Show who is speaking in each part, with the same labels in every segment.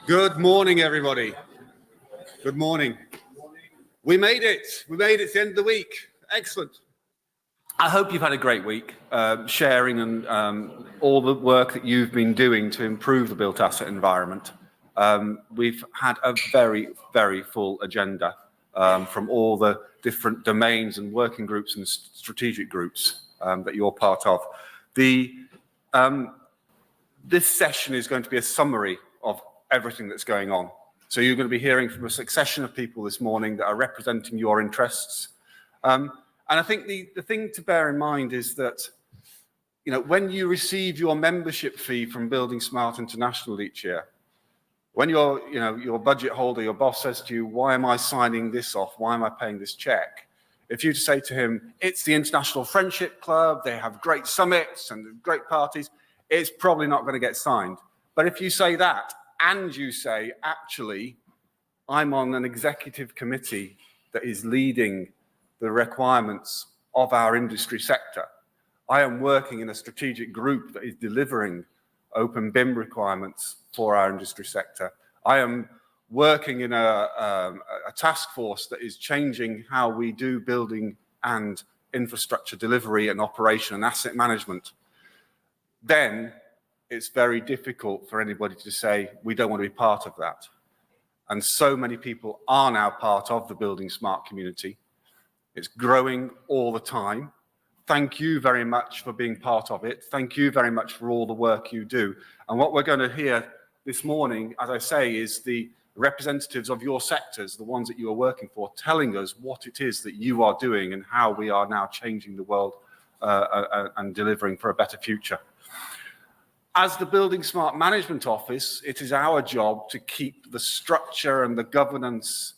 Speaker 1: Good morning, everybody. Good morning. We made it. We made it to the end of the week. Excellent. I hope you've had a great week, sharing and all the work that you've been doing to improve the built asset environment. We've had a very, very full agenda from all the different domains and working groups and strategic groups that you're part of. This session is going to be a summary of everything that's going on. So you're going to be hearing from a succession of people this morning that are representing your interests. And I think the thing to bear in mind is that, you know, when you receive your membership fee from Building Smart International each year, when your budget holder, your boss says to you, why am I signing this off? Why am I paying this check? If you say to him, it's the International Friendship Club, they have great summits and great parties, it's probably not going to get signed. But if you say that, and you say, actually, I'm on an executive committee that is leading the requirements of our industry sector. I am working in a strategic group that is delivering open BIM requirements for our industry sector. I am working in a task force that is changing how we do building and infrastructure delivery and operation and asset management. Then it's very difficult for anybody to say, we don't want to be part of that. And so many people are now part of the Building Smart community. It's growing all the time. Thank you very much for being part of it. Thank you very much for all the work you do. And what we're going to hear this morning, as I say, is the representatives of your sectors, the ones that you are working for, telling us what it is that you are doing and how we are now changing the world and delivering for a better future. As the Building Smart Management Office, it is our job to keep the structure and the governance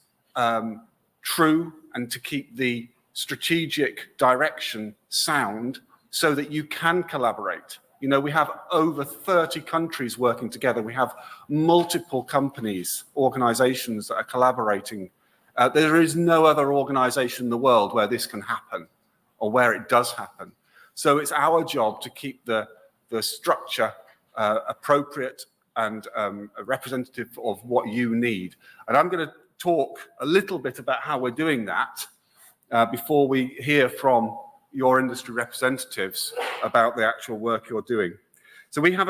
Speaker 1: true and to keep the strategic direction sound so that you can collaborate. You know, we have over 30 countries working together. We have multiple companies, organizations that are collaborating. There is no other organization in the world where this can happen or where it does happen. So it's our job to keep the structure appropriate and representative of what you need. And I'm going to talk a little bit about how we're doing that before we hear from your industry representatives about the actual work you're doing. So we have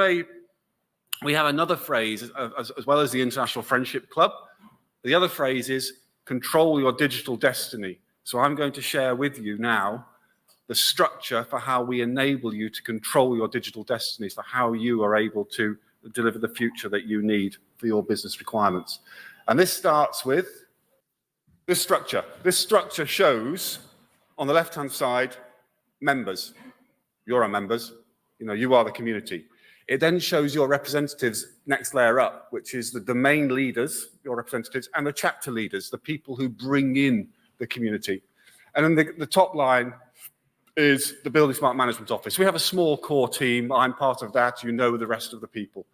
Speaker 1: another phrase, as well as the International Friendship Club. The other phrase is control your digital destiny. So I'm going to share with you now the structure for how we enable you to control your digital destinies, for how you are able to deliver the future that you need for your business requirements. And this starts with this structure. This structure shows, on the left-hand side, members. You're our members. You know, you are the community. It then shows your representatives next layer up, which is the domain leaders, your representatives, and the chapter leaders, the people who bring in the community. And then the top line is the Building Smart Management Office. We have a small core team. I'm part of that. You know the rest of the people.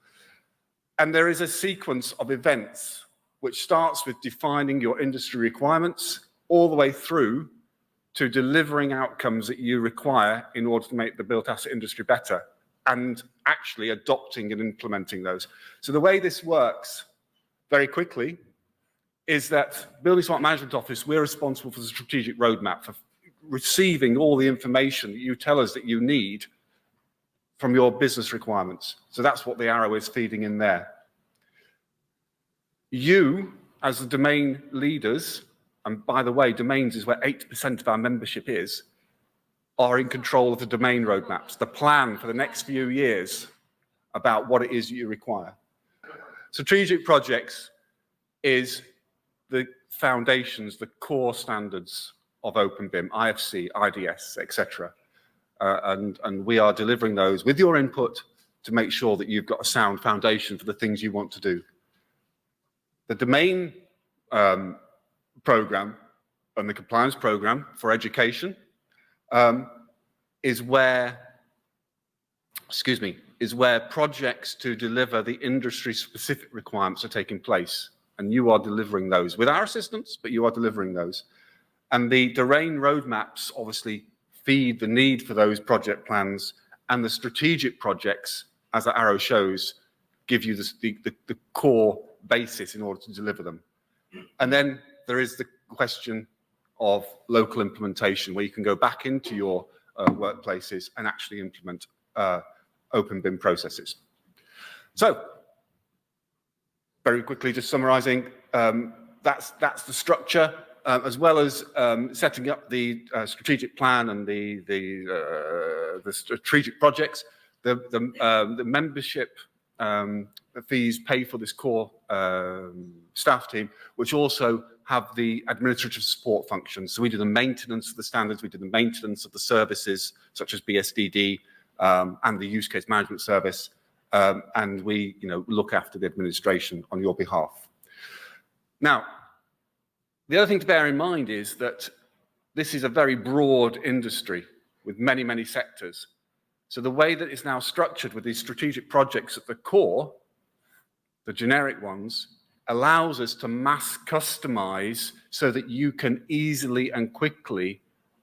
Speaker 1: And there is a sequence of events which starts with defining your industry requirements all the way through to delivering outcomes that you require in order to make the built asset industry better and actually adopting and implementing those. So the way this works very quickly is that Building Smart Management Office, we're responsible for the strategic roadmap, for receiving all the information that you tell us that you need from your business requirements. So that's what the arrow is feeding in there. You, as the domain leaders, and by the way, domains is where 8% of our membership is, are in control of the domain roadmaps, the plan for the next few years about what it is you require. Strategic projects is the foundations, the core standards of Open BIM, IFC, IDS, etc. And we are delivering those with your input to make sure that you've got a sound foundation for the things you want to do. The domain program and the compliance program for education is where projects to deliver the industry-specific requirements are taking place. And you are delivering those with our assistance, but you are delivering those. And the domain roadmaps obviously feed the need for those project plans, and the strategic projects, as the arrow shows, give you the core basis in order to deliver them. And then there is the question of local implementation, where you can go back into your workplaces and actually implement open BIM processes. So, very quickly, just summarizing, that's the structure, as well as setting up the strategic plan and the strategic projects. The membership fees pay for this core staff team, which also have the administrative support functions. So we do the maintenance of the standards, we do the maintenance of the services, such as BSDD and the use case management service, and we look after the administration on your behalf. Now, the other thing to bear in mind is that this is a very broad industry with many, many sectors. So the way that it's now structured with these strategic projects at the core, the generic ones, allows us to mass customize so that you can easily and quickly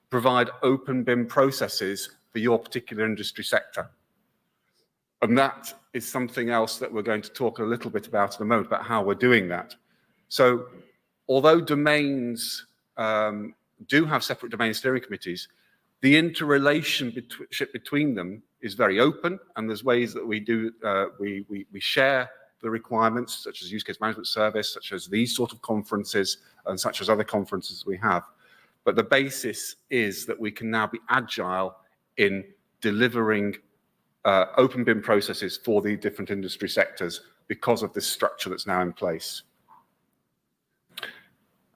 Speaker 1: provide open BIM processes for your particular industry sector. And that is something else that we're going to talk a little bit about in a moment, about how we're doing that. So although domains do have separate domain steering committees, the interrelationship between them is very open, and there's ways that we do we share the requirements, such as use case management service, such as these sort of conferences, and such as other conferences we have. But the basis is that we can now be agile in delivering open BIM processes for the different industry sectors because of this structure that's now in place.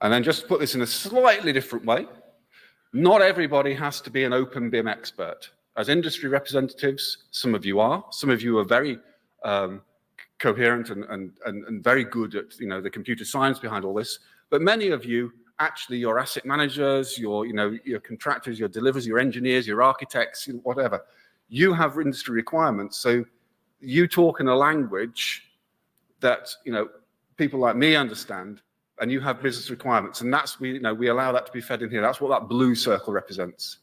Speaker 1: And then just to put this in a slightly different way, not everybody has to be an open BIM expert. As industry representatives, some of you are. Some of you are very coherent and very good at the computer science behind all this. But many of you, actually, your asset managers, your contractors, your deliverers, your engineers, your architects, whatever, you have industry requirements. So you talk in a language that people like me understand, and you have business requirements, and that's we allow that to be fed in here. That's what that blue circle represents.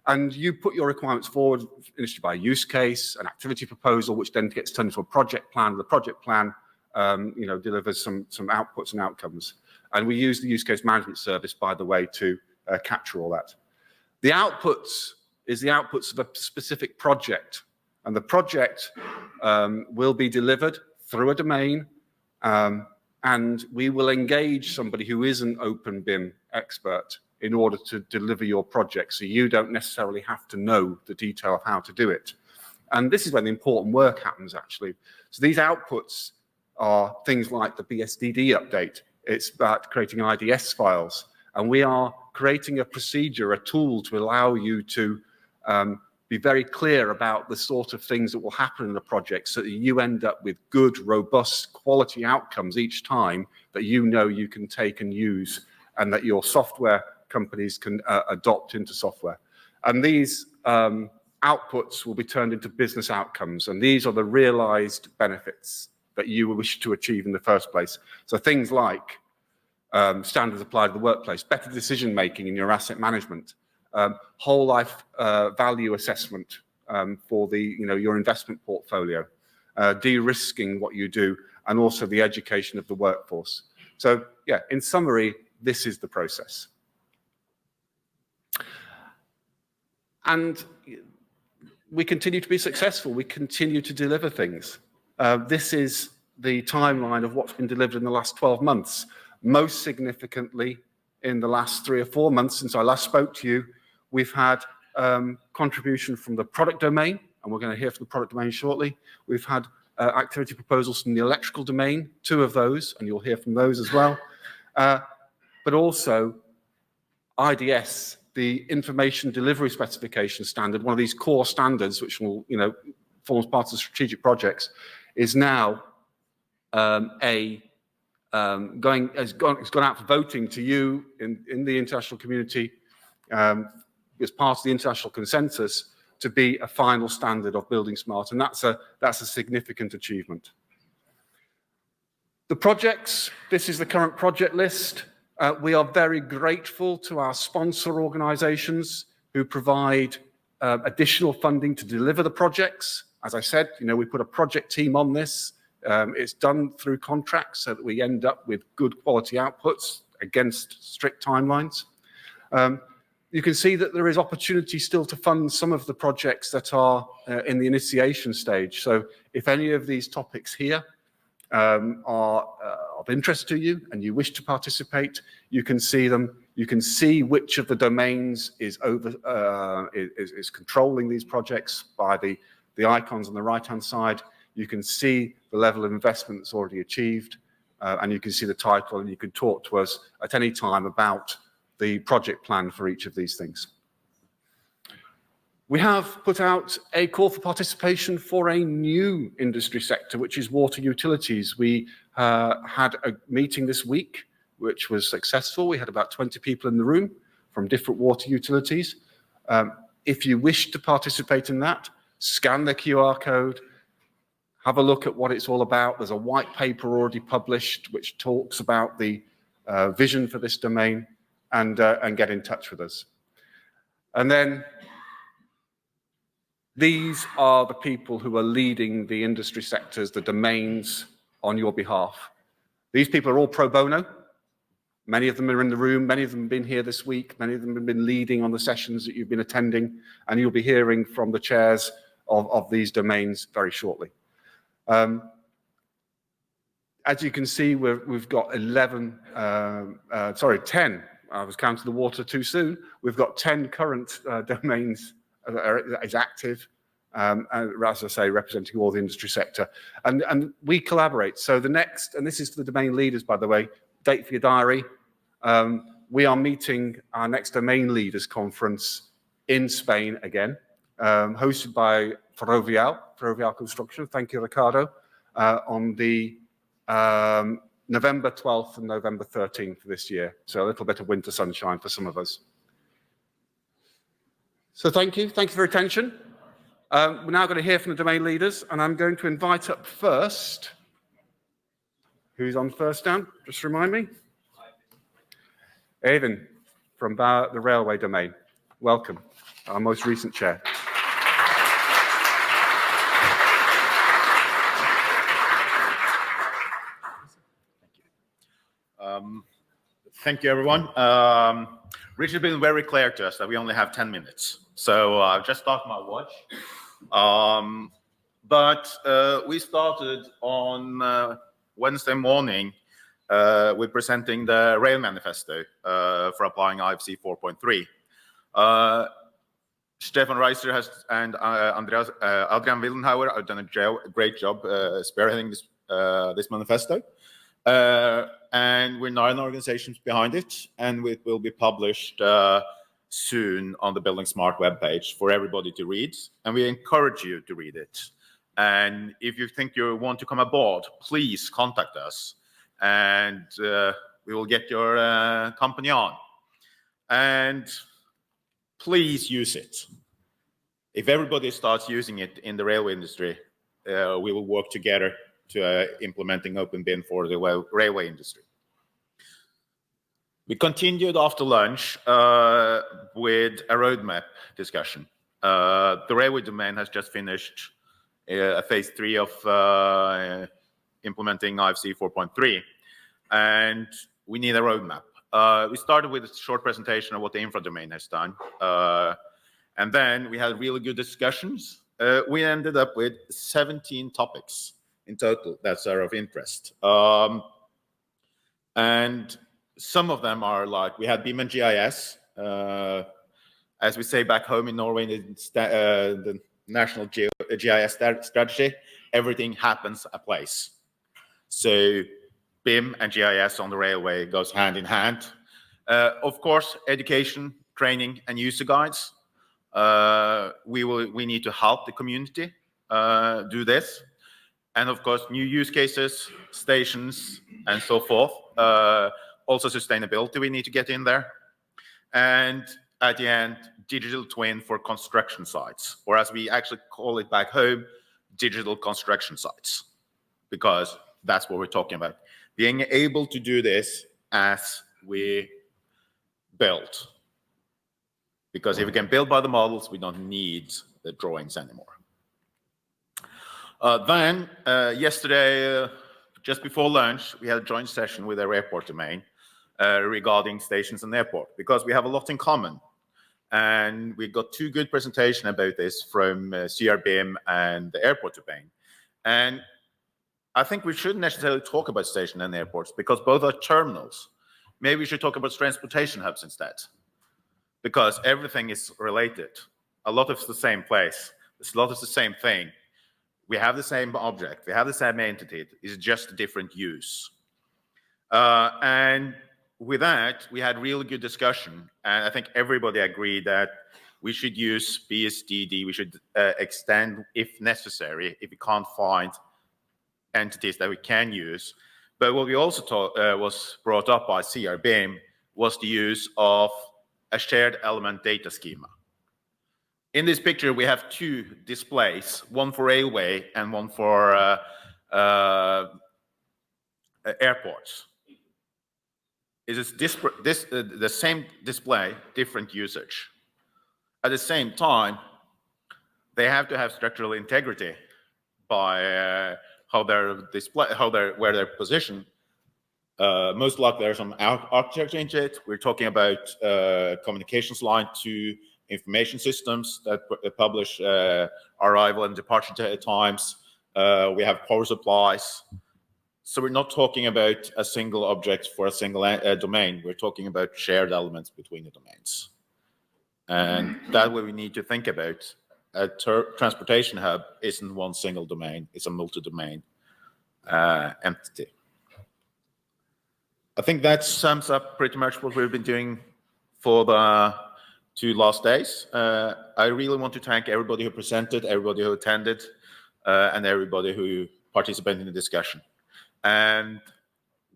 Speaker 1: And you put your requirements forward initially by a use case, an activity proposal, which then gets turned into a project plan. The project plan, delivers some outputs and outcomes. And we use the use case management service, by the way, to capture all that. The outputs is the outputs of a specific project, and the project will be delivered through a domain. And we will engage somebody who is an open BIM expert in order to deliver your project, so you don't necessarily have to know the detail of how to do it. And this is when the important work happens, actually. So these outputs are things like the BSDD update. It's about creating IDS files. And we are creating a procedure, a tool to allow you to be very clear about the sort of things that will happen in the project so that you end up with good, robust, quality outcomes each time that you can take and use, and that your software companies can adopt into software. And these outputs will be turned into business outcomes, and these are the realized benefits that you wish to achieve in the first place. So things like standards applied to the workplace, better decision making in your asset management, whole life value assessment for your investment portfolio, de-risking what you do, and also the education of the workforce. So yeah, in summary, this is the process. And we continue to be successful. We continue to deliver things. This is the timeline of what's been delivered in the last 12 months. Most significantly, in the last 3 or 4 months since I last spoke to you, we've had contribution from the product domain, and we're going to hear from the product domain shortly. We've had activity proposals from the electrical domain, 2 of those, and you'll hear from those as well. But also IDS, the information delivery specification standard, one of these core standards, which will, forms part of the strategic projects, is now has gone out for voting to you in the international community as part of the international consensus to be a final standard of building smart, and that's a significant achievement. The projects, this is the current project list. We are very grateful to our sponsor organizations who provide additional funding to deliver the projects. As I said, we put a project team on this. It's done through contracts so that we end up with good quality outputs against strict timelines. You can see that there is opportunity still to fund some of the projects that are in the initiation stage. So if any of these topics here are of interest to you and you wish to participate, you can see them. You can see which of the domains is controlling these projects by the icons on the right-hand side. You can see the level of investment that's already achieved, and you can see the title, and you can talk to us at any time about the project plan for each of these things. We have put out a call for participation for a new industry sector, which is water utilities. We had a meeting this week, which was successful. We had about 20 people in the room from different water utilities. If you wish to participate in that, scan the QR code, have a look at what it's all about. There's a white paper already published which talks about the vision for this domain, and get in touch with us. And then these are the people who are leading the industry sectors, the domains on your behalf. These people are all pro bono. Many of them are in the room, many of them have been here this week, many of them have been leading on the sessions that you've been attending, and you'll be hearing from the chairs of these domains very shortly. As you can see, we've got 10. I was counting the water too soon. We've got 10 current domains is active, as I say, representing all the industry sector. And we collaborate. So the next, and this is for the domain leaders, by the way, date for your diary. We are meeting our next domain leaders conference in Spain again, hosted by Ferrovial Construction. Thank you, Ricardo, on the November 12th and November 13th this year. So a little bit of winter sunshine for some of us. So thank you for your attention. We're now going to hear from the domain leaders, and I'm going to invite up first, who's on first down? Just remind me. Eivind from the railway domain. Welcome, our most recent chair.
Speaker 2: Thank you, everyone. Richard's been very clear to us that we only have 10 minutes. So I've just started my watch. But we started on Wednesday morning with presenting the Rail Manifesto for applying IFC 4.3. Stefan Reiser and Adrian Wildenhauer have done a great job spearheading this manifesto. And we're 9 organizations behind it, and it will be published soon on the Building Smart webpage for everybody to read. And we encourage you to read it. And if you think you want to come aboard, please contact us, and we will get your company on. And please use it. If everybody starts using it in the railway industry, we will work together to implementing Open BIM for the railway industry. We continued after lunch with a roadmap discussion. The railway domain has just finished a phase 3 of implementing IFC 4.3, and we need a roadmap. We started with a short presentation of what the infra domain has done, and then we had really good discussions. We ended up with 17 topics in total that are of interest. And some of them are like, we had BIM and GIS. As we say back home in Norway, the national GIS strategy, everything happens at place. So BIM and GIS on the railway goes hand in hand. Of course, education, training, and user guides. We need to help the community do this. And of course, new use cases, stations, and so forth. Also sustainability we need to get in there. And at the end, digital twin for construction sites, or as we actually call it back home, digital construction sites, because that's what we're talking about. Being able to do this as we build. Because if we can build by the models, we don't need the drawings anymore. Then, yesterday, just before lunch, we had a joint session with our airport domain regarding stations and airport, because we have a lot in common. And we got two good presentations about this from CRBIM and the airport domain. And I think we shouldn't necessarily talk about station and airports because both are terminals. Maybe we should talk about transportation hubs instead, because everything is related. A lot of the same place. A lot of the same thing. We have the same object. We have the same entity. It's just a different use. And with that, we had really good discussion. And I think everybody agreed that we should use BSDD. We should extend if necessary, if we can't find entities that we can use. But what we also was brought up by CRBIM was the use of a shared element data schema. In this picture, we have two displays, one for railway and one for airports. It is the same display, different usage. At the same time, they have to have structural integrity by where they're positioned. Most likely there's some architecture into it. We're talking about communications line to information systems that publish arrival and departure times. We have power supplies. So we're not talking about a single object for a single domain. We're talking about shared elements between the domains. And that's what we need to think about. A transportation hub isn't one single domain. It's a multi-domain entity. I think that sums up pretty much what we've been doing for the 2 last days. I really want to thank everybody who presented, everybody who attended, and everybody who participated in the discussion. And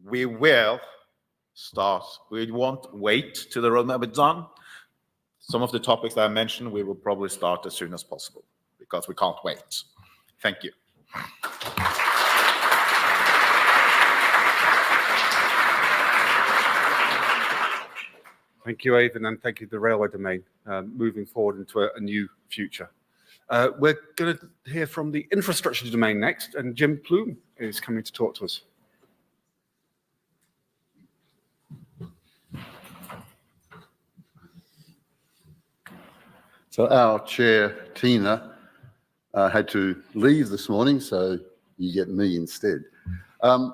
Speaker 2: we will start. We won't wait till the roadmap is done. Some of the topics that I mentioned, we will probably start as soon as possible because we can't wait. Thank you.
Speaker 1: Thank you, Aidan, and thank you to the railway domain, moving forward into a new future. We're going to hear from the infrastructure domain next, and Jim Plume is coming to talk to us.
Speaker 3: So our chair, Tina, had to leave this morning, so you get me instead. I'm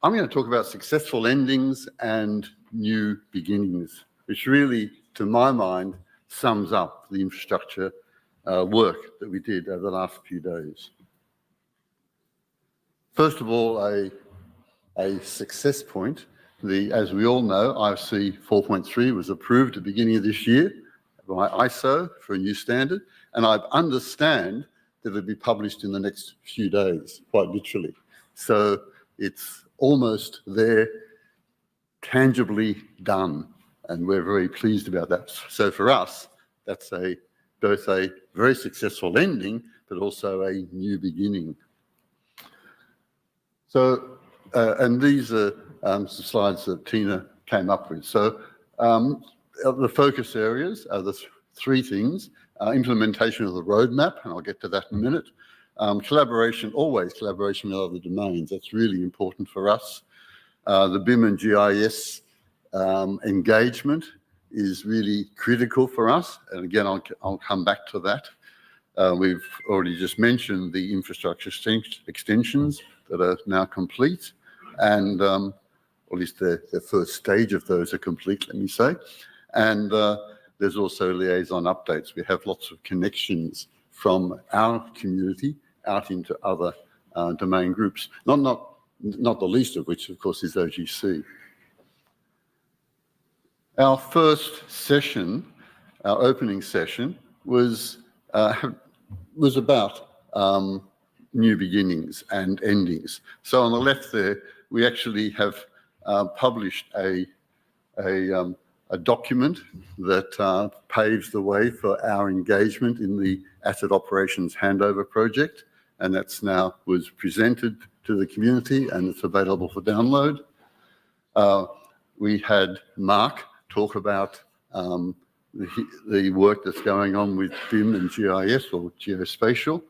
Speaker 3: going to talk about successful endings and new beginnings, which really, to my mind, sums up the infrastructure work that we did over the last few days. First of all, a success point. As we all know, IFC 4.3 was approved at the beginning of this year by ISO for a new standard, and I understand that it'll be published in the next few days, quite literally. So it's almost there, tangibly done, and we're very pleased about that. So for us, that's both a very successful ending, but also a new beginning. So, and these are some slides that Tina came up with. So the focus areas are the 3 things: implementation of the roadmap, and I'll get to that in a minute. Collaboration, always collaboration with other domains. That's really important for us. The BIM and GIS engagement is really critical for us. And again, I'll come back to that. We've already just mentioned the infrastructure extensions that are now complete. And or at least the first stage of those are complete, let me say. And there's also liaison updates. We have lots of connections from our community out into other domain groups, not the least of which, of course, is OGC. Our first session, our opening session, was about new beginnings and endings. So on the left there, we actually have published a document that paves the way for our engagement in the Asset Operations Handover Project, and that's now was presented to the community and it's available for download. We had Mark talk about the work that's going on with BIM and GIS or geospatial,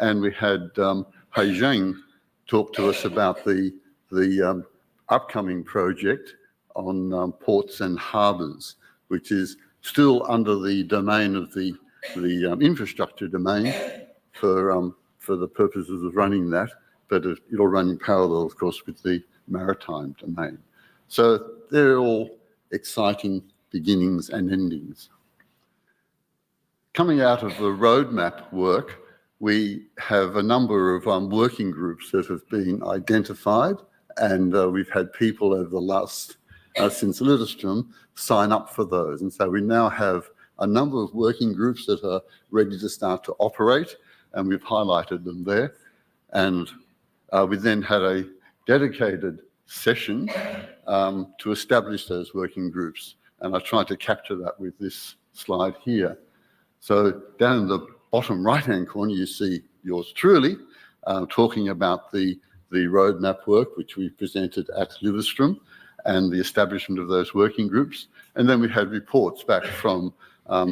Speaker 3: and we had Haijiang talk to us about the upcoming project on ports and harbours, which is still under the domain of the infrastructure domain for the purposes of running that, but it'll run in parallel, of course, with the maritime domain. So they're all exciting beginnings and endings. Coming out of the roadmap work, we have a number of working groups that have been identified, and we've had people over the last, since Lillestrøm, sign up for those. And so we now have a number of working groups that are ready to start to operate, and we've highlighted them there. And we then had a dedicated session to establish those working groups. And I tried to capture that with this slide here. So down in the bottom right-hand corner, you see yours truly talking about the roadmap work, which we presented at Lillestrøm, and the establishment of those working groups. And then we had reports back from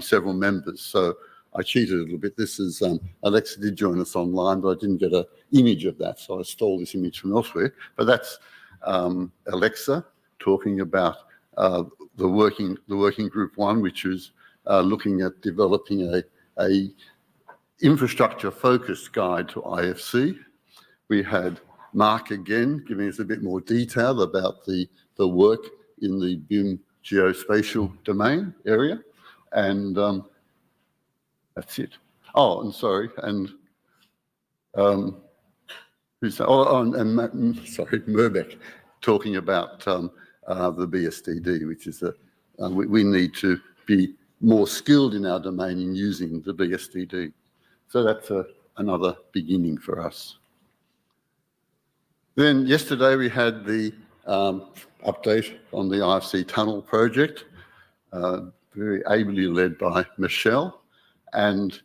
Speaker 3: several members. So I cheated a little bit. This is, Alexa did join us online, but I didn't get an image of that, so I stole this image from elsewhere. But that's Alexa talking about the working group one, which is looking at developing a infrastructure-focused guide to IFC. We had Mark again giving us a bit more detail about the work in the BIM geospatial domain area, and that's it. Oh, and sorry, and who's that? Sorry, Mirbek talking about the BSDD, which is we need to be more skilled in our domain in using the BSDD. So that's another beginning for us. Then yesterday we had the update on the IFC tunnel project, very ably led by Michel, and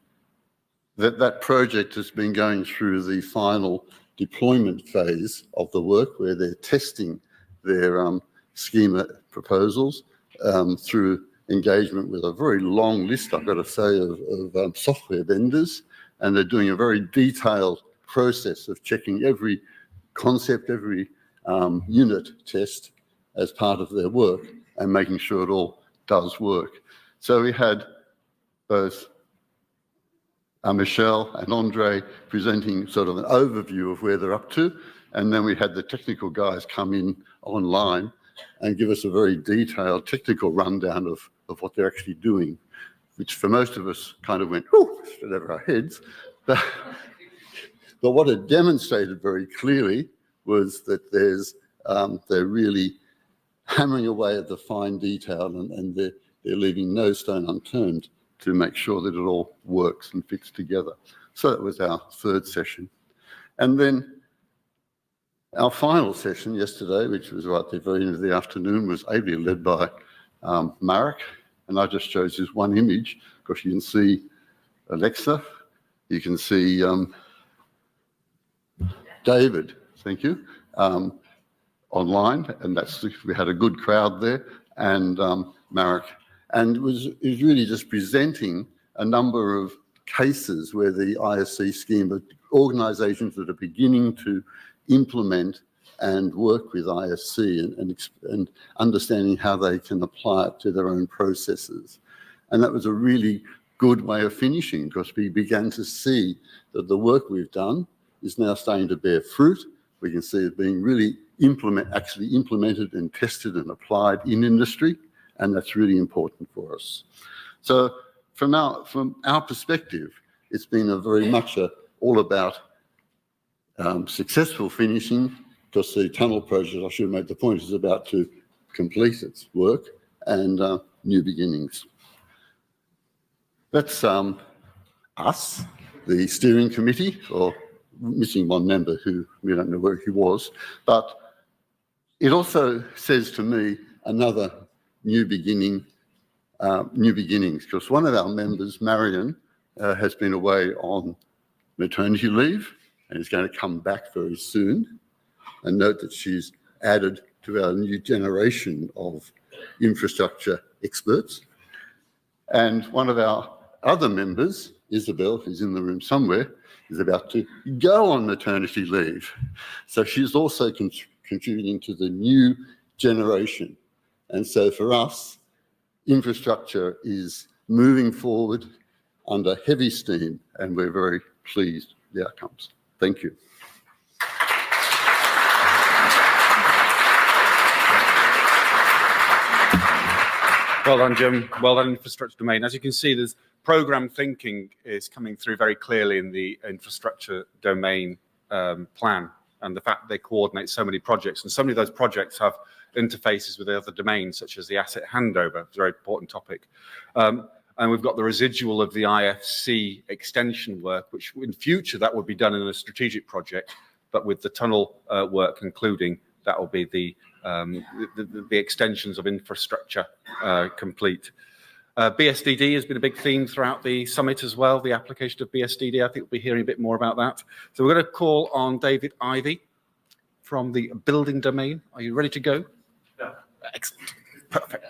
Speaker 3: that project has been going through the final deployment phase of the work, where they're testing their schema proposals through engagement with a very long list, I've got to say, of software vendors, and they're doing a very detailed process of checking every concept, every unit test as part of their work, and making sure it all does work. So we had both Michel and Andre presenting sort of an overview of where they're up to, and then we had the technical guys come in online and give us a very detailed technical rundown of what they're actually doing, which for most of us kind of went, whew, straight over our heads. But what it demonstrated very clearly was that they're really hammering away at the fine detail, and they're leaving no stone unturned to make sure that it all works and fits together. So that was our third session. And then our final session yesterday, which was right at the very end of the afternoon, was ably led by Marek, and I just chose this one image because you can see Alexa, you can see David, thank you, online, and we had a good crowd there, and Marek, and it was really just presenting a number of cases where the ISC scheme, organisations that are beginning to implement and work with ISC and understanding how they can apply it to their own processes. And that was a really good way of finishing, because we began to see that the work we've done is now starting to bear fruit. We can see it being really actually implemented and tested and applied in industry, and that's really important for us. So from our perspective, it's been a very much all about successful finishing, because the tunnel project, I should have made the point, is about to complete its work, and new beginnings. That's us, the steering committee, or missing one member who we don't know where he was, but it also says to me another new beginnings, because one of our members, Marion, has been away on maternity leave and is going to come back very soon. And note that she's added to our new generation of infrastructure experts. And one of our other members Isabel, who's in the room somewhere, is about to go on maternity leave. So she's also contributing to the new generation. And so for us, infrastructure is moving forward under heavy steam, and we're very pleased with the outcomes. Thank you.
Speaker 1: Well done, Jim. Well done, infrastructure domain. As you can see, there's program thinking is coming through very clearly in the infrastructure domain plan, and the fact that they coordinate so many projects, and so many of those projects have interfaces with the other domains, such as the asset handover. It's a very important topic. And we've got the residual of the IFC extension work, which in future that would be done in a strategic project, but with the tunnel work concluding, that will be the extensions of infrastructure complete. BSDD has been a big theme throughout the summit as well, the application of BSDD. I think we'll be hearing a bit more about that. So we're going to call on David Ivey from the building domain. Are you ready to go?
Speaker 4: Yeah.
Speaker 1: Excellent. Perfect.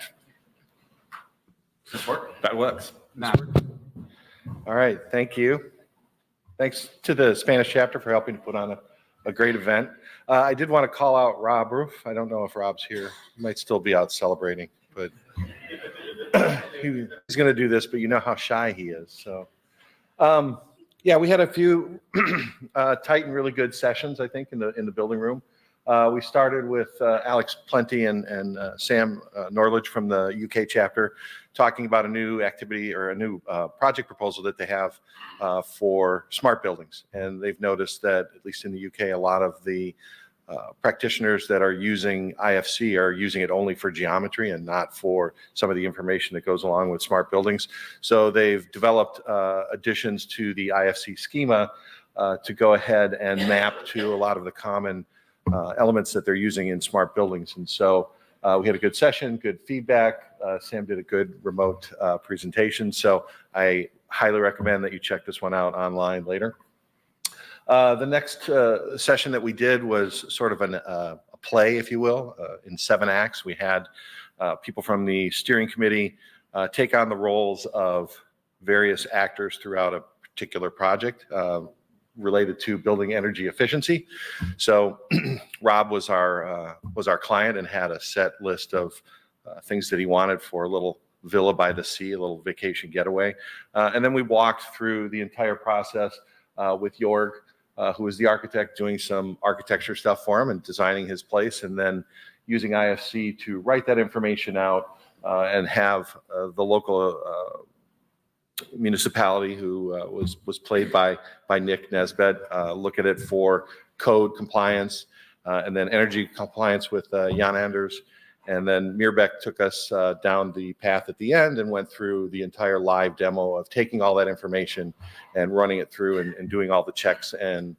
Speaker 4: Does this work?
Speaker 1: That works. Now.
Speaker 4: All right, thank you. Thanks to the Spanish chapter for helping to put on a great event. I did want to call out Rob Roof. I don't know if Rob's here. He might still be out celebrating, but he's going to do this, but you know how shy he is. So, yeah, we had a few tight and really good sessions, I think, in the building room. We started with Alex Plenty and Sam Norledge from the UK chapter talking about a new activity or a new project proposal that they have for smart buildings. And they've noticed that, at least in the UK, a lot of the practitioners that are using IFC are using it only for geometry and not for some of the information that goes along with smart buildings. So they've developed additions to the IFC schema to go ahead and map to a lot of the common elements that they're using in smart buildings. And so we had a good session, good feedback. Sam did a good remote presentation. So I highly recommend that you check this one out online later. The next session that we did was sort of a play, if you will, in 7 acts. We had people from the steering committee take on the roles of various actors throughout a particular project related to building energy efficiency. So Rob was our client and had a set list of things that he wanted for a little villa by the sea, a little vacation getaway. And then we walked through the entire process with Jorg, who was the architect, doing some architecture stuff for him and designing his place, and then using IFC to write that information out and have the local municipality, who was played by Nick Nisbet, look at it for code compliance, and then energy compliance with Jan Anders. And then Mirbek took us down the path at the end and went through the entire live demo of taking all that information and running it through and doing all the checks and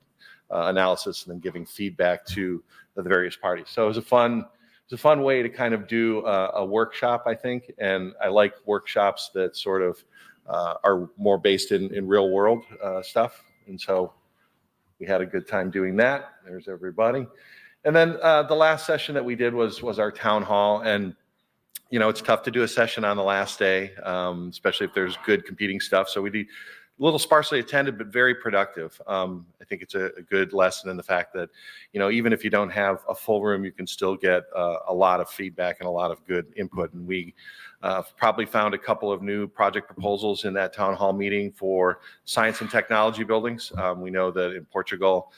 Speaker 4: analysis, and then giving feedback to the various parties. So it was a fun way to kind of do a workshop, I think. And I like workshops that sort of are more based in real world stuff. And so we had a good time doing that. There's everybody. And then the last session that we did was our town hall. And, you know, it's tough to do a session on the last day, especially if there's good competing stuff. So we did a little sparsely attended, but very productive. I think it's a good lesson in the fact that, you know, even if you don't have a full room, you can still get a lot of feedback and a lot of good input. And we probably found a couple of new project proposals in that town hall meeting for science and technology buildings. We know that in Portugal,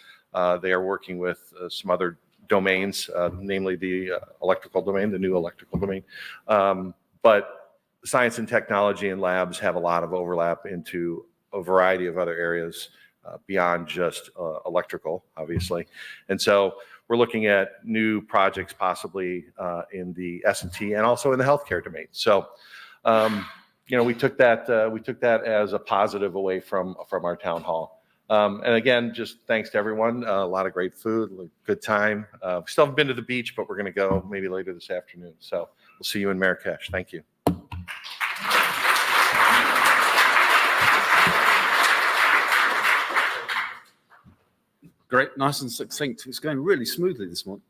Speaker 4: they are working with some other domains, namely the electrical domain, the new electrical domain. But science and technology and labs have a lot of overlap into a variety of other areas beyond just electrical, obviously. And so we're looking at new projects possibly in the S&T and also in the healthcare domain. So, you know, we took that as a positive away from our town hall. And again, just thanks to everyone. A lot of great food, good time. We still haven't been to the beach, but we're going to go maybe later this afternoon. So we'll see you in Marrakesh. Thank you.
Speaker 1: Great, nice and succinct. It's going really smoothly this morning.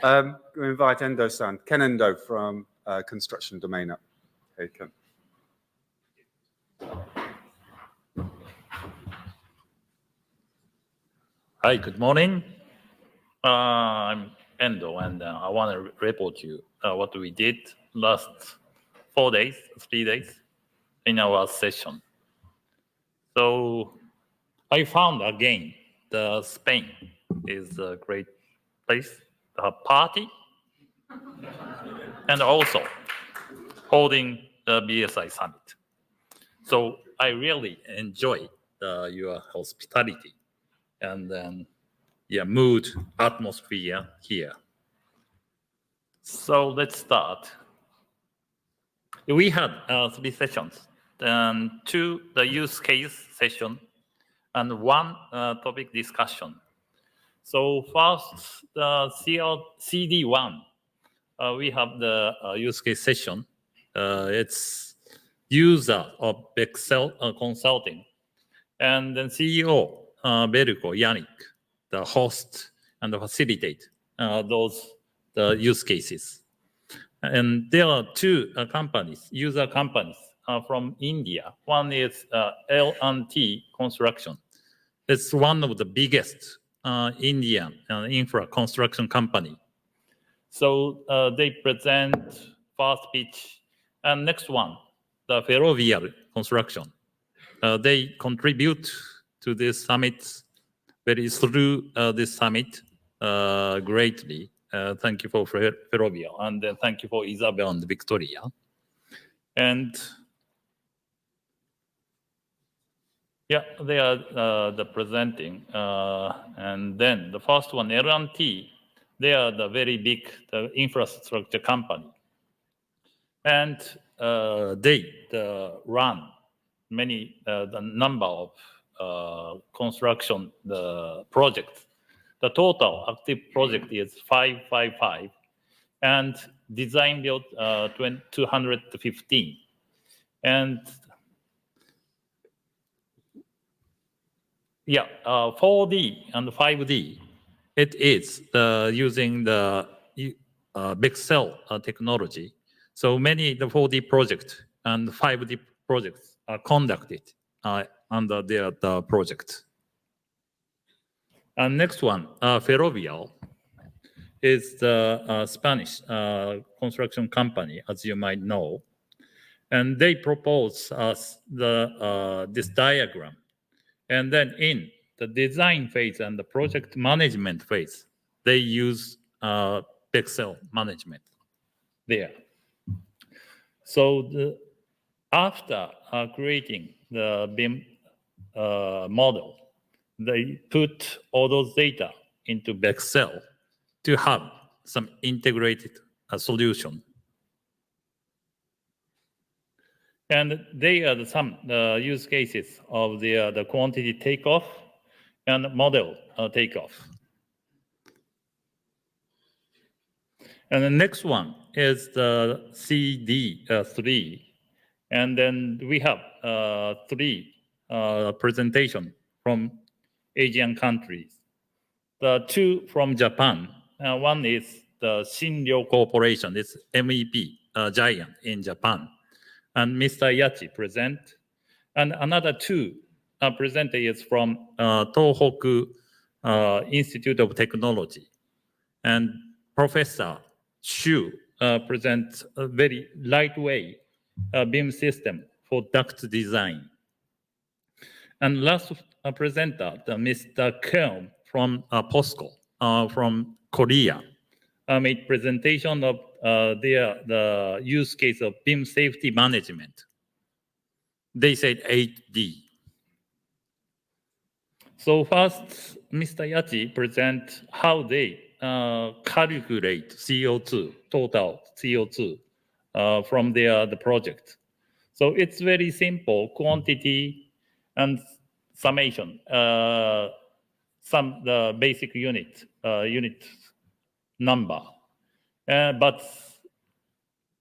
Speaker 1: We'll invite Endo-san, Ken Endo from construction domain up. Hey, Ken.
Speaker 5: Hi, good morning. I'm Endo, and I want to report to you what we did last 3 days in our session. So I found again the Spain is a great place to have party and also holding the BSI summit. So I really enjoy your hospitality and then mood, atmosphere here. So let's start. We had 3 sessions, and 2 the use case session, and 1 topic discussion. So first, the CD1, we have the use case session. It's user of Excel Consulting, and then CEO Berko Yannick, the host and the facilitate those the use cases. And there are 2 companies, user companies from India. One is L&T Construction. It's one of the biggest Indian infra construction company. So they present first pitch, and next one, the Ferrovial Construction. They contribute to this summit, through this summit greatly. Thank you for Ferrovial, and then thank you for Isabel and Victoria. And yeah, they are the presenting. And then the first one, L&T, they are the very big infrastructure company. And they run many, the number of construction projects. The total active project is 555, and design build 215. And 4D and 5D, it is using the Bekboliev technology. So many the 4D projects and 5D projects are conducted under their project. And next one, Ferrovial, is the Spanish construction company, as you might know. And they propose us this diagram. And then in the design phase and the project management phase, they use Bekboliev management there. So after creating the BIM model, they put all those data into Bekboliev to have some integrated solution. And they are some use cases of the quantity takeoff and model takeoff. And the next one is the CD3. And then we have 3 presentations from Asian countries. The 2 from Japan. One is the Shinryo Corporation. It's MEP giant in Japan. And Mr. Yachi present. And another 2 presenter is from Tohoku Institute of Technology. And Professor Shu presents a very lightweight BIM system for duct design. And last presenter, Mr. Keun from POSCO, from Korea, made presentation of the use case of BIM safety management. They said 8D. So first, Mr. Yachi present how they calculate CO2, total CO2 from the project. So it's very simple, quantity and summation, the basic unit number. But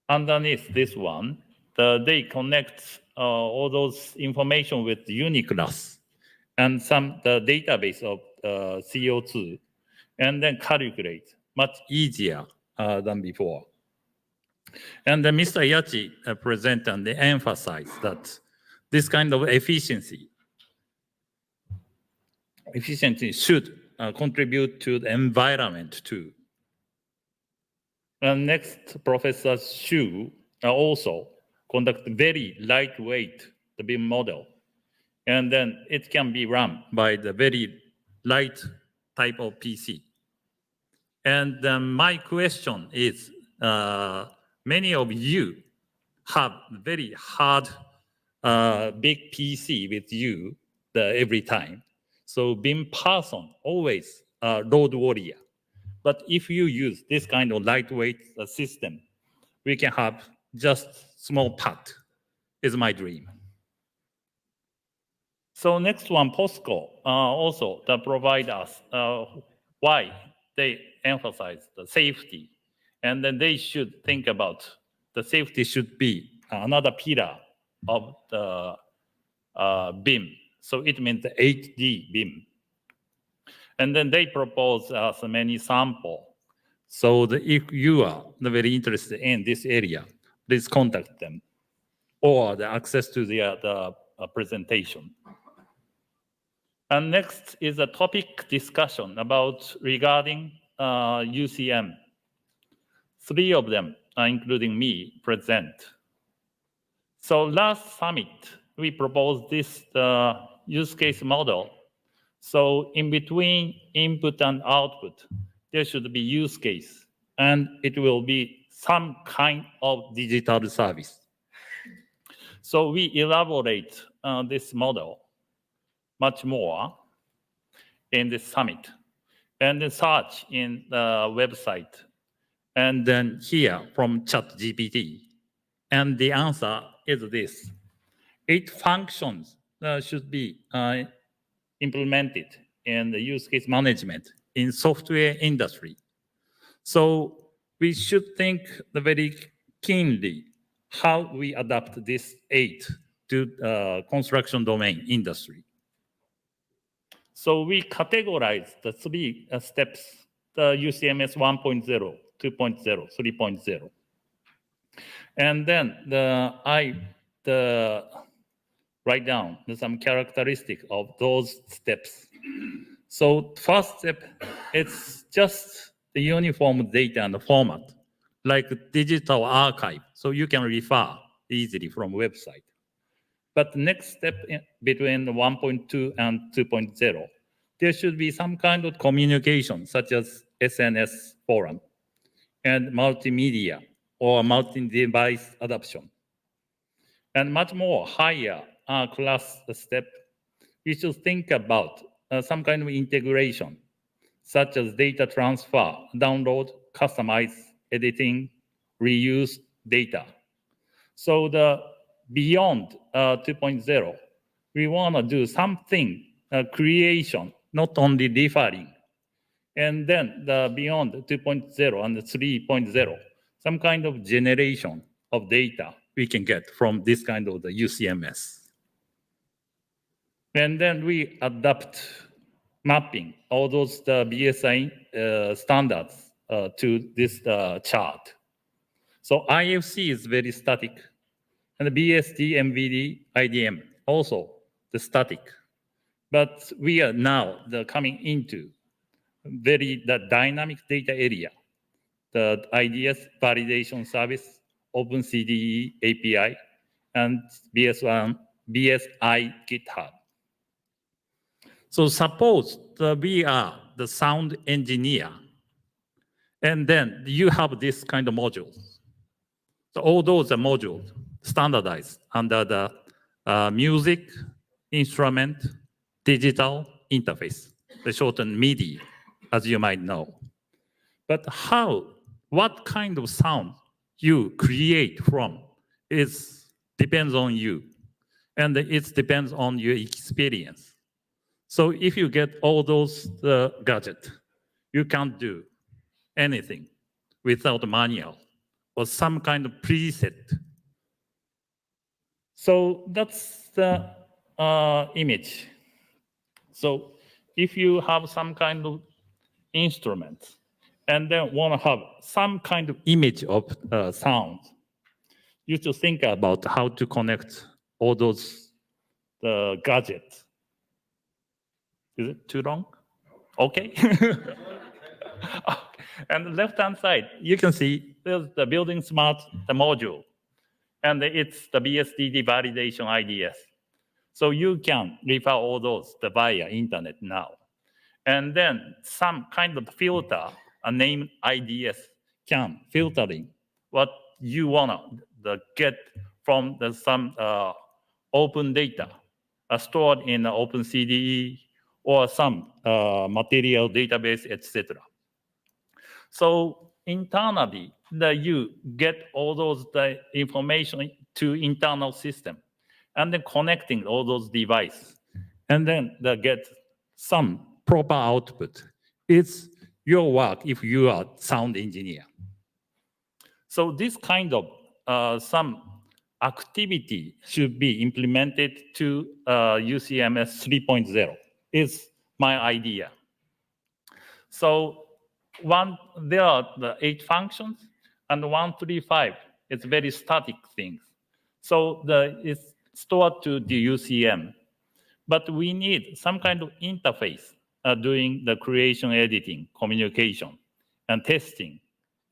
Speaker 5: underneath this one, they connect all those information with Uniclass and the database of CO2, and then calculate much easier than before. And then Mr. Yachi present and they emphasize that this kind of efficiency should contribute to the environment too. And next, Professor Xu also conduct very lightweight the BIM model. And then it can be run by the very light type of PC. And my question is, many of you have very hard, big PC with you every time. So BIM person always road warrior. But if you use this kind of lightweight system, we can have just small part, is my dream. So next one, POSCO, also that provide us why they emphasize the safety. And then they should think about the safety should be another pillar of the BIM. So it means the 8D BIM. And then they propose us many sample. So if you are very interested in this area, please contact them or the access to the presentation. And next is a topic discussion about regarding UCM. 3 of them, including me, present. So last summit, we proposed this use case model. So in between input and output, there should be use case, and it will be some kind of digital service. So we elaborate this model much more in this summit, and then search in the website, and then here from ChatGPT. And the answer is this. 8 functions should be implemented in the use case management in software industry. So we should think very keenly how we adapt this 8 to construction domain industry. So we categorize the 3 steps, the UCMS 1.0, 2.0, 3.0. And then I write down some characteristic of those steps. So first step, it's just the uniform data and the format, like digital archive, so you can refer easily from website. But the next step between 1.2 and 2.0, there should be some kind of communication, such as SNS forum and multimedia or multi-device adoption. And much more higher class step, we should think about some kind of integration, such as data transfer, download, customize, editing, reuse data. So the beyond 2.0, we want to do something, creation, not only referring. And then the beyond 2.0 and 3.0, some kind of generation of data we can get from this kind of the UCMS. And then we adapt mapping all those BSI standards to this chart. So IFC is very static, and the BSD, MVD, IDM also the static. But we are now coming into the dynamic data area, the IDS validation service, OpenCDE API, and BSI GitHub. So suppose we are the sound engineer, and then you have this kind of modules. So all those are modules standardized under the music, instrument, digital interface, the shortened MIDI, as you might know. But what kind of sound you create from depends on you, and it depends on your experience. So if you get all those gadgets, you can't do anything without a manual or some kind of preset. So that's the image. So if you have some kind of instrument and then want to have some kind of image of sound, you should think about how to connect all those gadgets. Is it too long? Okay. And the left-hand side, you can see there's the building smart, the module, and it's the BSDD validation IDS. So you can refer all those via internet now. And then some kind of filter, a named IDS, can filtering what you wanna get from some open data stored in OpenCDE or some material database, etc. So internally, you get all those information to internal system, and then connecting all those devices, and then they get some proper output. It's your work if you are sound engineer. So this kind of some activity should be implemented to UCMS 3.0 is my idea. So there are the 8 functions, and 135 is very static things. So it's stored to the UCM, but we need some kind of interface doing the creation, editing, communication, and testing,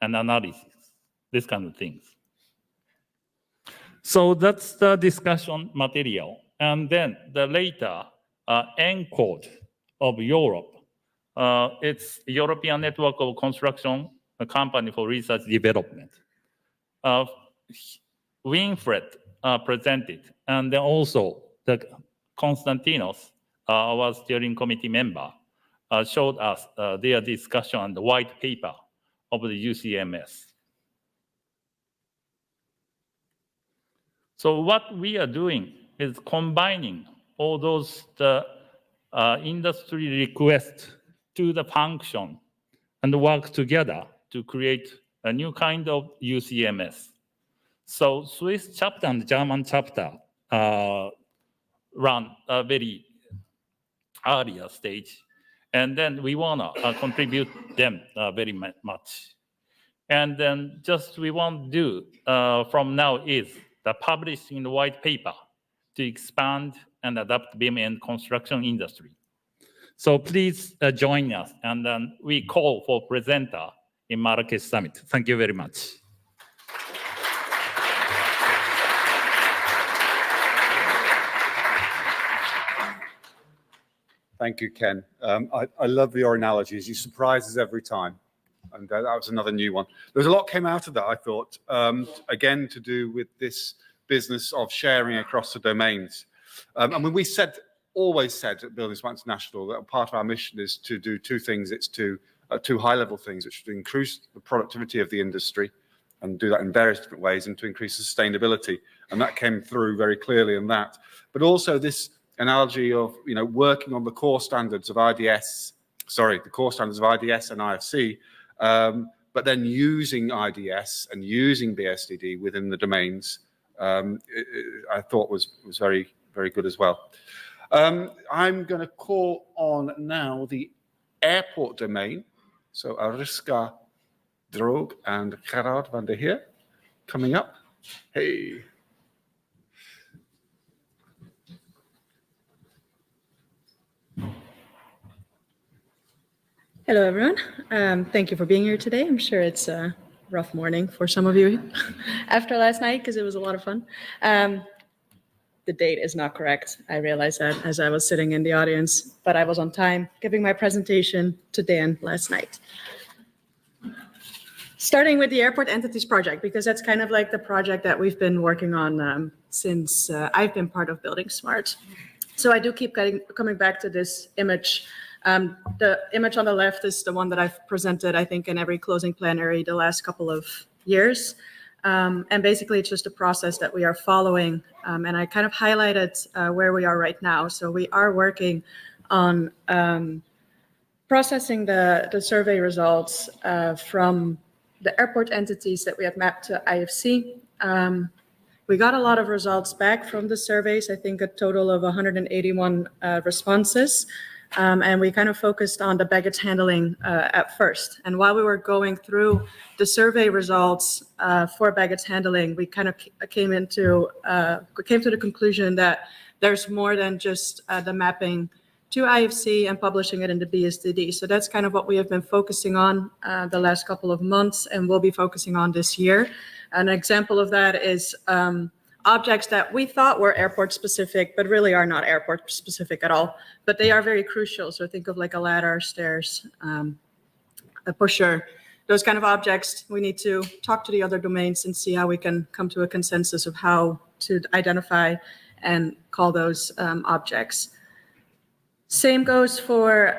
Speaker 5: and analysis, this kind of things. So that's the discussion material. And then the later ENCODE of Europe. It's European Network of Construction, a company for research development. Winfred presented, and then also the Konstantinos, our steering committee member, showed us their discussion on the white paper of the UCMS. So what we are doing is combining all those industry requests to the function and work together to create a new kind of UCMS. So Swiss chapter and German chapter run a very earlier stage, and then we wanna contribute them very much. And then just we want to do from now is the publishing the white paper to expand and adapt BIM and construction industry. So please join us, and then we call for presenter in Marrakesh Summit. Thank you very much.
Speaker 1: Thank you, Ken. I love your analogies. You surprise us every time. And that was another new one. There's a lot came out of that, I thought, again, to do with this business of sharing across the domains. I mean, we always said at Building Smart International that part of our mission is to do 2 things. It's two high-level things, which should increase the productivity of the industry and do that in various different ways, and to increase sustainability. And that came through very clearly in that. But also this analogy of, you know, working on the core standards of IDS and IFC, but then using IDS and using BSDD within the domains, I thought was very, very good as well. I'm going to call on now the airport domain. So Arisca, Droog, and Gerard van der Heer coming up. Hey.
Speaker 6: Hello, everyone. Thank you for being here today. I'm sure it's a rough morning for some of you after last night, because it was a lot of fun. The date is not correct. I realized that as I was sitting in the audience, but I was on time giving my presentation to Dan last night. Starting with the Airport Entities Project, because that's kind of like the project that we've been working on since I've been part of Building Smart. So I do keep coming back to this image. The image on the left is the one that I've presented, I think, in every closing plenary the last couple of years. And basically, it's just a process that we are following. And I kind of highlighted where we are right now. So we are working on processing the survey results from the airport entities that we have mapped to IFC. We got a lot of results back from the surveys, I think a total of 181 responses. And we kind of focused on the baggage handling at first. And while we were going through the survey results for baggage handling, we kind of came to the conclusion that there's more than just the mapping to IFC and publishing it in the BSDD. So that's kind of what we have been focusing on the last couple of months and will be focusing on this year. An example of that is objects that we thought were airport specific, but really are not airport specific at all. But they are very crucial. So think of like a ladder, stairs, a pusher, those kind of objects. We need to talk to the other domains and see how we can come to a consensus of how to identify and call those objects. Same goes for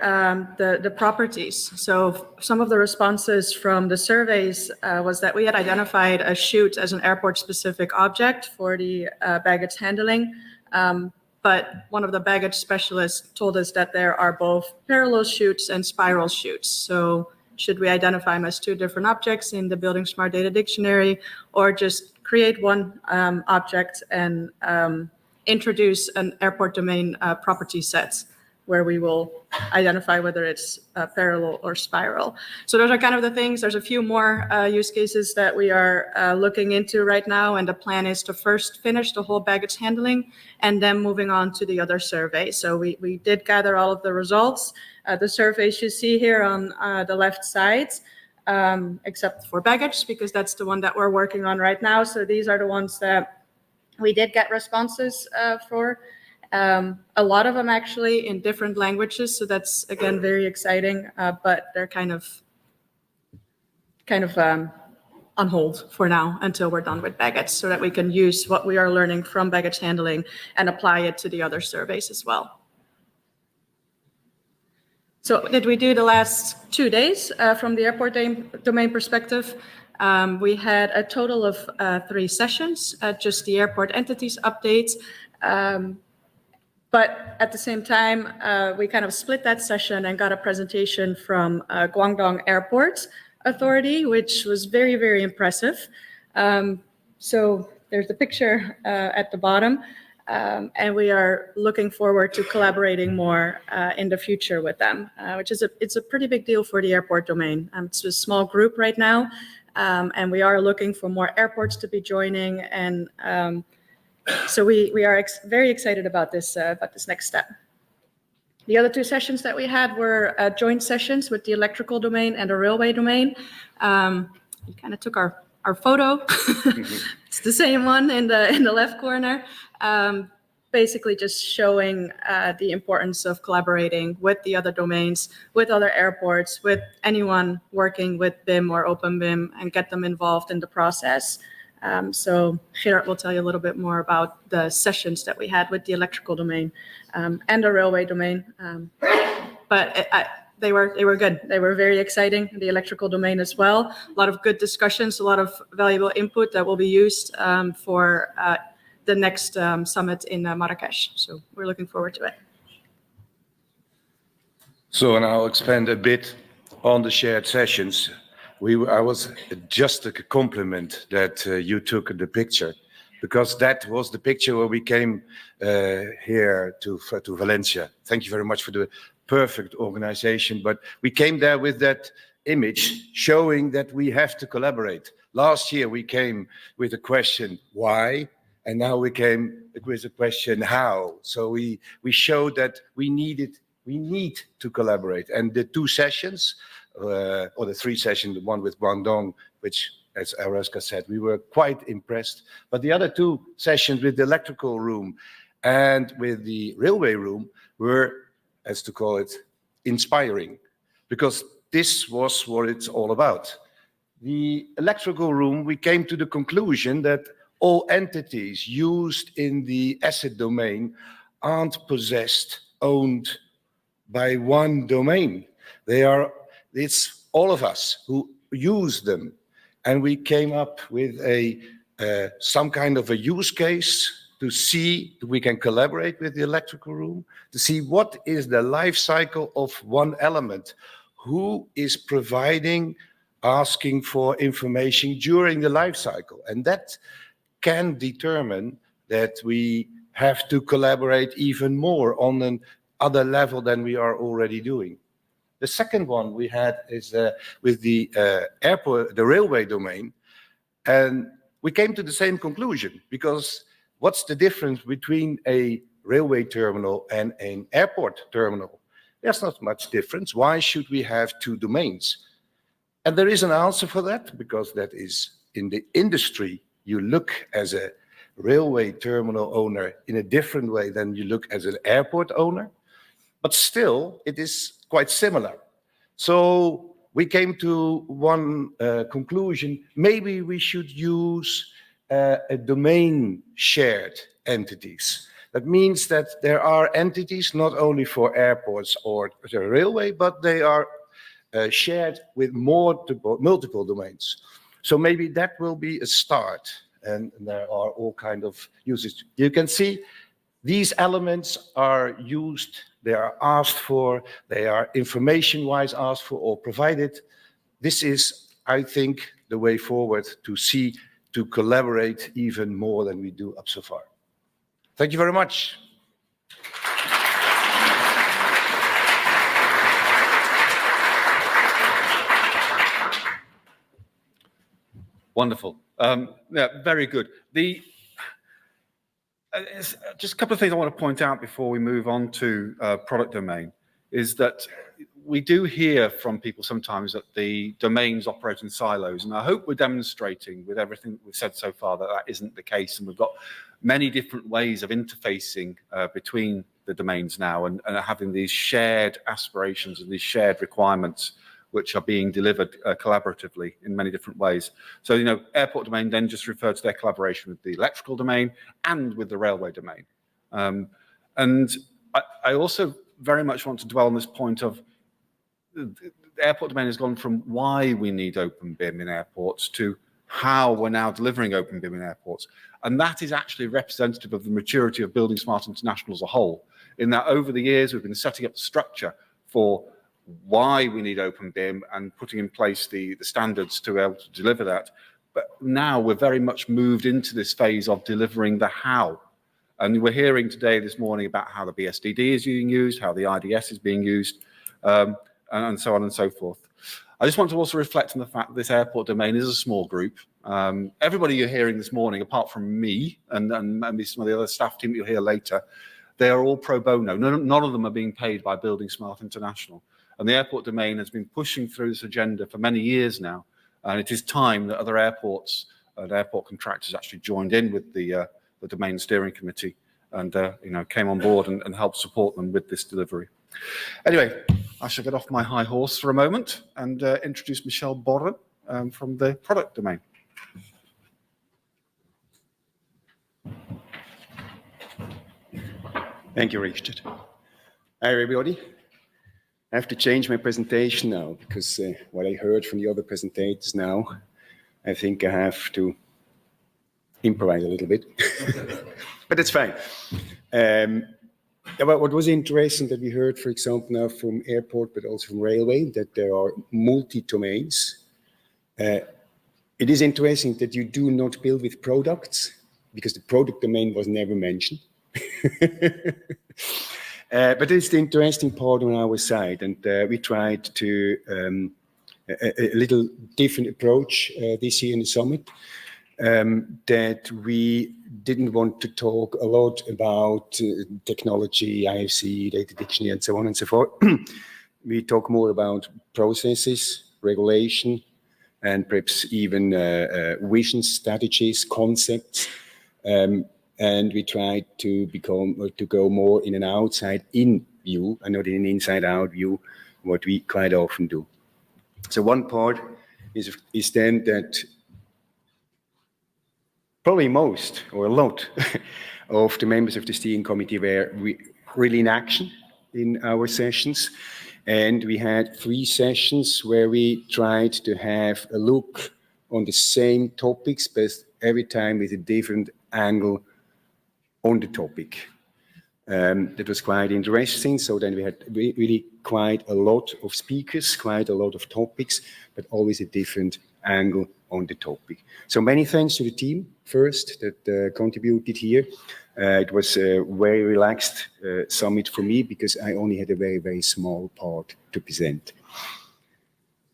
Speaker 6: the properties. So some of the responses from the surveys was that we had identified a chute as an airport-specific object for the baggage handling, but one of the baggage specialists told us that there are both parallel chutes and spiral chutes. So should we identify them as two different objects in the Building Smart Data Dictionary, or just create one object and introduce an airport domain property set, where we will identify whether it's parallel or spiral. So those are kind of the things. There's a few more use cases that we are looking into right now, and the plan is to first finish the whole baggage handling and then moving on to the other survey. So we did gather all of the results. The surveys you see here on the left side, except for baggage, because that's the one that we're working on right now. So these are the ones that we did get responses for. A lot of them actually in different languages, so that's again very exciting. But they're kind of on hold for now until we're done with baggage, so that we can use what we are learning from baggage handling and apply it to the other surveys as well. So what did we do the last 2 days from the airport domain perspective? We had a total of 3 sessions, just the airport entities updates. But at the same time, we kind of split that session and got a presentation from Guangdong Airport Authority, which was very, very impressive. So there's the picture at the bottom. And we are looking forward to collaborating more in the future with them, which is it's a pretty big deal for the airport domain. It's a small group right now, and we are looking for more airports to be joining. And so we are very excited about this next step. The other 2 sessions that we had were joint sessions with the electrical domain and the railway domain. We kind of took our photo. It's the same one in the left corner. Basically just showing the importance of collaborating with the other domains, with other airports, with anyone working with BIM or OpenBIM, and get them involved in the process. So Gerard will tell you a little bit more about the sessions that we had with the electrical domain and the railway domain. But they were good. They were very exciting, the electrical domain as well. A lot of good discussions, a lot of valuable input that will be used for the next summit in Marrakesh. So we're looking forward to it.
Speaker 7: So, and I'll expand a bit on the shared sessions. I was just a compliment that you took the picture, because that was the picture where we came here to Valencia. Thank you very much for the perfect organization. But we came there with that image showing that we have to collaborate. Last year we came with a question, why? And now we came with a question, how? So we showed that we need to collaborate. And the 2 sessions, or the 3 sessions, the one with Guangdong, which, as Arisca said, we were quite impressed. But the other 2 sessions with the electrical room and with the railway room were, as to call it, inspiring, because this was what it's all about. The electrical room, we came to the conclusion that all entities used in the asset domain aren't possessed, owned by one domain. It's all of us who use them. And we came up with some kind of a use case to see if we can collaborate with the electrical room, to see what is the life cycle of one element, who is providing, asking for information during the life cycle. And that can determine that we have to collaborate even more on an other level than we are already doing. The second one we had is with the railway domain, and we came to the same conclusion, because what's the difference between a railway terminal and an airport terminal. There's not much difference. Why should we have two domains? And there is an answer for that, because that is in the industry. You look as a railway terminal owner in a different way than you look as an airport owner, but still it is quite similar. So we came to one conclusion: maybe we should use a domain shared entities. That means that there are entities not only for airports or the railway, but they are shared with multiple domains. So maybe that will be a start, and there are all kinds of uses. You can see these elements are used, they are asked for, they are information-wise asked for or provided. This is, I think, the way forward to collaborate even more than we do up so far. Thank you very much.
Speaker 1: Wonderful. Yeah, very good. Just a couple of things I want to point out before we move on to product domain is that we do hear from people sometimes that the domains operate in silos, and I hope we're demonstrating with everything we've said so far that that isn't the case, and we've got many different ways of interfacing between the domains now and having these shared aspirations and these shared requirements which are being delivered collaboratively in many different ways. So, you know, airport domain then just referred to their collaboration with the electrical domain and with the railway domain. And I also very much want to dwell on this point of the airport domain has gone from why we need open BIM in airports to how we're now delivering open BIM in airports. And that is actually representative of the maturity of Building Smart International as a whole, in that over the years we've been setting up the structure for why we need open BIM and putting in place the standards to be able to deliver that. But now we're very much moved into this phase of delivering the how. And we're hearing today, this morning, about how the BSDD is being used, how the IDS is being used, and so on and so forth. I just want to also reflect on the fact that this airport domain is a small group. Everybody you're hearing this morning, apart from me and maybe some of the other staff team you'll hear later, they are all pro bono. None of them are being paid by Building Smart International. And the airport domain has been pushing through this agenda for many years now. And it is time that other airports and airport contractors actually joined in with the domain steering committee and you know, came on board and helped support them with this delivery. Anyway, I shall get off my high horse for a moment and introduce Michel Bohren from the product domain.
Speaker 8: Thank you, Richard. Hi, everybody. I have to change my presentation now because what I heard from the other presentators now, I think I have to improvise a little bit, but it's fine. What was interesting that we heard, for example, now from airport, but also from railway, that there are multi-domains. It is interesting that you do not build with products because the product domain was never mentioned. But it's the interesting part on our side, and we tried to a little different approach this year in the summit, that we didn't want to talk a lot about technology, IFC, data dictionary, and so on and so forth. We talk more about processes, regulation, and perhaps even vision strategies, concepts. And we tried to go more in an outside-in view and not in an inside-out view, what we quite often do. So one part is then that probably most or a lot of the members of the steering committee were really in action in our sessions. And we had 3 sessions where we tried to have a look on the same topics, but every time with a different angle on the topic. That was quite interesting. So then we had really quite a lot of speakers, quite a lot of topics, but always a different angle on the topic. So many thanks to the team first that contributed here. It was a very relaxed summit for me because I only had a very, very small part to present.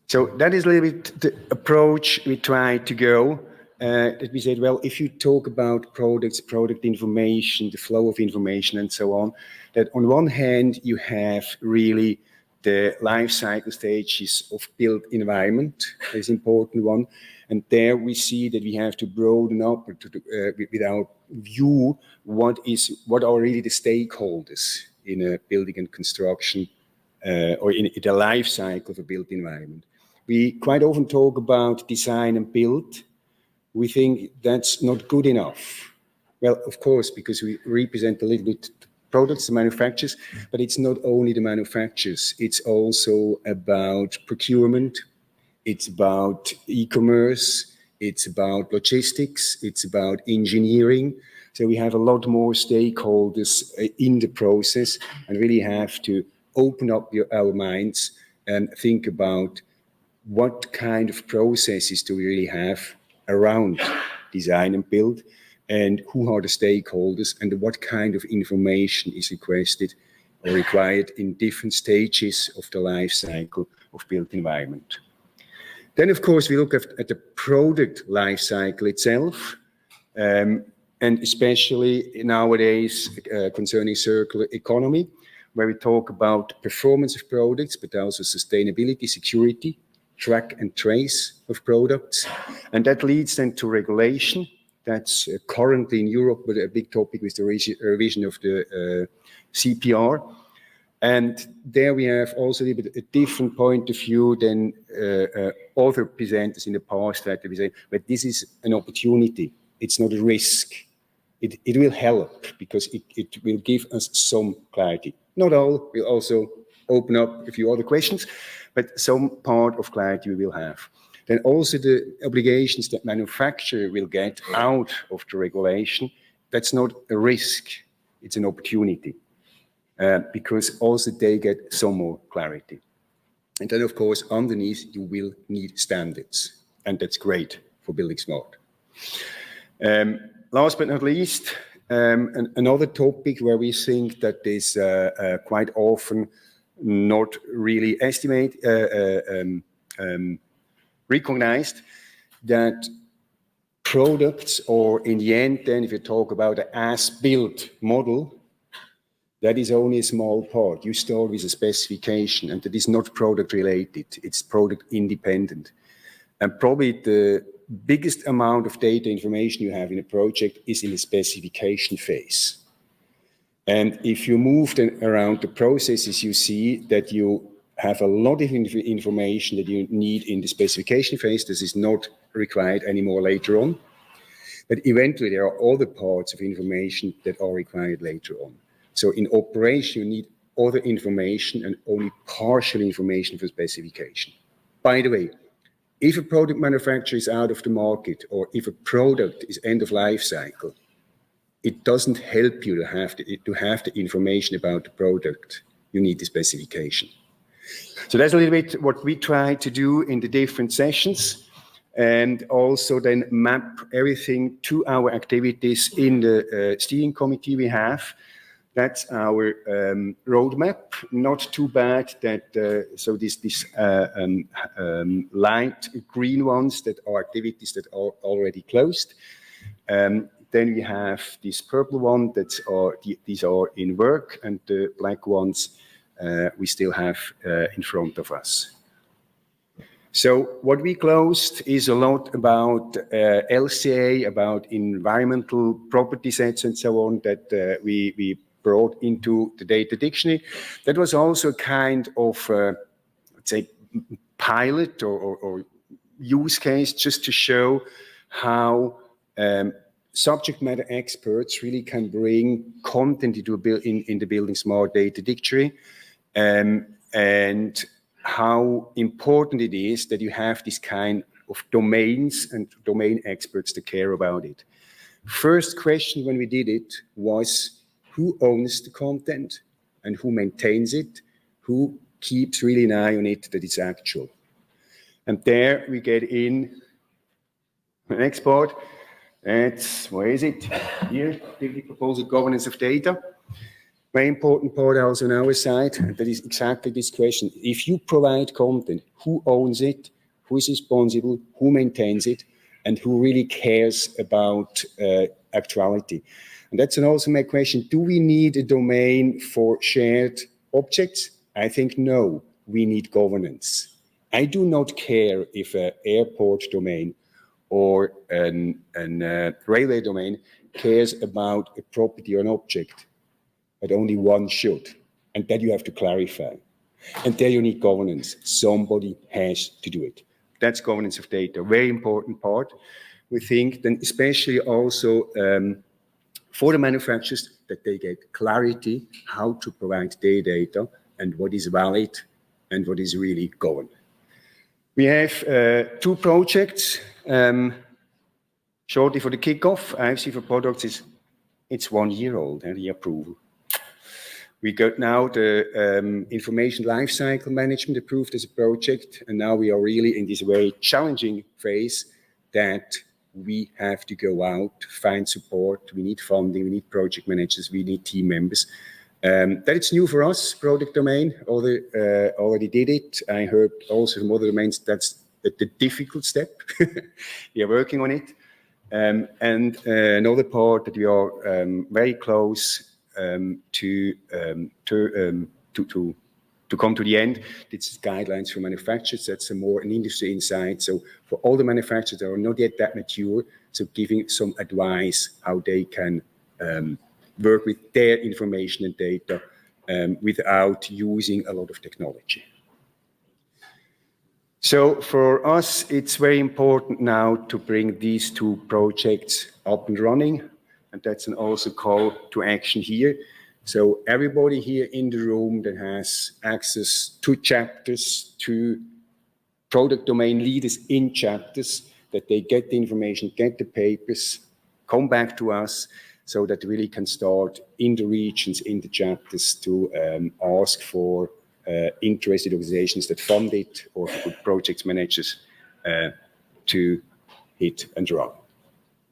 Speaker 8: So that is a little bit the approach we tried to go. that we said, well, if you talk about products, product information, the flow of information and so on, that on one hand, you have really the life cycle stages of built environment is an important one. And there we see that we have to broaden up with our view what are really the stakeholders in a building and construction or in the life cycle of a built environment. We quite often talk about design and build. We think that's not good enough. Well, of course, because we represent a little bit products, the manufacturers, but it's not only the manufacturers. It's also about procurement. It's about e-commerce. It's about logistics. It's about engineering. So we have a lot more stakeholders in the process and really have to open up our minds and think about what kind of processes do we really have around design and build, and who are the stakeholders, and what kind of information is requested or required in different stages of the life cycle of built environment. Then, of course, we look at the product life cycle itself, and especially nowadays concerning circular economy, where we talk about performance of products, but also sustainability, security, track and trace of products. And that leads then to regulation. That's currently in Europe, but a big topic with the revision of the CPR. And there we have also a little bit a different point of view than other presenters in the past that we say, but this is an opportunity. It's not a risk. It will help because it will give us some clarity. Not all, we'll also open up a few other questions, but some part of clarity we will have. Then also the obligations that manufacturer will get out of the regulation, that's not a risk, it's an opportunity. Because also they get some more clarity. And then, of course, underneath, you will need standards. And that's great for building smart. Last but not least, another topic where we think that is quite often not really recognized, that products, or in the end, then if you talk about an as-built model, that is only a small part. You start with a specification, and that is not product related, it's product independent. And probably the biggest amount of data information you have in a project is in the specification phase. And if you move then around the processes, you see that you have a lot of information that you need in the specification phase. This is not required anymore later on. But eventually there are other parts of information that are required later on. So in operation, you need other information and only partial information for specification. By the way, if a product manufacturer is out of the market, or if a product is end of life cycle, it doesn't help you to have the information about the product. You need the specification. So that's a little bit what we try to do in the different sessions, and also then map everything to our activities in the steering committee we have. That's our roadmap. Not too bad that, so this light green ones that are activities that are already closed. Then we have this purple one these are in work, and the black ones we still have in front of us. So what we closed is a lot about LCA, about environmental property sets and so on that we brought into the data dictionary. That was also a kind of, let's say, pilot or use case just to show how subject matter experts really can bring content into in the Building Smart Data Dictionary, and how important it is that you have this kind of domains and domain experts to care about it. First question when we did it was, who owns the content and who maintains it? Who keeps really an eye on it that it's actual? And there we get in the next part. It's, where is it? Here, the proposal governance of data. Very important part also on our side, and that is exactly this question. If you provide content, who owns it? Who is responsible? Who maintains it? and who really cares about actuality. And that's also my question. Do we need a domain for shared objects? I think no, we need governance. I do not care if an airport domain or a railway domain cares about a property or an object, but only one should. And that you have to clarify. And there you need governance. Somebody has to do it. That's governance of data, very important part. We think then especially also for the manufacturers that they get clarity how to provide their data and what is valid and what is really governed. We have 2 projects. Shortly for the kickoff, IFC for products it's 1 year old, and the approval. We got now the information lifecycle management approved as a project, and now we are really in this very challenging phase that we have to go out, find support, we need funding, we need project managers, we need team members. That it's new for us, product domain, already did it. I heard also from other domains that's the difficult step. We are working on it. And another part that we are very close to come to the end. It's guidelines for manufacturers. That's more an industry insight. So for all the manufacturers that are not yet that mature, so giving some advice how they can work with their information and data without using a lot of technology. So for us, it's very important now to bring these 2 projects up and running. And that's an also call to action here. So everybody here in the room that has access to chapters, to product domain leaders in chapters, that they get the information, get the papers, come back to us so that we really can start in the regions, in the chapters to ask for interested organizations that fund it or for project managers to hit and run.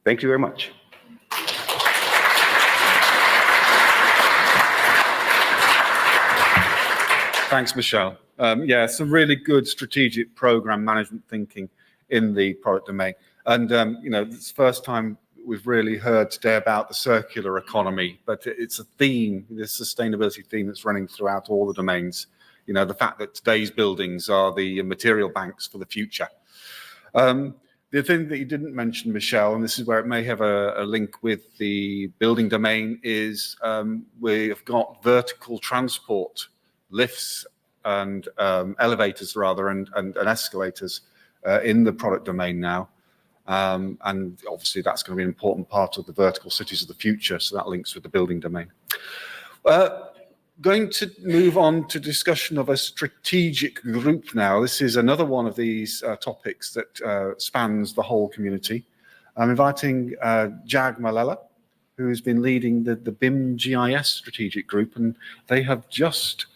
Speaker 8: Thank you very much.
Speaker 1: Thanks, Michel. Yeah, some really good strategic program management thinking in the product domain. And, you know, it's the first time we've really heard today about the circular economy, but it's a theme, this sustainability theme that's running throughout all the domains. You know, the fact that today's buildings are the material banks for the future. The thing that you didn't mention, Michel, and this is where it may have a link with the building domain, is we've got vertical transport, lifts and elevators rather, and escalators in the product domain now. And obviously that's going to be an important part of the vertical cities of the future, so that links with the building domain. Going to move on to discussion of a strategic group now. This is another one of these topics that spans the whole community. I'm inviting Jag Mallela, who's been leading the BIM GIS strategic group, and they have just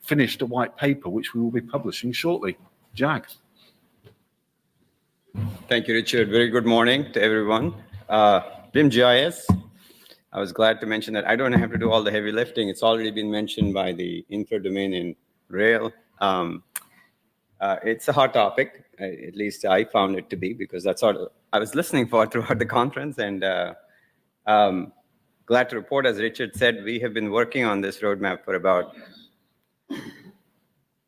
Speaker 1: finished a white paper which we will be publishing shortly. Jag.
Speaker 9: Thank you, Richard. Very good morning to everyone. BIM GIS. I was glad to mention that I don't have to do all the heavy lifting. It's already been mentioned by the infra domain in rail. It's a hot topic, at least I found it to be, because that's what I was listening for throughout the conference. And glad to report, as Richard said, we have been working on this roadmap for about a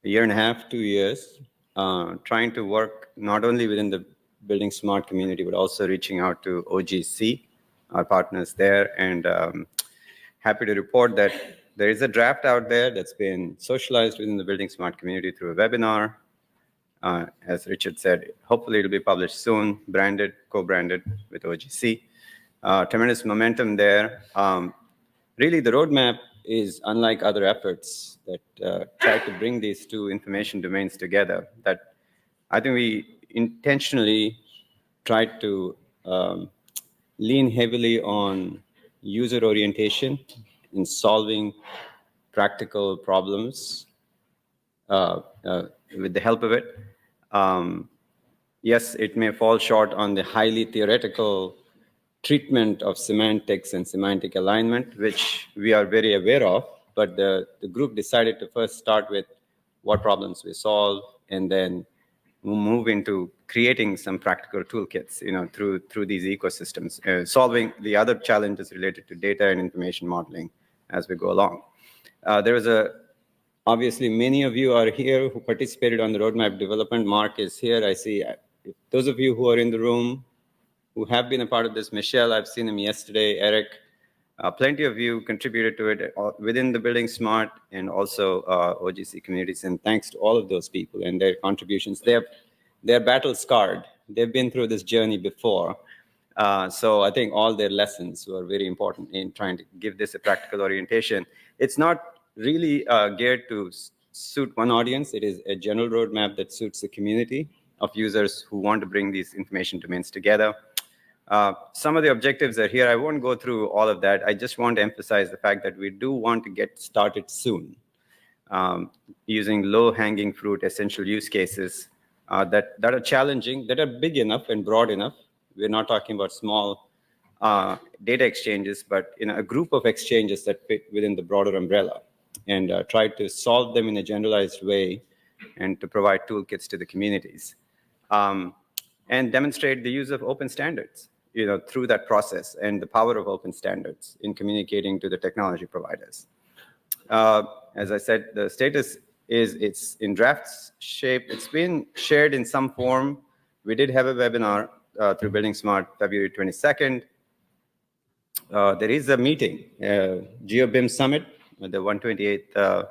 Speaker 9: year and a half, 2 years, trying to work not only within the Building Smart community, but also reaching out to OGC, our partners there, and happy to report that there is a draft out there that's been socialized within the Building Smart community through a webinar. As Richard said, hopefully it'll be published soon, branded, co-branded with OGC. Tremendous momentum there. Really, the roadmap is unlike other efforts that try to bring these 2 information domains together. That I think we intentionally tried to lean heavily on user orientation in solving practical problems with the help of it. Yes, it may fall short on the highly theoretical treatment of semantics and semantic alignment, which we are very aware of, but the group decided to first start with what problems we solve and then move into creating some practical toolkits, through these ecosystems, solving the other challenges related to data and information modeling as we go along. Obviously, many of you are here who participated on the roadmap development. Mark is here. I see those of you who are in the room who have been a part of this. Michel, I've seen him yesterday. Eric, plenty of you contributed to it within the Building Smart and also OGC communities. And thanks to all of those people and their contributions. They're battle scarred. They've been through this journey before. So I think all their lessons were very important in trying to give this a practical orientation. It's not really geared to suit one audience. It is a general roadmap that suits the community of users who want to bring these information domains together. Some of the objectives are here. I won't go through all of that. I just want to emphasize the fact that we do want to get started soon, using low-hanging fruit essential use cases that are challenging, that are big enough and broad enough. We're not talking about small data exchanges, but a group of exchanges that fit within the broader umbrella, and try to solve them in a generalized way and to provide toolkits to the communities, and demonstrate the use of open standards, through that process, and the power of open standards in communicating to the technology providers. As I said, the status is it's in draft shape. It's been shared in some form. We did have a webinar through Building Smart February 22nd. There is a meeting, GeoBIM Summit, the 128th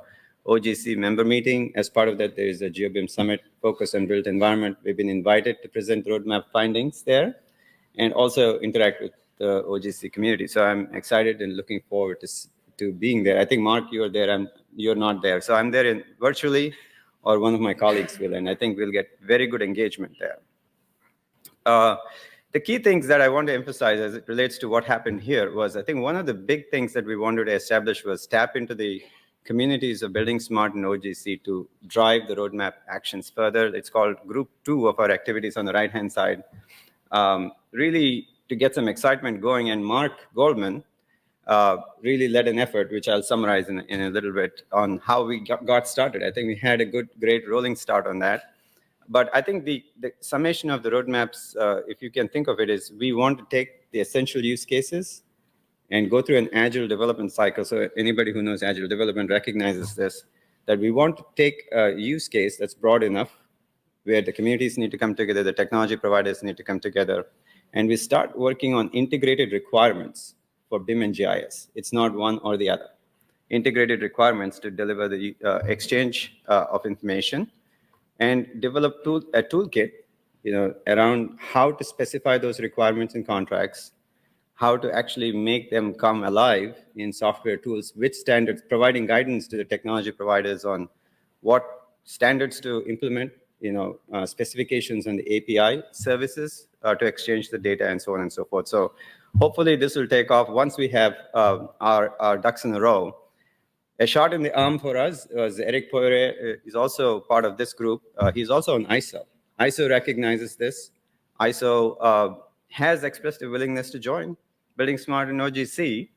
Speaker 9: OGC member meeting. As part of that, there is a GeoBIM Summit focused on built environment. We've been invited to present roadmap findings there and also interact with the OGC community. So I'm excited and looking forward to being there. I think, Mark, you're there, you're not there. So I'm there virtually, or one of my colleagues will, and I think we'll get very good engagement there. The key things that I want to emphasize as it relates to what happened here was, I think one of the big things that we wanted to establish was tap into the communities of Building Smart and OGC to drive the roadmap actions further. It's called Group 2 of our activities on the right-hand side, really to get some excitement going. And Mark Goldman really led an effort, which I'll summarize in a little bit, on how we got started. I think we had a great rolling start on that. But I think the summation of the roadmaps, if you can think of it, is we want to take the essential use cases and go through an agile development cycle. So anybody who knows agile development recognizes this, that we want to take a use case that's broad enough, where the communities need to come together, the technology providers need to come together, and we start working on integrated requirements for BIM and GIS. It's not one or the other. Integrated requirements to deliver the exchange of information, and develop a toolkit, around how to specify those requirements in contracts, how to actually make them come alive in software tools, which standards, providing guidance to the technology providers on what standards to implement, specifications on the API services to exchange the data, and so on and so forth. So hopefully this will take off once we have our ducks in a row. A shot in the arm for us was Eric Poire, is also part of this group. He's also on ISO. ISO recognizes this. ISO has expressed a willingness to join Building Smart and OGC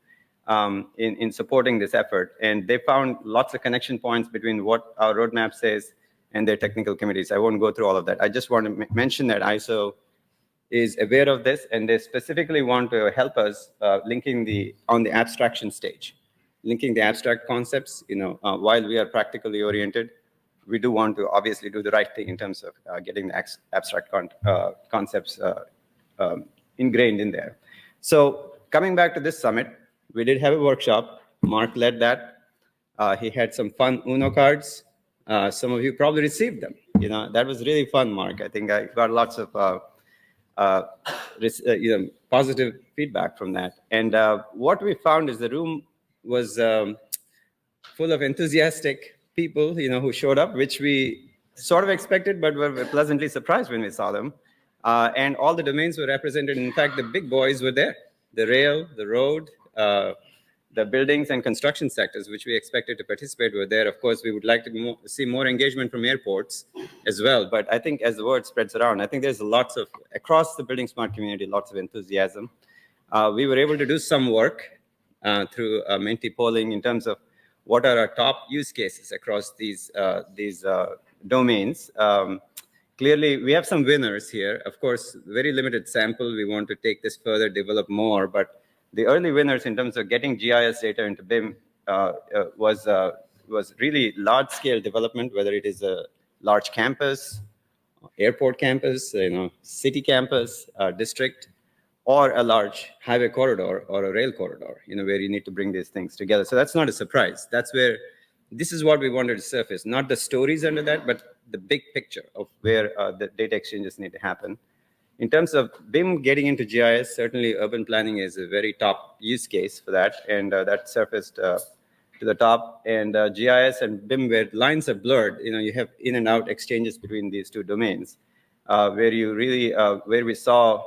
Speaker 9: in supporting this effort. And they found lots of connection points between what our roadmap says and their technical committees. I won't go through all of that. I just want to mention that ISO is aware of this, and they specifically want to help us linking on the abstraction stage. Linking the abstract concepts, while we are practically oriented, we do want to obviously do the right thing in terms of getting the abstract concepts ingrained in there. So coming back to this summit, we did have a workshop. Mark led that. He had some fun Uno cards. Some of you probably received them. That was really fun, Mark. I think I got lots of positive feedback from that. And what we found is the room was full of enthusiastic people, who showed up, which we sort of expected, but were pleasantly surprised when we saw them. And all the domains were represented. In fact, the big boys were there: the rail, the road, the buildings and construction sectors, which we expected to participate, were there. Of course, we would like to see more engagement from airports as well. But I think as the word spreads around, I think there's lots of, across the Building Smart community, lots of enthusiasm. We were able to do some work through Menti polling in terms of what are our top use cases across these domains. Clearly, we have some winners here. Of course, very limited sample. We want to take this further, develop more. But the early winners in terms of getting GIS data into BIM was really large-scale development, whether it is a large campus, airport campus, city campus, district, or a large highway corridor or a rail corridor, where you need to bring these things together. So that's not a surprise. That's where this is what we wanted to surface, not the stories under that, but the big picture of where the data exchanges need to happen. In terms of BIM getting into GIS, certainly urban planning is a very top use case for that, and that surfaced to the top. And GIS and BIM, where lines are blurred, you have in and out exchanges between these two domains, where you really, where we saw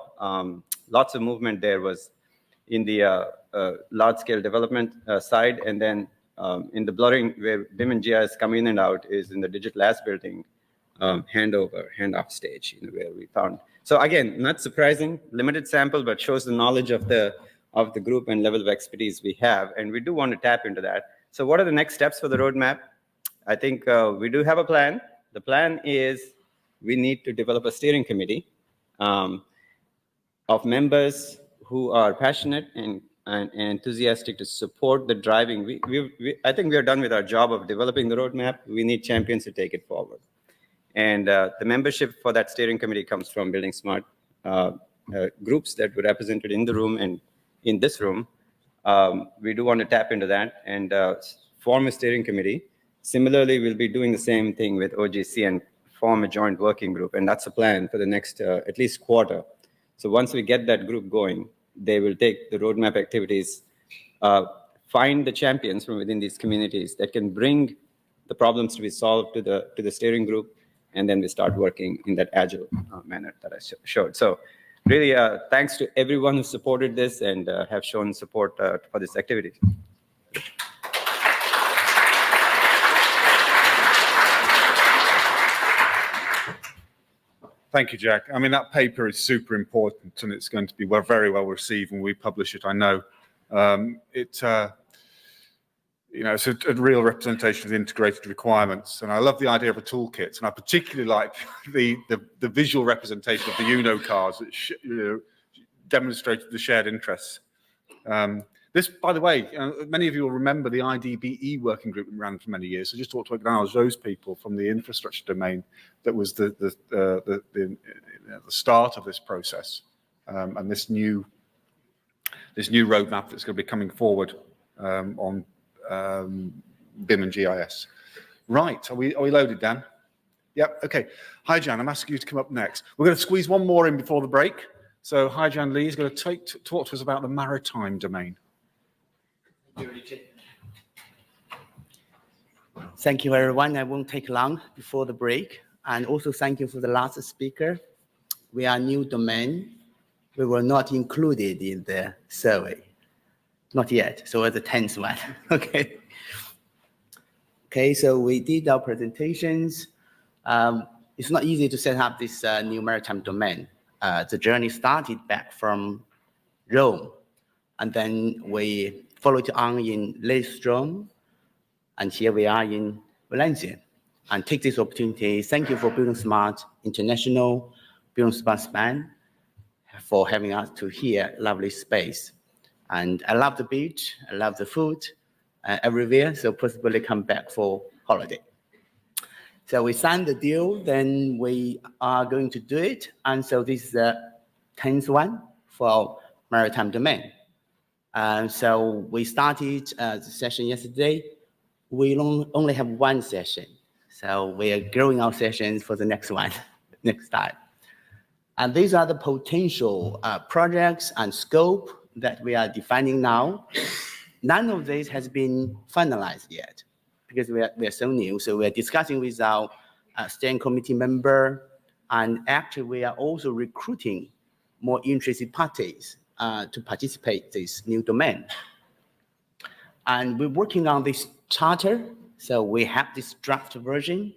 Speaker 9: lots of movement there was in the large-scale development side, and then in the blurring, where BIM and GIS come in and out, is in the digital as building handoff stage, where we found. So again, not surprising, limited sample, but shows the knowledge of the group and level of expertise we have, and we do want to tap into that. So what are the next steps for the roadmap? I think we do have a plan. The plan is we need to develop a steering committee of members who are passionate and enthusiastic to support the driving. I think we are done with our job of developing the roadmap. We need champions to take it forward. And the membership for that steering committee comes from Building Smart groups that were represented in the room and in this room. We do want to tap into that and form a steering committee. Similarly, we'll be doing the same thing with OGC and form a joint working group. And that's a plan for the next at least quarter. So once we get that group going, they will take the roadmap activities, find the champions from within these communities that can bring the problems to be solved to the steering group, and then we start working in that agile manner that I showed. So really, thanks to everyone who supported this and have shown support for this activity.
Speaker 1: Thank you, Jack. I mean, that paper is super important, and it's going to be very well received when we publish it, I know. It's a real representation of the integrated requirements, and I love the idea of a toolkit, and I particularly like the visual representation of the Uno cards that demonstrated the shared interests. This, by the way, many of you will remember the IDBE working group that ran for many years. So just want to acknowledge those people from the infrastructure domain that was the start of this process, and this new roadmap that's going to be coming forward on BIM and GIS. Right, are we loaded, Dan? Yep, okay. Haijiang, I'm asking you to come up next. We're going to squeeze one more in before the break. So Haijiang Li is going to talk to us about the maritime domain.
Speaker 10: Thank you, everyone. I won't take long before the break. And also thank you for the last speaker. We are new domain. We were not included in the survey. Not yet, so we're the 10th one, okay. Okay, so we did our presentations. It's not easy to set up this new maritime domain. The journey started back from Rome, and then we followed on in Leistrom, and here we are in Valencia. And take this opportunity, thank you for Building Smart International, Building Smart Span, for having us to here, lovely space. And I love the beach, I love the food everywhere, so possibly come back for holiday. So we signed the deal, then we are going to do it. And so this is the 10th one for maritime domain. So we started the session yesterday. We only have one session. So we are growing our sessions for the next one, next time. And these are the potential projects and scope that we are defining now. None of this has been finalized yet because we are so new. So we are discussing with our steering committee member, and actually we are also recruiting more interested parties to participate in this new domain. And we're working on this charter. So we have this draft version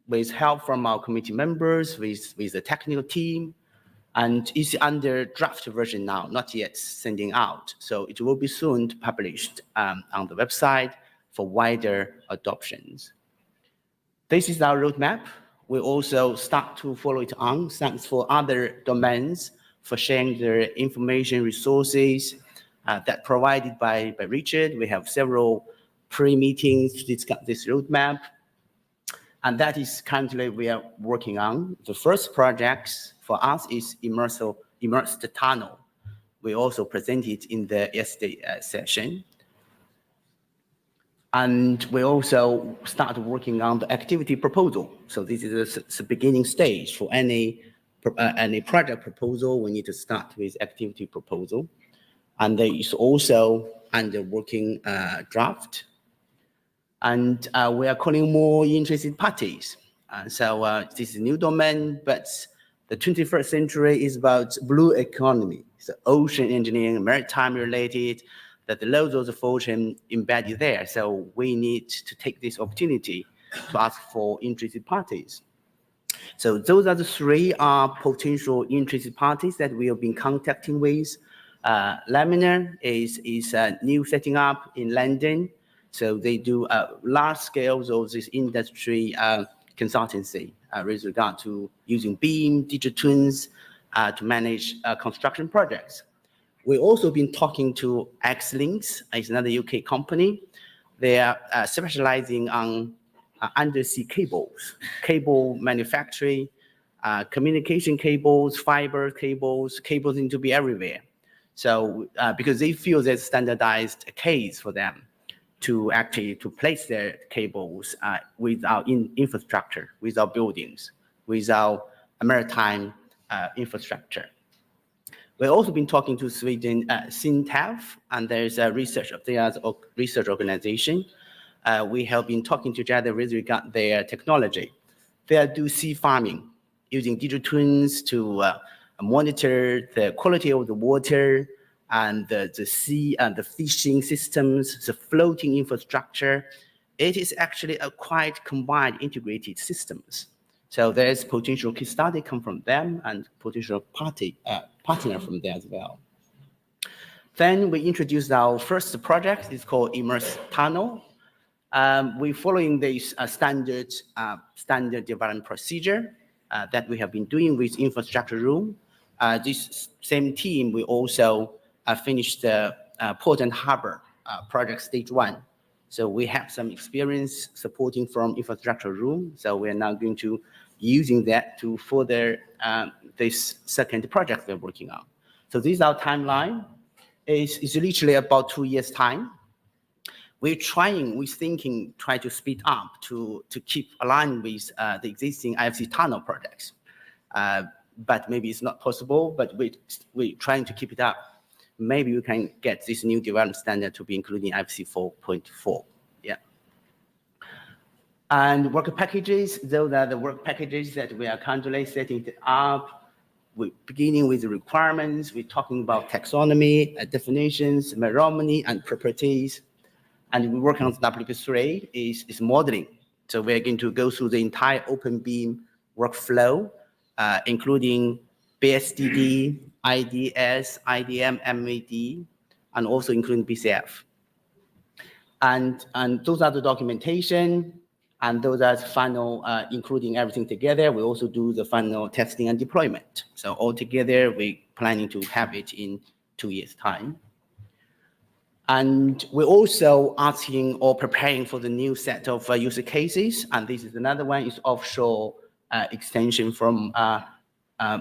Speaker 10: with help from our committee members, with the technical team, and it's under draft version now, not yet sending out. So it will be soon published on the website for wider adoptions. This is our roadmap. we also start to follow it on. Thanks for other domains for sharing their information resources that provided by Richard. We have several pre-meetings to discuss this roadmap. And that is currently we are working on. The first project for us is immersed tunnel. We also presented in the yesterday session. And we also start working on the activity proposal. So this is the beginning stage for any project proposal. We need to start with activity proposal. And there is also under working draft. And we are calling more interested parties. So this is a new domain, but the 21st century is about blue economy. So ocean engineering, maritime related, that the loads of the fortune embedded there. So we need to take this opportunity to ask for interested parties. So those are the three potential interested parties that we have been contacting with. Laminar is a new setting up in London. So they do large scales of this industry consultancy with regard to using BIM, digital twins to manage construction projects. We've also been talking to X-Links, it's another UK company. They are specializing on undersea cables, cable manufacturing, communication cables, fiber cables, cables need to be everywhere. So because they feel there's standardized case for them to actually place their cables without infrastructure, without buildings, without maritime infrastructure. We've also been talking to Sweden, Sintaf, and there's a research organization. We have been talking together with regard their technology. They do sea farming using digital twins to monitor the quality of the water and the sea and the fishing systems, the floating infrastructure. It is actually a quite combined integrated systems. So there's potential case study come from them and potential partner from there as well. Then we introduced our first project. It's called Immerse Tunnel. We're following this standard development procedure that we have been doing with infrastructure room. This same team, we also finished the Port and Harbor project stage 1. So we have some experience supporting from infrastructure room. So we're now going to using that to further this second project we're working on. So this is our timeline. It's literally about 2 years' time. We're thinking to speed up to keep aligned with the existing IFC tunnel projects. But maybe it's not possible, but we're trying to keep it up. Maybe we can get this new development standard to be included in IFC 4.4. Yeah. And work packages, those are the work packages that we are currently setting up. We're beginning with the requirements. We're talking about taxonomy, definitions, meronomy, and properties. And we work on WP3 is modeling. So we're going to go through the entire open BIM workflow, including BSDD, IDS, IDM, MAD, and also including BCF. And those are the documentation, and those are the final, including everything together. We also do the final testing and deployment. So altogether, we're planning to have it in 2 years' time. And we're also asking or preparing for the new set of user cases. And this is another one, is offshore extension from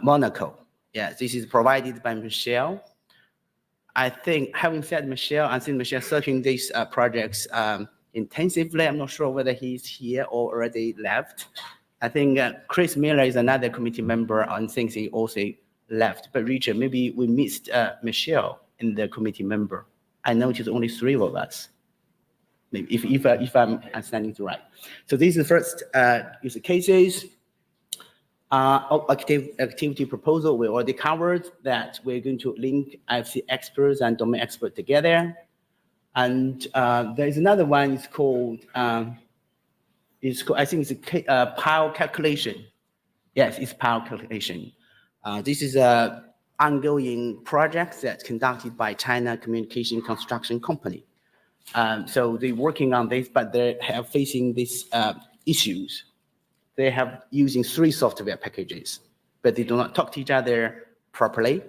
Speaker 10: Monaco. Yeah, this is provided by Michel. I think, having said Michel, I think Michel searching these projects intensively. I'm not sure whether he's here or already left. I think Chris Miller is another committee member and thinks he also left. But Richard, maybe we missed Michel in the committee member. I noticed only 3 of us. Maybe if I'm understanding it right. So these are the first user cases. Activity proposal, we already covered that we're going to link IFC experts and domain experts together. And there's another one, it's called, I think it's a power calculation. Yes, it's power calculation. This is a ongoing project that's conducted by China Communication Construction Company. So they're working on this, but they are facing these issues. they have using 3 software packages, but they do not talk to each other properly.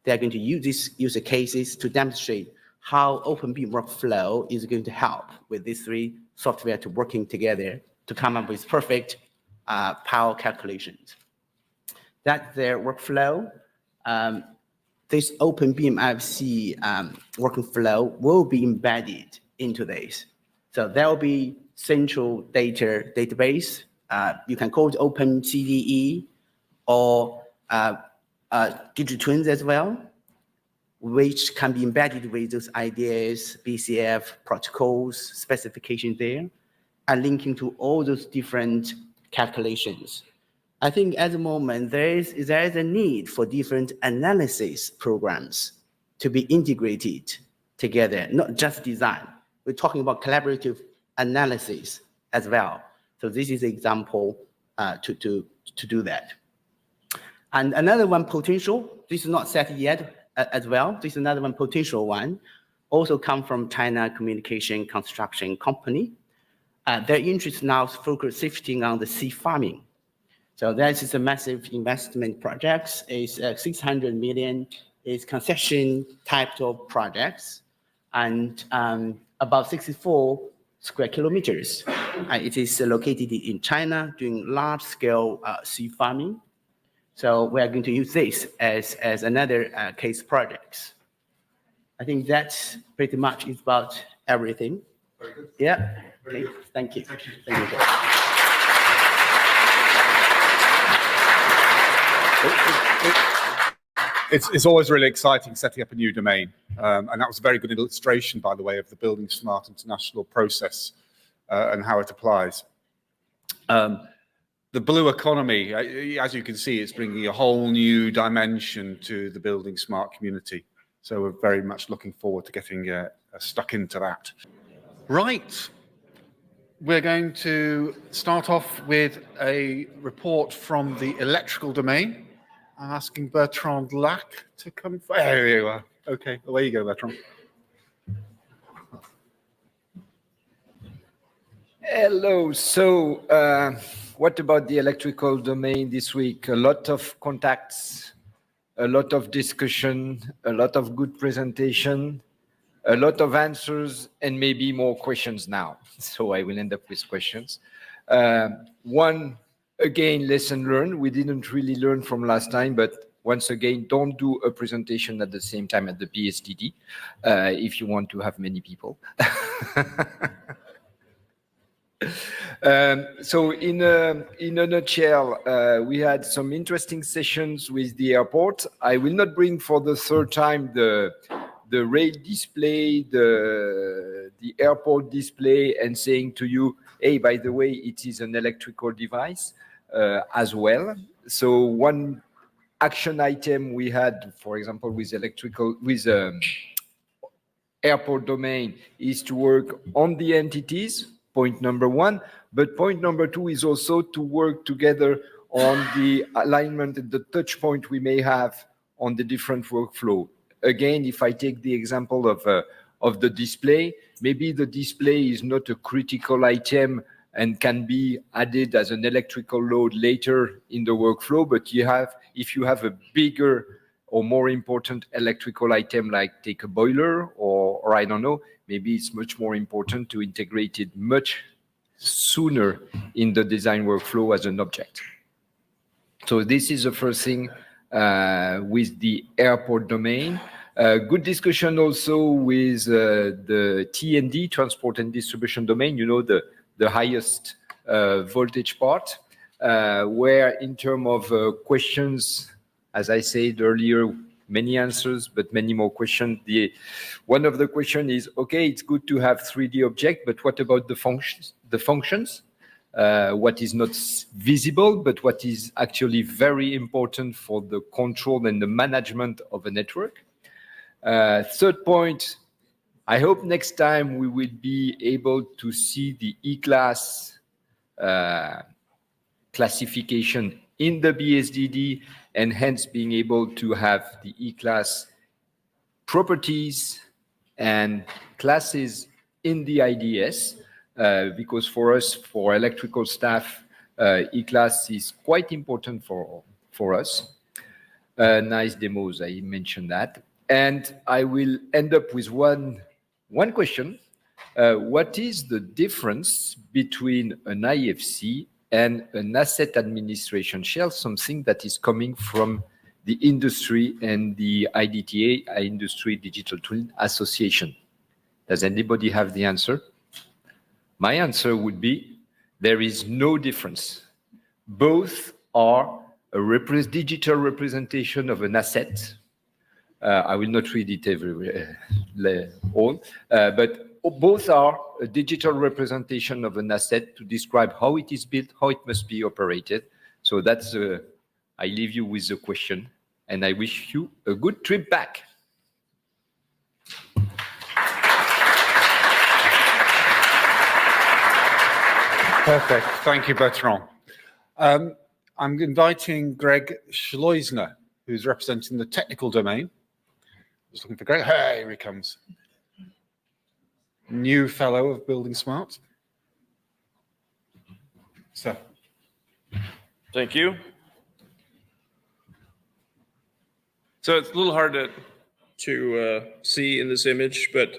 Speaker 10: They are going to use these user cases to demonstrate how OpenBIM workflow is going to help with these 3 software to working together to come up with perfect power calculations. That's their workflow. This OpenBIM IFC working flow will be embedded into this. So there will be central database. You can call it OpenCDE or digital twins as well, which can be embedded with those ideas, BCF, protocols, specification there, and linking to all those different calculations. I think at the moment, there is a need for different analysis programs to be integrated together, not just design. We're talking about collaborative analysis as well. So this is an example to do that. And another one potential, this is not set yet as well. This is another one potential one, also come from China Communication Construction Company. Their interest now is shifting on the sea farming. So that is a massive investment project. It's 600 million. It's concession type of projects, and about 64 square kilometers. It is located in China, doing large-scale sea farming. So we are going to use this as another case project. I think that's pretty much is about everything.
Speaker 1: Very good.
Speaker 10: Yeah. Okay. Thank you. Thank you. Thank you.
Speaker 1: It's always really exciting setting up a new domain. And that was a very good illustration, by the way, of the Building Smart International process and how it applies. The blue economy, as you can see, it's bringing a whole new dimension to the Building Smart community. So we're very much looking forward to getting stuck into that. Right. We're going to start off with a report from the electrical domain. I'm asking Bertrand Lac to come. There you are. Okay, away you go, Bertrand.
Speaker 7: Hello. So, what about the electrical domain this week? A lot of contacts, a lot of discussion, a lot of good presentation, a lot of answers, and maybe more questions now. So I will end up with questions. One, again, lesson learned. We didn't really learn from last time, but once again, don't do a presentation at the same time at the BSDD if you want to have many people. So in a nutshell, we had some interesting sessions with the airport. I will not bring for the 3rd time the rail display, the airport display, and saying to you, hey, by the way, it is an electrical device as well. So one action item we had, for example, with airport domain is to work on the entities, point number 1. But point number 2 is also to work together on the alignment and the touch point we may have on the different workflow. Again, if I take the example of the display, maybe the display is not a critical item and can be added as an electrical load later in the workflow, but if you have a bigger or more important electrical item, like take a boiler or I don't know, maybe it's much more important to integrate it much sooner in the design workflow as an object. So this is the first thing with the airport domain. Good discussion also with the T&D, transport and distribution domain, you know, the highest voltage part, where in terms of questions, as I said earlier, many answers, but many more questions. One of the questions is, okay, it's good to have 3D object, but what about the functions? What is not visible, but what is actually very important for the control and the management of a network. Third point, I hope next time we will be able to see the E-class classification in the BSDD, and hence being able to have the E-class properties and classes in the IDS, because for us, for electrical staff,
Speaker 11: E-class is quite important for us. Nice demos, I mentioned that. And I will end up with one question. What is the difference between an IFC and an asset administration shell, something that is coming from the industry and the IDTA, Industry Digital Twin Association? Does anybody have the answer? My answer would be, there is no difference. Both are a digital representation of an asset. I will not read it everywhere, all, but both are a digital representation of an asset to describe how it is built, how it must be operated. So that's, I leave you with the question, and I wish you a good trip back.
Speaker 1: Perfect. Thank you, Bertrand. I'm inviting Greg Schleusner, who's representing the technical domain. Just looking for Greg. Hey, here he comes. New fellow of Building Smart. So.
Speaker 12: Thank you. So it's a little hard to see in this image, but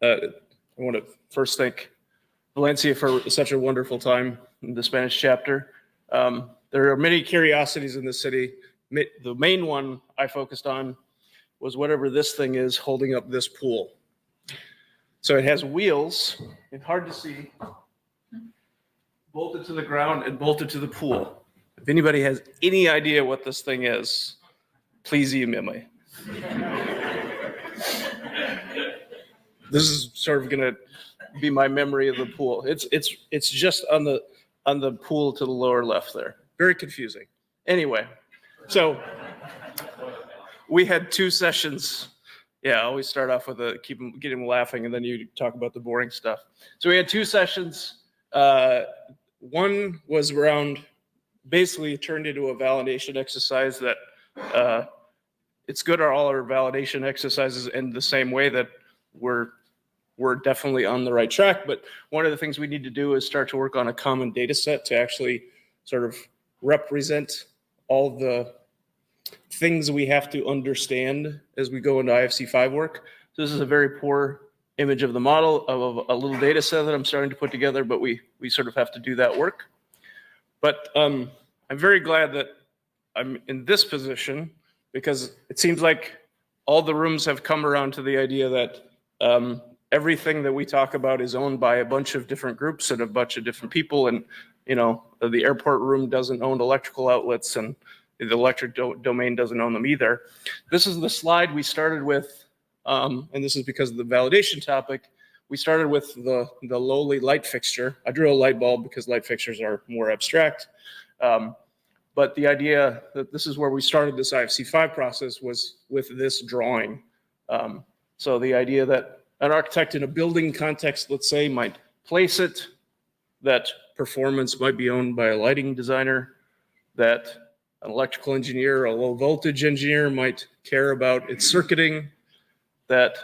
Speaker 12: I want to first thank Valencia for such a wonderful time in the Spanish chapter. There are many curiosities in the city. The main one I focused on was whatever this thing is holding up this pool. So it has wheels, and hard to see, bolted to the ground and bolted to the pool. If anybody has any idea what this thing is, please email me. This is sort of going to be my memory of the pool. It's just on the pool to the lower left there. Very confusing. Anyway, so we had 2 sessions. Yeah, I always start off with get them laughing, and then you talk about the boring stuff. So we had 2 sessions. One was around, basically turned into a validation exercise that it's good all our validation exercises end the same way, that we're definitely on the right track. But one of the things we need to do is start to work on a common data set to actually sort of represent all the things we have to understand as we go into IFC5 work. So this is a very poor image of the model of a little data set that I'm starting to put together, but we sort of have to do that work. But I'm very glad that I'm in this position, because it seems like all the rooms have come around to the idea that everything that we talk about is owned by a bunch of different groups and a bunch of different people. And, you know, the airport room doesn't own electrical outlets, and the electric domain doesn't own them either. This is the slide we started with, and this is because of the validation topic. We started with the lowly light fixture. I drew a light bulb because light fixtures are more abstract. But the idea that this is where we started this IFC5 process was with this drawing. So the idea that an architect in a building context, let's say, might place it, that performance might be owned by a lighting designer, that an electrical engineer, a low voltage engineer might care about its circuiting, that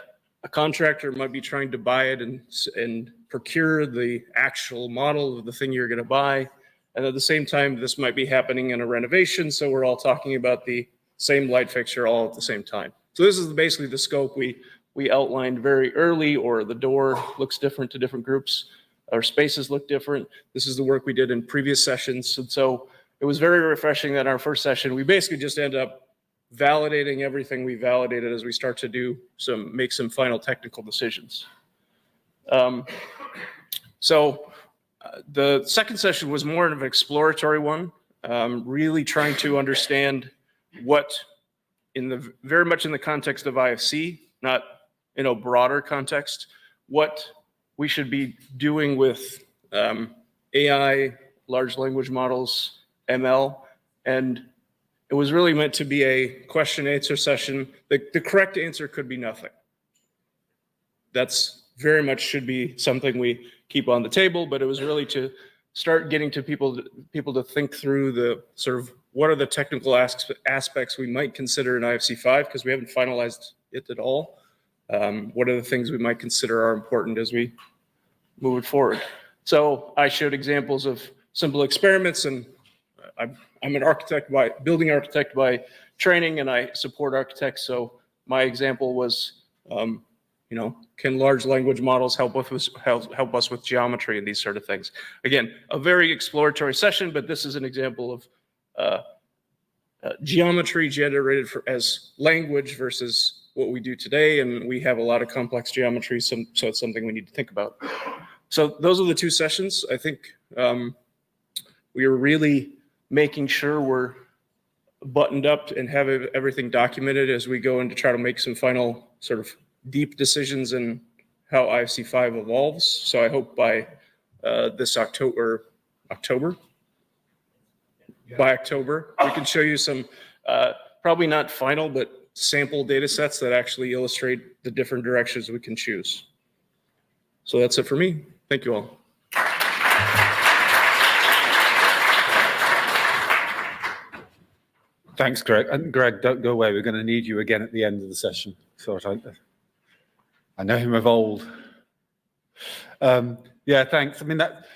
Speaker 12: a contractor might be trying to buy it and procure the actual model of the thing you're going to buy. And at the same time, this might be happening in a renovation, so we're all talking about the same light fixture all at the same time. So this is basically the scope we outlined very early, or the door looks different to different groups. Our spaces look different. This is the work we did in previous sessions. And so it was very refreshing that our first session, we basically just end up validating everything we validated as we start to make some final technical decisions. The second session was more of an exploratory one, really trying to understand what, very much in the context of IFC, not in a broader context, what we should be doing with AI, large language models, ML, and it was really meant to be a question-answer session. The correct answer could be nothing. That's very much should be something we keep on the table, but it was really to start getting to people to think through the sort of what are the technical aspects we might consider in IFC5, because we haven't finalized it at all. What are the things we might consider are important as we move it forward? So I showed examples of simple experiments. And I'm an architect building architect by training, and I support architects. So my example was, can large language models help us with geometry and these sort of things? Again, a very exploratory session, but this is an example of geometry generated as language versus what we do today, and we have a lot of complex geometry, so it's something we need to think about. So those are the two sessions. I think we are really making sure we're buttoned up and have everything documented as we go in to try to make some final sort of deep decisions in how IFC 5 evolves. So I hope by this October, we can show you some, probably not final, but sample data sets that actually illustrate the different directions we can choose. So that's it for me. Thank you all.
Speaker 1: Thanks, Greg. And Greg, don't go away. We're going to need you again at the end of the session. So I know him of old. Yeah, thanks. I mean, that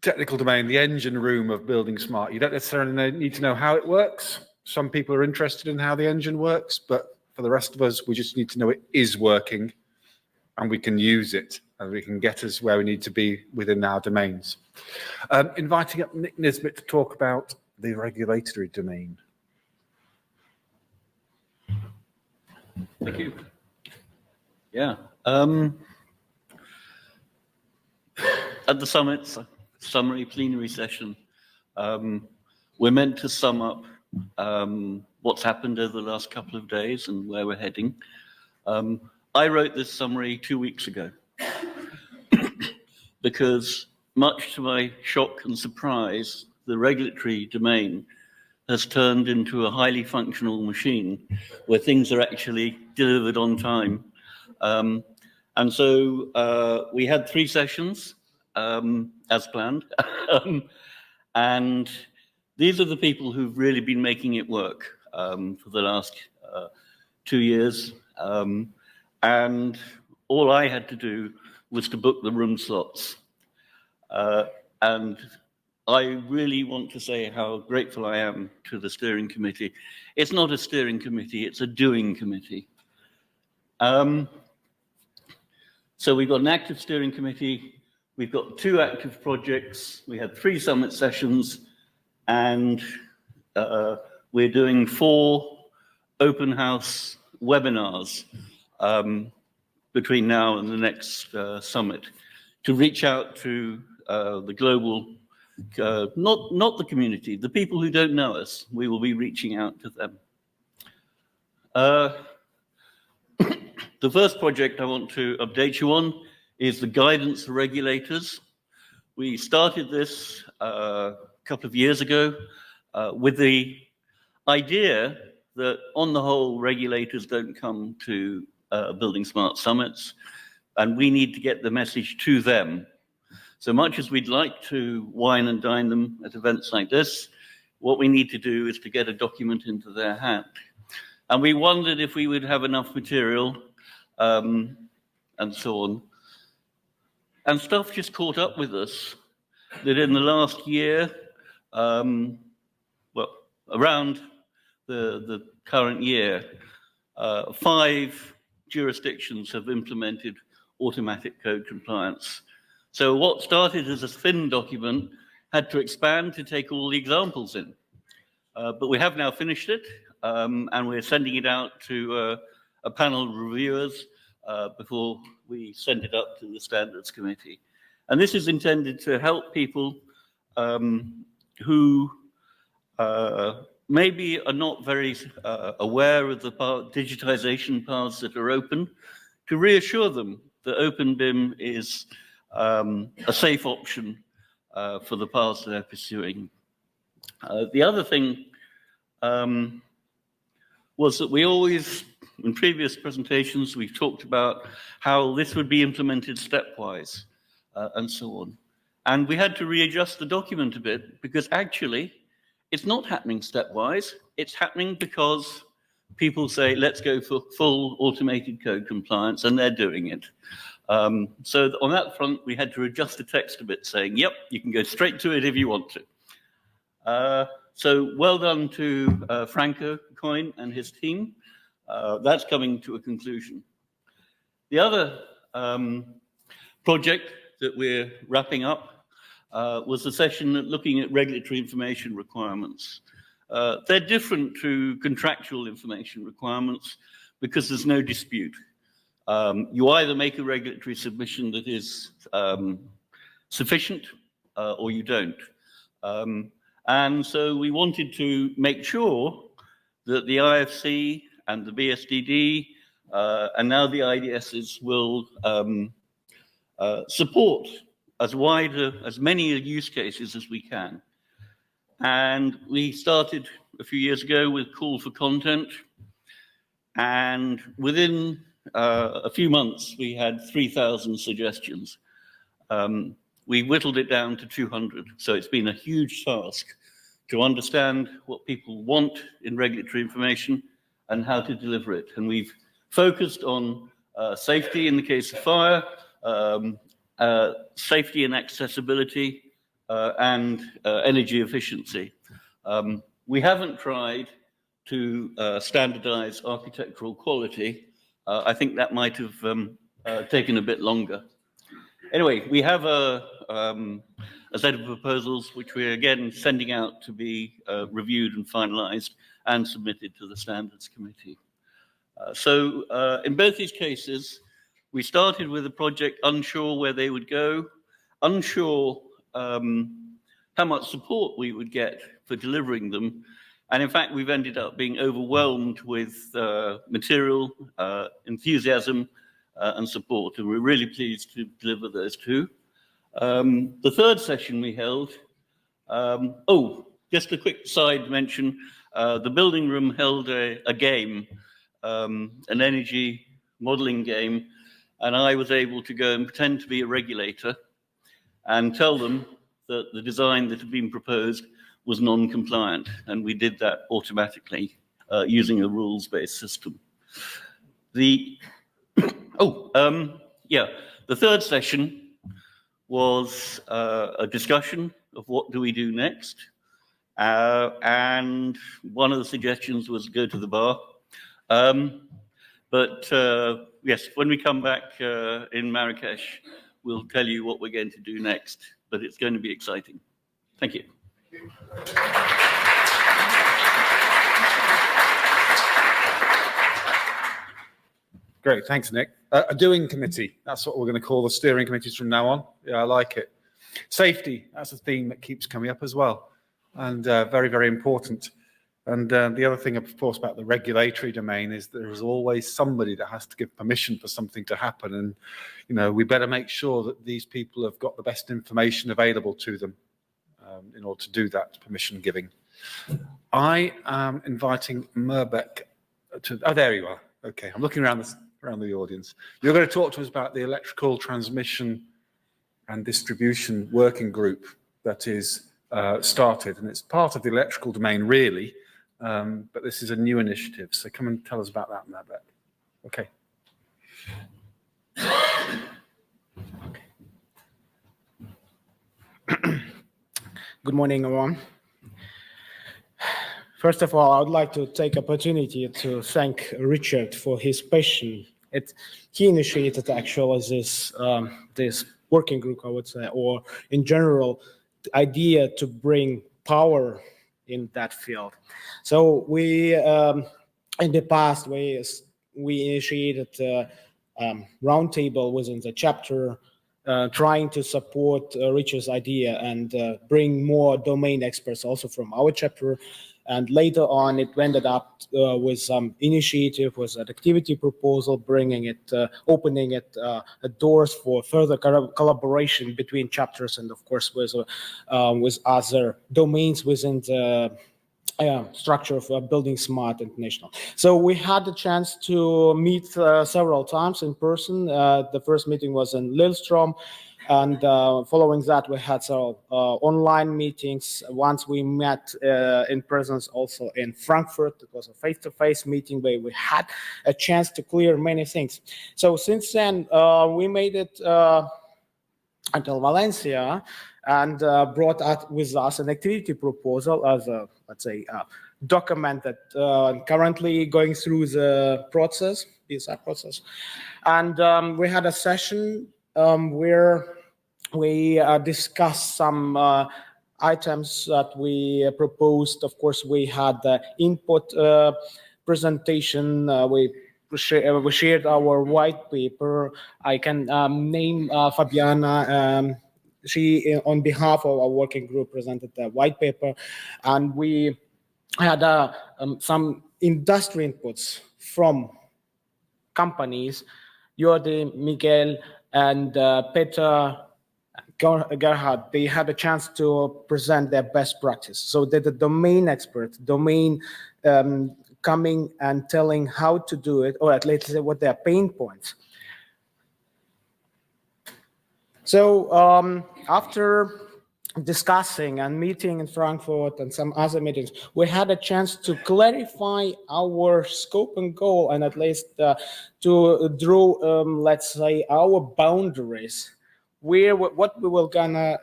Speaker 1: technical domain, the engine room of building smart, you don't necessarily need to know how it works. Some people are interested in how the engine works, but for the rest of us, we just need to know it is working and we can use it and we can get us where we need to be within our domains. Inviting up Nick Nisbet to talk about the regulatory domain.
Speaker 13: Thank you. Yeah. At the summit's summary plenary session, we're meant to sum up what's happened over the last couple of days and where we're heading. I wrote this summary 2 weeks ago because, much to my shock and surprise, the regulatory domain has turned into a highly functional machine where things are actually delivered on time. And so we had 3 sessions as planned. And these are the people who've really been making it work for the last 2 years. And all I had to do was to book the room slots. And I really want to say how grateful I am to the steering committee. It's not a steering committee, it's a doing committee. So we've got an active steering committee, we've got 2 active projects, we had 3 summit sessions, and we're doing 4 open house webinars between now and the next summit to reach out to the global, not the community, the people who don't know us. We will be reaching out to them. The first project I want to update you on is the guidance for regulators. We started this a couple of years ago with the idea that on the whole, regulators don't come to Building Smart summits, and we need to get the message to them. So much as we'd like to wine and dine them at events like this, what we need to do is to get a document into their hand. And we wondered if we would have enough material and so on. And stuff just caught up with us that in the last year, well, around the current year, 5 jurisdictions have implemented automatic code compliance. So what started as a thin document had to expand to take all the examples in. But we have now finished it, and we're sending it out to a panel of reviewers before we send it up to the standards committee. And this is intended to help people who maybe are not very aware of the digitization paths that are open, to reassure them that Open BIM is a safe option for the paths they're pursuing. The other thing was that we always, in previous presentations, we've talked about how this would be implemented stepwise and so on. And we had to readjust the document a bit because actually it's not happening stepwise. It's happening because people say, let's go for full automated code compliance, and they're doing it. So on that front, we had to adjust the text a bit, saying, yep, you can go straight to it if you want to. So well done to Franco Coin and his team. That's coming to a conclusion. The other project that we're wrapping up was the session looking at regulatory information requirements. They're different to contractual information requirements because there's no dispute. You either make a regulatory submission that is sufficient or you don't. And so we wanted to make sure that the IFC and the BSDD and now the IDSs will support as many use cases as we can. And we started a few years ago with call for content. And within a few months, we had 3,000 suggestions. We whittled it down to 200. So it's been a huge task to understand what people want in regulatory information and how to deliver it. And we've focused on safety in the case of fire, safety and accessibility, and energy efficiency. We haven't tried to standardize architectural quality. I think that might have taken a bit longer. Anyway, we have a set of proposals which we're again sending out to be reviewed and finalized and submitted to the standards committee. So in both these cases, we started with a project unsure where they would go, unsure how much support we would get for delivering them. And in fact, we've ended up being overwhelmed with material, enthusiasm, and support. And we're really pleased to deliver those two. The third session we held, just a quick side mention, the building room held a game, an energy modeling game, and I was able to go and pretend to be a regulator and tell them that the design that had been proposed was non-compliant, and we did that automatically using a rules-based system. The third session was a discussion of what do we do next, and one of the suggestions was go to the bar. Yes, when we come back in Marrakesh, we'll tell you what we're going to do next, but it's going to be exciting. Thank you.
Speaker 1: Great, thanks, Nick. A doing committee, that's what we're going to call the steering committees from now on. Yeah, I like it. Safety, that's a theme that keeps coming up as well, and very, very important. And the other thing, of course, about the regulatory domain is there is always somebody that has to give permission for something to happen. And, you know, we better make sure that these people have got the best information available to them in order to do that permission giving. I am inviting Mirbek to, oh, there you are. Okay, I'm looking around the audience. You're going to talk to us about the electrical transmission and distribution working group that is started. And it's part of the electrical domain, really. But this is a new initiative, so come and tell us about that, Nisbet. Okay.
Speaker 14: Good morning, everyone. First of all, I would like to take opportunity to thank Richard for his passion. He initiated actually this working group, I would say, or in general, the idea to bring power in that field. So we, in the past, we initiated a roundtable within the chapter, trying to support Richard's idea and bring more domain experts also from our chapter. And later on, it ended up with some initiative, with an activity proposal, bringing it, opening it doors for further collaboration between chapters, and of course with other domains within the structure of Building Smart International. So we had the chance to meet several times in person. The first meeting was in Lillestrøm, And following that, we had several online meetings. Once we met in presence also in Frankfurt. It was a face-to-face meeting where we had a chance to clear many things. So since then, we made it until Valencia and brought out with us an activity proposal as a, let's say, document that currently going through the process, BSI process. And we had a session where we discussed some items that we proposed. Of course, we had the input presentation. We shared our white paper. I can name Fabiana. She, on behalf of our working group, presented the white paper, and we had some industry inputs from companies, Jordi, Michel, and Peter, Gerard. They had a chance to present their best practice. So they're the domain experts, coming and telling how to do it, or at least what their pain points. So after discussing and meeting in Frankfurt and some other meetings, we had a chance to clarify our scope and goal, and at least to draw, let's say, our boundaries, what we will gonna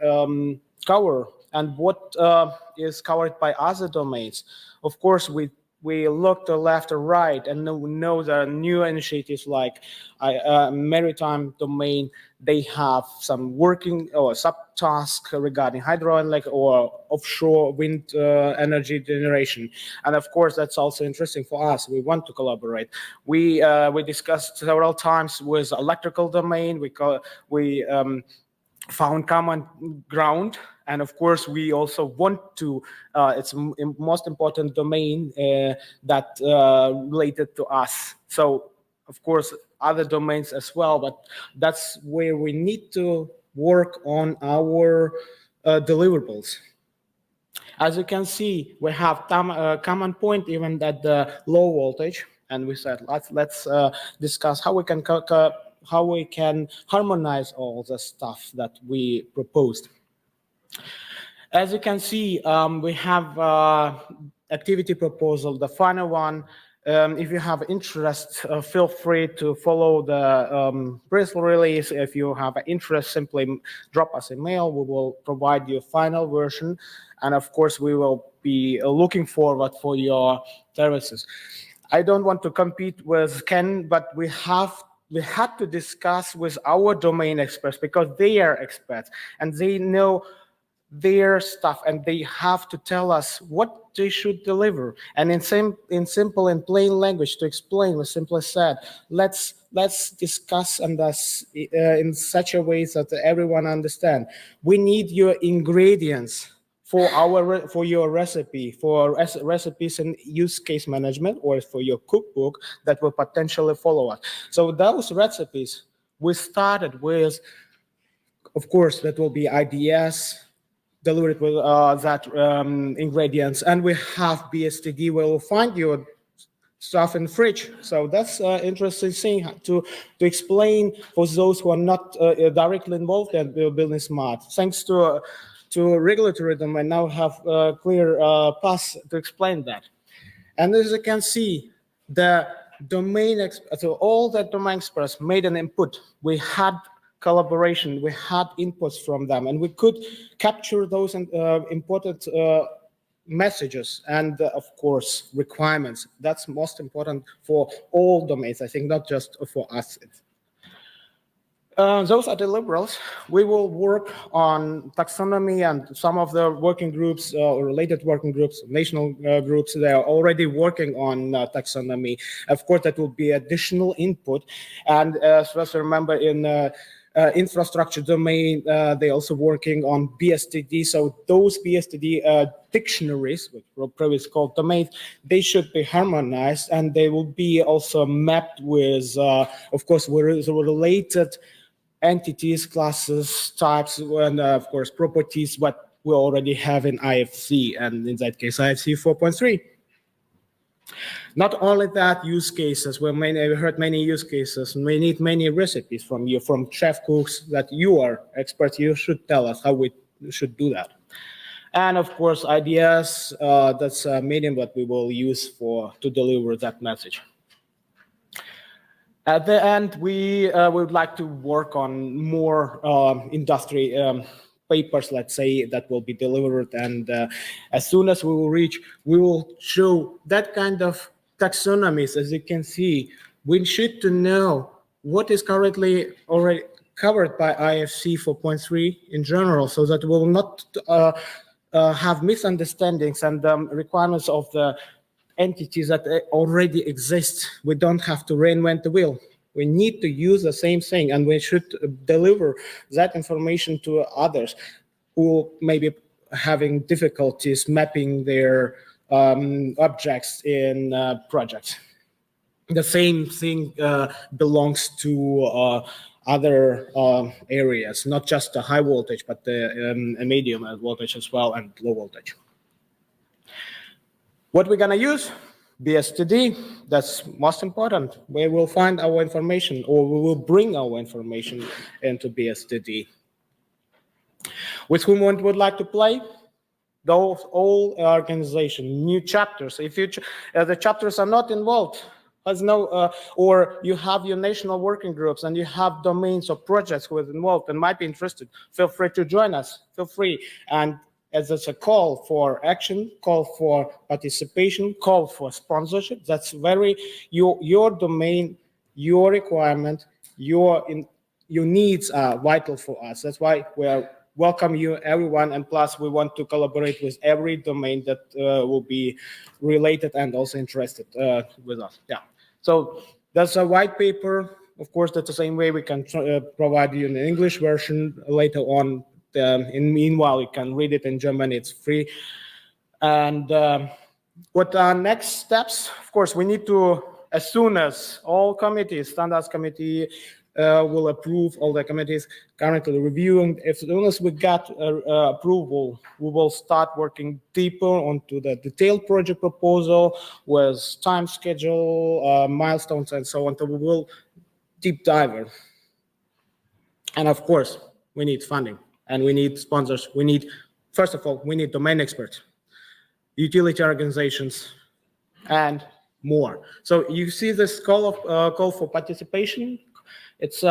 Speaker 14: cover and what is covered by other domains. Of course, we look to left and right and know there are new initiatives like Maritime domain. They have some working or subtasks regarding hydroelectric or offshore wind energy generation. And of course, that's also interesting for us. We want to collaborate. We discussed several times with electrical domain. We found common ground. And of course, we also want to, it's the most important domain that related to us. So, of course, other domains as well, but that's where we need to work on our deliverables. As you can see, we have common point even at the low voltage, and we said let's discuss how we can harmonize all the stuff that we proposed. As you can see, we have activity proposal, the final one. If you have interest, feel free to follow the press release. If you have interest, simply drop us a mail. We will provide you a final version. And of course, we will be looking forward for your services. I don't want to compete with Ken, but we had to discuss with our domain experts because they are experts and they know their stuff, and they have to tell us what they should deliver. And in simple and plain language to explain, we simply said, let's discuss and in such a way that everyone understands. We need your ingredients for your recipe, for recipes and use case management, or for your cookbook that will potentially follow us. So those recipes we started with, of course, that will be IDS, delivered with that ingredients, and we have BSTD where we'll find your stuff in the fridge. So that's interesting thing to explain for those who are not directly involved in building smart. Thanks to regulatory domain, now have a clear path to explain that. And as you can see, the domain so all the domain experts made an input. We had collaboration, we had inputs from them, and we could capture those important messages and, of course, requirements. That's most important for all domains, I think, not just for us. Those are deliverables. We will work on taxonomy and some of the working groups or related working groups, national groups, they are already working on taxonomy. Of course, that will be additional input. And as well as remember in infrastructure domain, they're also working on BSTD. So those BSTD dictionaries, which were previously called domains, they should be harmonized, and they will be also mapped with, of course, related entities, classes, types, and of course, properties, what we already have in IFC, and in that case, IFC 4.3. Not only that, use cases. We heard many use cases. We need many recipes from you, from chef cooks that you are experts. You should tell us how we should do that. And of course, ideas. That's a medium that we will use to deliver that message. At the end, we would like to work on more industry papers, let's say, that will be delivered. And as soon as we will reach, we will show that kind of taxonomies. As you can see, we should to know what is currently already covered by IFC 4.3 in general, so that we will not have misunderstandings and requirements of the entities that already exist. We don't have to reinvent the wheel. We need to use the same thing, and we should deliver that information to others who may be having difficulties mapping their objects in projects. The same thing belongs to other areas, not just the high voltage, but the medium voltage as well, and low voltage. What we're gonna use? bSSp, that's most important. We will find our information, or we will bring our information into bSSp. With whom one would like to play? Those all organization, new chapters. If you the chapters are not involved, has no, or you have your national working groups and you have domains or projects who are involved and might be interested, feel free to join us. Feel free. And as it's a call for action, call for participation, call for sponsorship. That's very your domain, your requirement, your needs are vital for us. That's why we are welcome you, everyone, and plus we want to collaborate with every domain that will be related and also interested with us. Yeah. So that's a white paper. Of course, that's the same way we can provide you an English version later on. Meanwhile, you can read it in German, it's free. And what are next steps? Of course, we need to, as soon as all committees, standards committee will approve, all the committees currently reviewing, as soon as we got approval, we will start working deeper onto the detailed project proposal with time schedule, milestones, and so on. So we will deep dive. And of course, we need funding. And we need sponsors. We need, first of all, we need domain experts, utility organizations, and more. So you see this call for participation. It's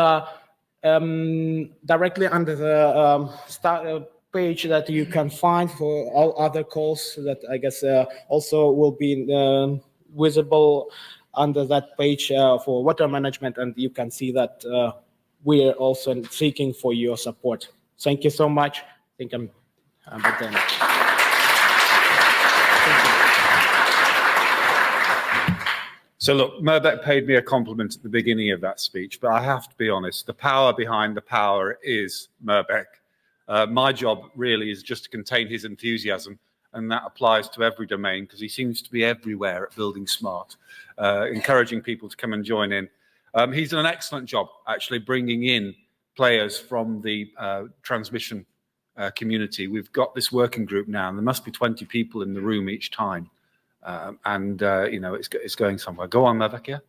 Speaker 14: directly under the start page that you can find for all other calls that I guess also will be visible under that page for water management, and you can see that we are also seeking for your support. Thank you so much. I think I'm done.
Speaker 1: So look, Mirbek paid me a compliment at the beginning of that speech, but I have to be honest, the power behind the power is Mirbek. My job really is just to contain his enthusiasm, and that applies to every domain because he seems to be everywhere at Building Smart, encouraging people to come and join in. He's done an excellent job actually bringing in players from the transmission community. We've got this working group now, and there must be 20 people in the room each time. You know, it's going somewhere. Go on, Mirbek, yeah?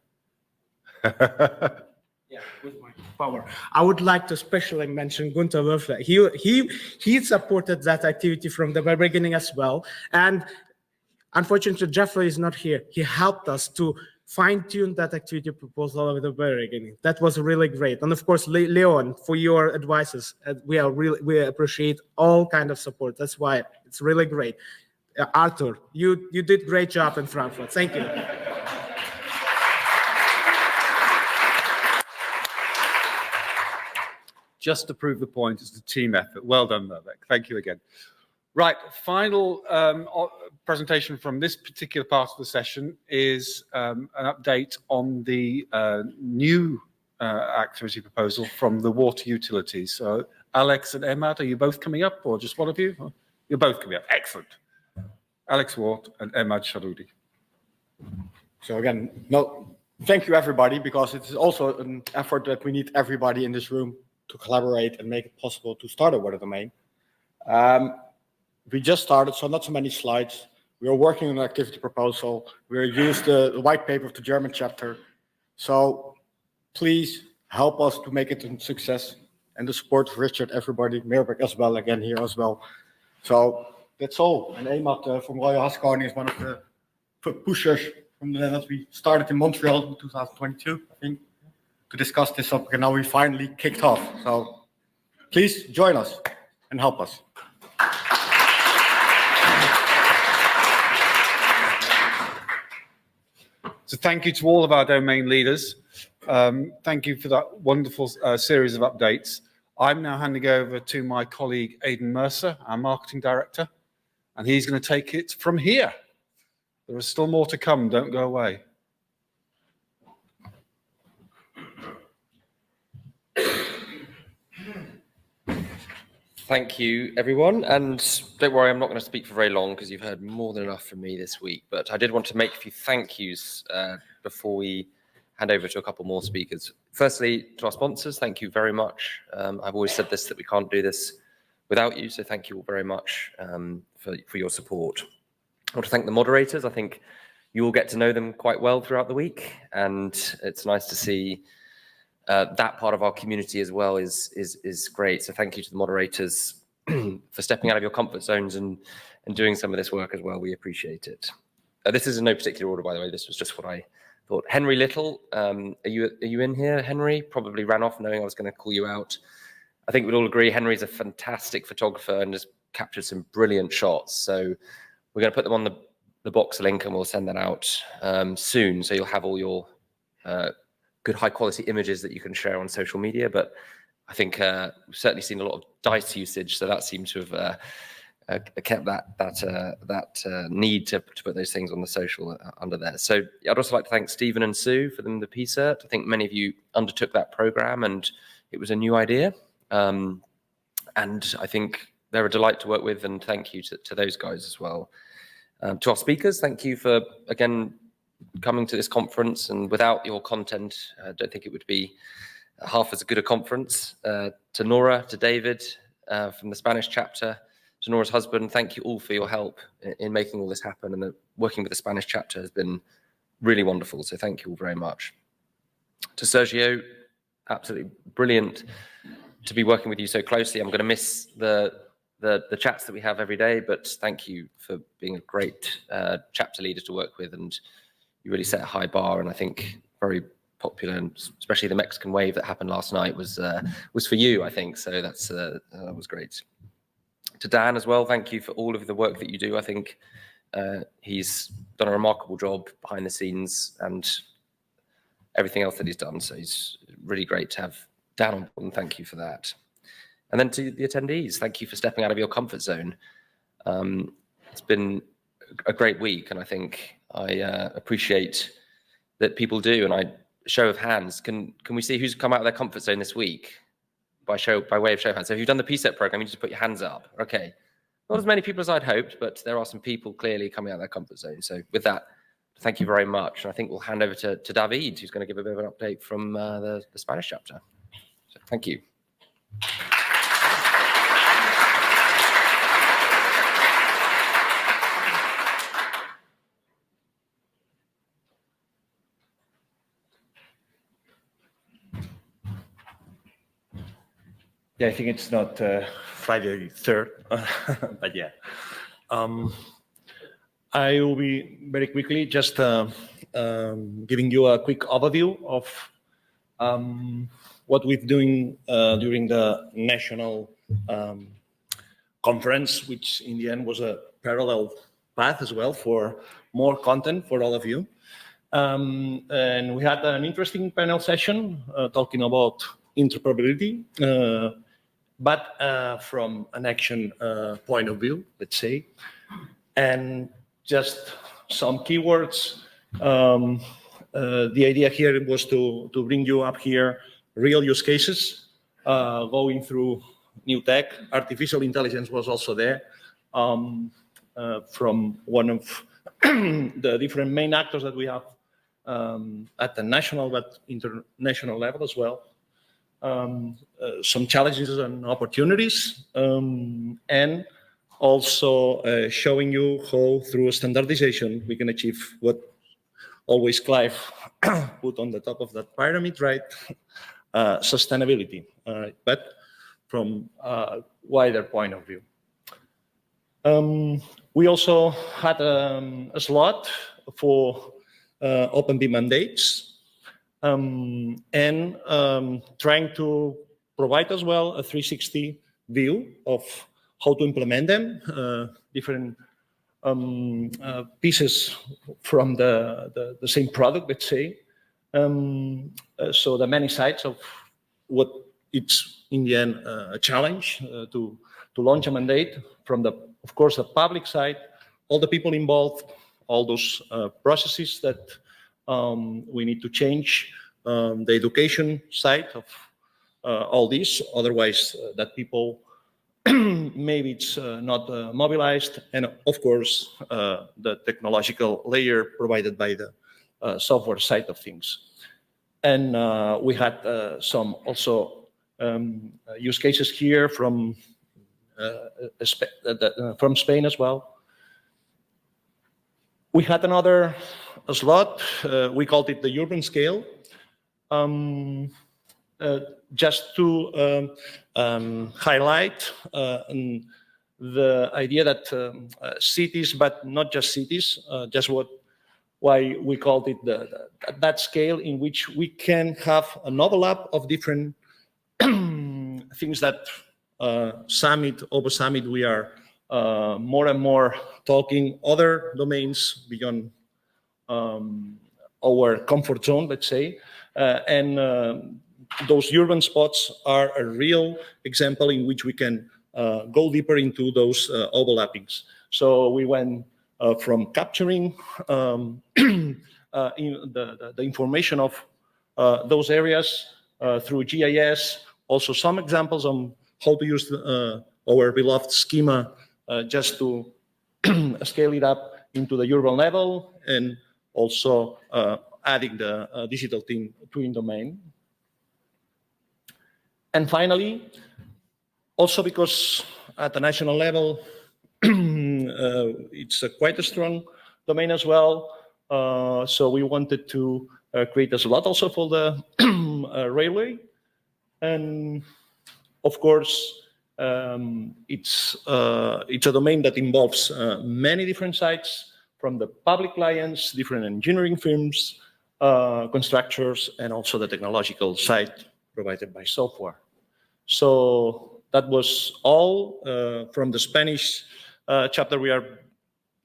Speaker 14: Yeah, with my power. I would like to especially mention Gunther Wölfler. He supported that activity from the very beginning as well. And unfortunately, Jeffrey is not here. He helped us to fine-tune that activity proposal at the very beginning. That was really great. And of course, Leon, for your advices. We appreciate all kind of support. That's why it's really great. Arthur, you did great job in Frankfurt. Thank you.
Speaker 1: Just to prove the point, it's a team effort. Well done, Mirbek. Thank you again. Right, final presentation from this particular part of the session is an update on the new activity proposal from the water utilities. So Alex and Emad, are you both coming up, or just one of you? You're both coming up. Excellent. Alex Ward and Emad Sharudi.
Speaker 15: So again, thank you everybody, because it's also an effort that we need everybody in this room to collaborate and make it possible to start a water domain. We just started, so not so many slides. We are working on an activity proposal. We used the white paper of the German chapter. So please help us to make it a success, and the support of Richard, everybody, Mirbek as well, again here as well. So that's all. And Emad from Royal Haskoning is one of the pushers from that we started in Montreal in 2022, I think, to discuss this topic, and now we finally kicked off. So please join us and help us.
Speaker 1: So thank you to all of our domain leaders. Thank you for that wonderful series of updates. I'm now handing over to my colleague, Aidan Mercer, our marketing director, and he's going to take it from here. There is still more to come. Don't go away.
Speaker 16: Thank you, everyone. And don't worry, I'm not going to speak for very long because you've heard more than enough from me this week. But I did want to make a few thank yous before we hand over to a couple more speakers. Firstly, to our sponsors, thank you very much. I've always said this, that we can't do this without you. So thank you all very much for your support. I want to thank the moderators. I think you all get to know them quite well throughout the week. And it's nice to see that part of our community as well is great. So thank you to the moderators for stepping out of your comfort zones and doing some of this work as well. We appreciate it. This is in no particular order, by the way. This was just what I thought. Henry Little, are you in here, Henry? Probably ran off knowing I was going to call you out. I think we'd all agree Henry's a fantastic photographer and has captured some brilliant shots. So we're going to put them on the box link and we'll send that out soon. So you'll have all your good high quality images that you can share on social media. But I think we've certainly seen a lot of dice usage, so that seems to have kept that need to put those things on the social under there. So I'd also like to thank Stephen and Sue for the PCERT. I think many of you undertook that program and it was a new idea. And I think they're a delight to work with, and thank you to those guys as well. To our speakers, thank you for, again, coming to this conference, and without your content, I don't think it would be half as good a conference. To Nora, to David from the Spanish chapter, to Nora's husband, thank you all for your help in making all this happen, and working with the Spanish chapter has been really wonderful, so thank you all very much. To Sergio, absolutely brilliant to be working with you so closely. I'm going to miss the chats that we have every day, but thank you for being a great chapter leader to work with, and you really set a high bar, and I think very popular, and especially the Mexican wave that happened last night was for you, I think. So that was great. To Dan as well, thank you for all of the work that you do. I think he's done a remarkable job behind the scenes and everything else that he's done. So he's really great to have Dan on board, and thank you for that. And then to the attendees, thank you for stepping out of your comfort zone. It's been a great week, and I think I appreciate that people do. And show of hands, can we see who's come out of their comfort zone this week? By way of show of hands. So if you've done the PCERT program, you just put your hands up. Okay, not as many people as I'd hoped, but there are some people clearly coming out of their comfort zone. So with that, thank you very much. And I think we'll hand over to David, who's going to give a bit of an update from the Spanish chapter. So thank you.
Speaker 17: Yeah, I think it's not Friday 3rd, but yeah. I will be very quickly just giving you a quick overview of what we're doing during the national conference, which in the end was a parallel path as well for more content for all of you. And we had an interesting panel session talking about interoperability, but from an action point of view, let's say. And just some keywords. The idea here was to bring you up here real use cases, going through new tech. Artificial intelligence was also there from one of the different main actors that we have at the national but international level as well. Some challenges and opportunities, and also showing you how through standardization we can achieve what always Clive put on the top of that pyramid, right? Sustainability, but from a wider point of view. We also had a slot for open BIM mandates and trying to provide as well a 360 view of how to implement them, different pieces from the same product, let's say. So the many sides of what it's in the end a challenge to launch a mandate from the, of course, the public side, all the people involved, all those processes that we need to change, the education side of all this, otherwise that people maybe it's not mobilized, and of course the technological layer provided by the software side of things. And we had some also use cases here from Spain as well. We had another slot, we called it the urban scale, just to highlight the idea that cities, but not just cities, just why we called it that scale in which we can have an overlap of different things that over summit we are more and more talking other domains beyond our comfort zone, let's say, and those urban spots are a real example in which we can go deeper into those overlappings. So we went from capturing in the information of those areas through GIS, also some examples on how to use our beloved schema just to scale it up into the urban level, and also adding the digital twin domain. And finally, also because at the national level, it's quite a strong domain as well. So we wanted to create a slot also for the railway. And of course, it's a domain that involves many different sites, from the public clients, different engineering firms, constructors, and also the technological side provided by software. So that was all from the Spanish chapter. We are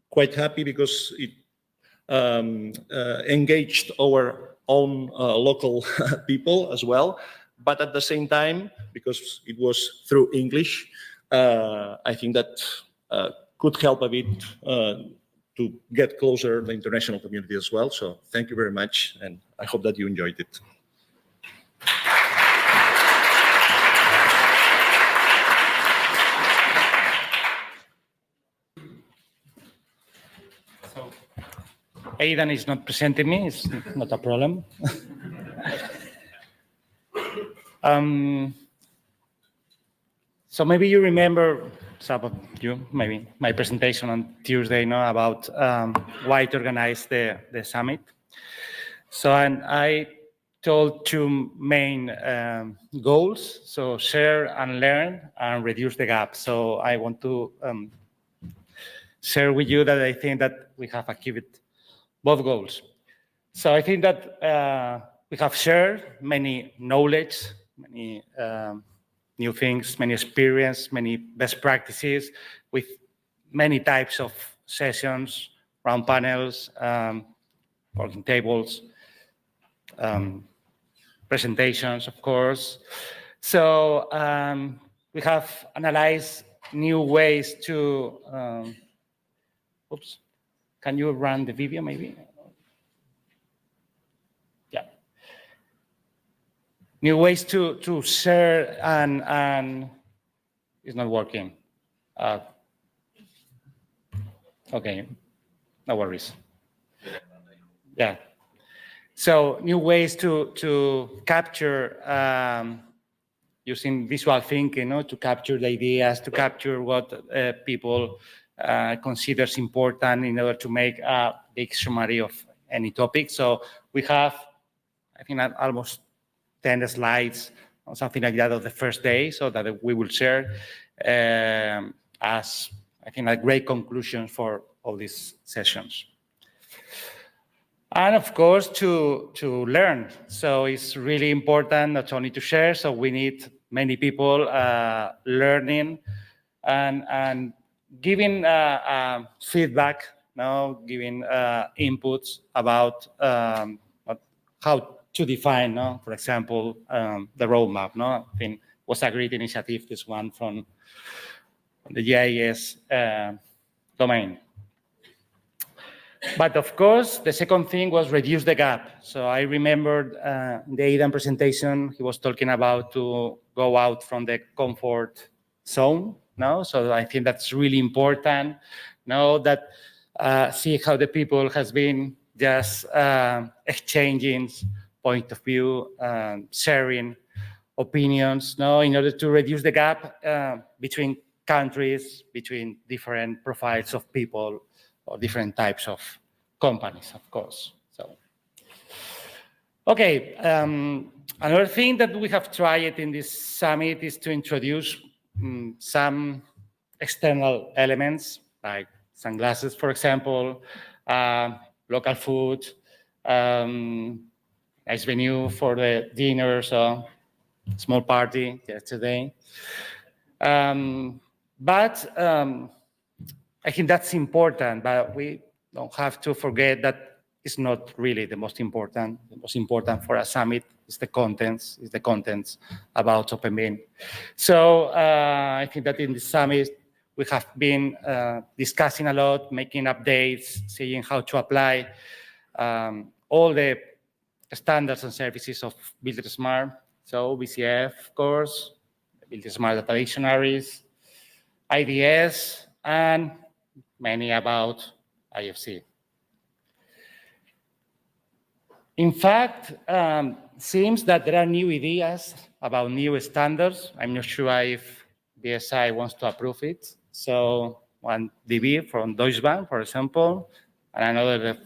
Speaker 17: quite happy because it engaged our own local people as well. But at the same time, because it was through English, I think that could help a bit to get closer the international community as well. So thank you very much, and I hope that you enjoyed it.
Speaker 18: Aidan is not presenting me, it's not a problem. So maybe you remember, some of you, maybe my presentation on Tuesday, about why to organize the summit. So I told two main goals, so share and learn and reduce the gap. So I want to share with you that I think that we have achieved both goals. So I think that we have shared many knowledge, many new things, many experience, many best practices with many types of sessions, round panels, working tables, presentations, of course. So we have analyzed new ways to, oops. Can you run the video maybe? Yeah. New ways to share and it's not working. Okay, no worries. Yeah. So new ways to capture using visual thinking, to capture the ideas, to capture what people considers important in order to make a big summary of any topic. So we have, I think, almost 10 slides or something like that of the first day, so that we will share as, I think, a great conclusion for all these sessions. And of course, to learn. So it's really important not only to share, so we need many people learning and giving feedback, giving inputs about how to define, for example, the roadmap. I think was a great initiative, this one from the GIS domain. But of course, the second thing was reduce the gap. So I remembered in the Aidan presentation, he was talking about to go out from the comfort zone. So I think that's really important. That see how the people has been just exchanging point of view, sharing opinions, in order to reduce the gap between countries, between different profiles of people, or different types of companies, of course. So, okay, another thing that we have tried in this summit is to introduce some external elements, like sunglasses, for example, local food, nice venue for the dinner, so small party yesterday. But I think that's important, but we don't have to forget that it's not really the most important. The most important for a summit is the contents, about Open BIM. So I think that in the summit, we have been discussing a lot, making updates, seeing how to apply all the standards and services of Build Smart. So BCF, of course, Build Smart Data Dictionaries, IDS, and many about IFC. In fact, seems that there are new ideas about new standards. I'm not sure if BSI wants to approve it. So one DB from Deutsche Bank, for example, and another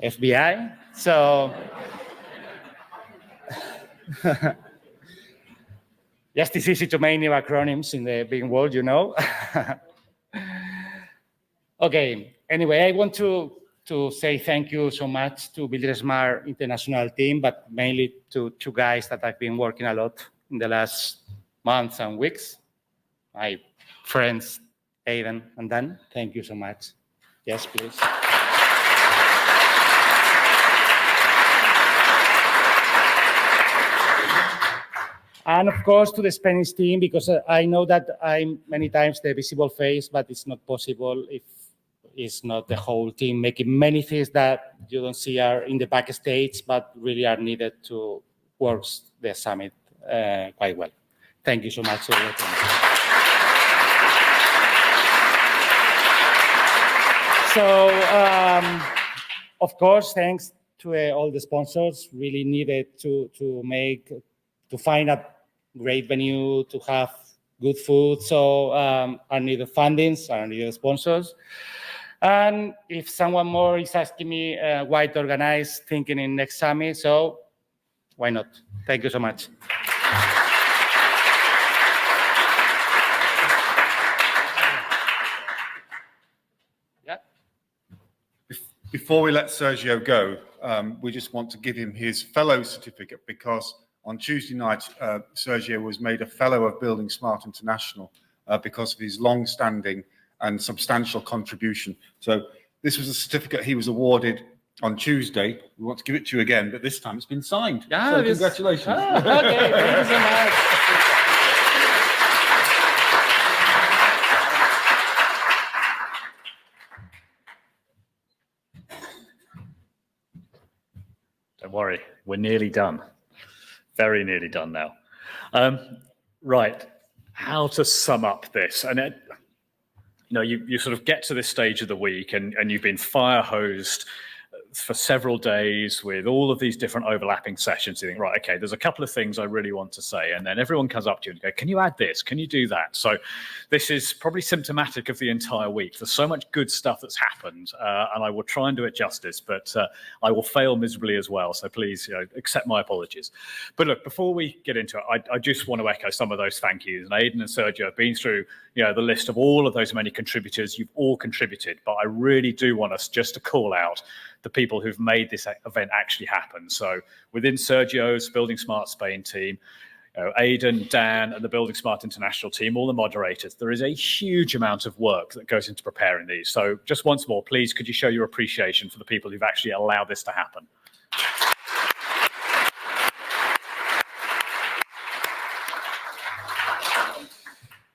Speaker 18: FBI. So just it's easy to make new acronyms in the big world, Okay, anyway, I want to say thank you so much to Build Smart International team, but mainly to two guys that I've been working a lot in the last months and weeks. My friends, Aidan and Dan, thank you so much. Yes, please. And of course, to the Spanish team, because I know that I'm many times the visible face, but it's not possible if it's not the whole team making many things that you don't see are in the backstage, but really are needed to work the summit quite well. Thank you so much. So, of course, thanks to all the sponsors, really needed to find a great venue, to have good food. So I needed fundings, I needed sponsors. And if someone more is asking me why to organize thinking in next summit, so why not? Thank you so much.
Speaker 1: Yeah. Before we let Sergio go, we just want to give him his fellow certificate, because on Tuesday night, Sergio was made a Fellow of Building Smart International because of his long-standing and substantial contribution. So this was a certificate he was awarded on Tuesday. We want to give it to you again, but this time it's been signed.
Speaker 18: Yeah,
Speaker 1: so congratulations.
Speaker 18: Okay, thank you so much.
Speaker 19: Don't worry, we're nearly done. Very nearly done now. Right, how to sum up this? And you sort of get to this stage of the week and you've been fire hosed for several days with all of these different overlapping sessions. You think, right, okay, there's a couple of things I really want to say. And then everyone comes up to you and go, can you add this? Can you do that? So this is probably symptomatic of the entire week. There's so much good stuff that's happened, and I will try and do it justice, but I will fail miserably as well. So please, accept my apologies. But look, before we get into it, I just want to echo some of those thank yous. And Aidan and Sergio have been through, the list of all of those many contributors. You've all contributed, but I really do want us just to call out the people who've made this event actually happen. So within Sergio's Building Smart Spain team, Aidan, Dan, and the Building Smart International team, all the moderators, there is a huge amount of work that goes into preparing these. So just once more, please, could you show your appreciation for the people who've actually allowed this to happen?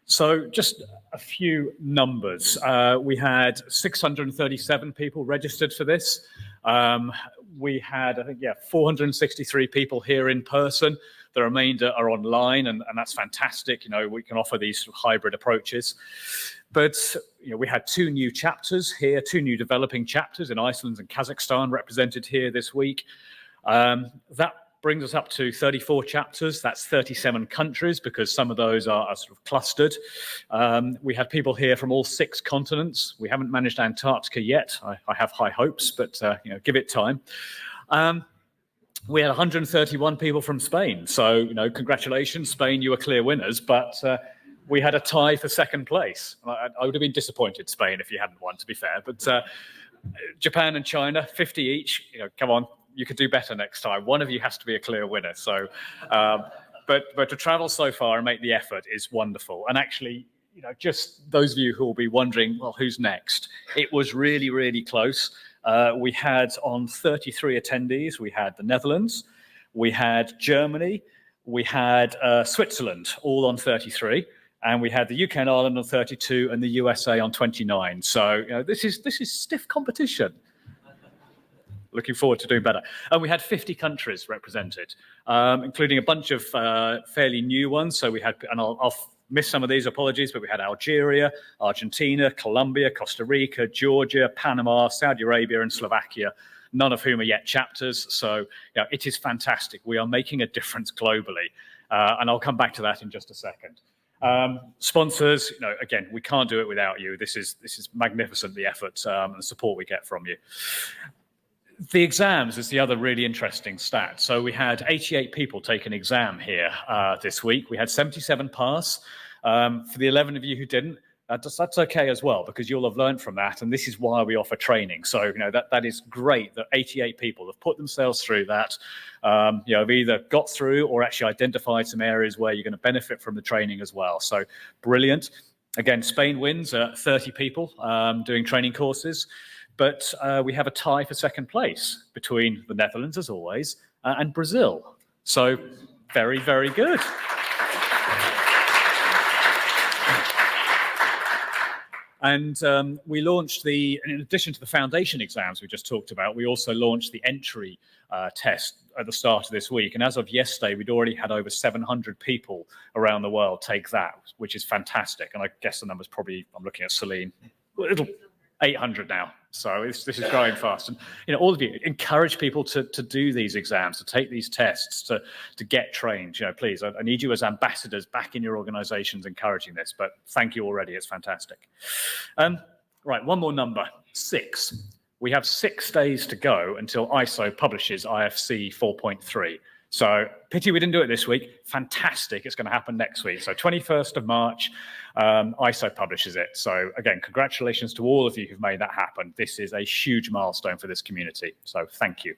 Speaker 19: So just a few numbers. We had 637 people registered for this. We had, I think, 463 people here in person. The remainder are online, and that's fantastic. We can offer these sort of hybrid approaches. But we had 2 new chapters here, 2 new developing chapters in Iceland and Kazakhstan represented here this week. That brings us up to 34 chapters. That's 37 countries, because some of those are sort of clustered. We had people here from all 6 continents. We haven't managed Antarctica yet. I have high hopes, but give it time. We had 131 people from Spain. So, congratulations, Spain, you were clear winners, but we had a tie for second place. I would have been disappointed, Spain, if you hadn't won, to be fair. But Japan and China, 50 each. Come on, you could do better next time. One of you has to be a clear winner. So, but to travel so far and make the effort is wonderful. And actually, just those of you who will be wondering, well, who's next? It was really, really close. We had on 33 attendees, we had the Netherlands, we had Germany, we had Switzerland, all on 33. And we had the UK and Ireland on 32 and the USA on 29. So this is stiff competition. Looking forward to doing better. And we had 50 countries represented, including a bunch of fairly new ones. So we had, and I'll miss some of these, apologies, but we had Algeria, Argentina, Colombia, Costa Rica, Georgia, Panama, Saudi Arabia, and Slovakia, none of whom are yet chapters. So it is fantastic. We are making a difference globally. And I'll come back to that in just a second. Sponsors, again, we can't do it without you. This is magnificent, the effort and the support we get from you. The exams is the other really interesting stat. So we had 88 people take an exam here this week. We had 77 pass. For the 11 of you who didn't, that's okay as well, because you'll have learned from that. And this is why we offer training. So, that is great that 88 people have put themselves through that, have either got through or actually identified some areas where you're going to benefit from the training as well. So brilliant. Again, Spain wins 30 people doing training courses. But we have a tie for second place between the Netherlands, as always, and Brazil. So very, very good. And we launched in addition to the foundation exams we just talked about, we also launched the entry test at the start of this week. And as of yesterday, we'd already had over 700 people around the world take that, which is fantastic. And I guess the number's probably, I'm looking at Celine, 800 now. So this is growing fast. And all of you, encourage people to do these exams, to take these tests, to get trained. Please, I need you as ambassadors back in your organizations encouraging this. But thank you already. It's fantastic. Right, one more number, 6. We have 6 days to go until ISO publishes IFC 4.3. So pity we didn't do it this week. Fantastic. It's going to happen next week. So 21st of March, ISO publishes it. So again, congratulations to all of you who've made that happen. This is a huge milestone for this community. So thank you.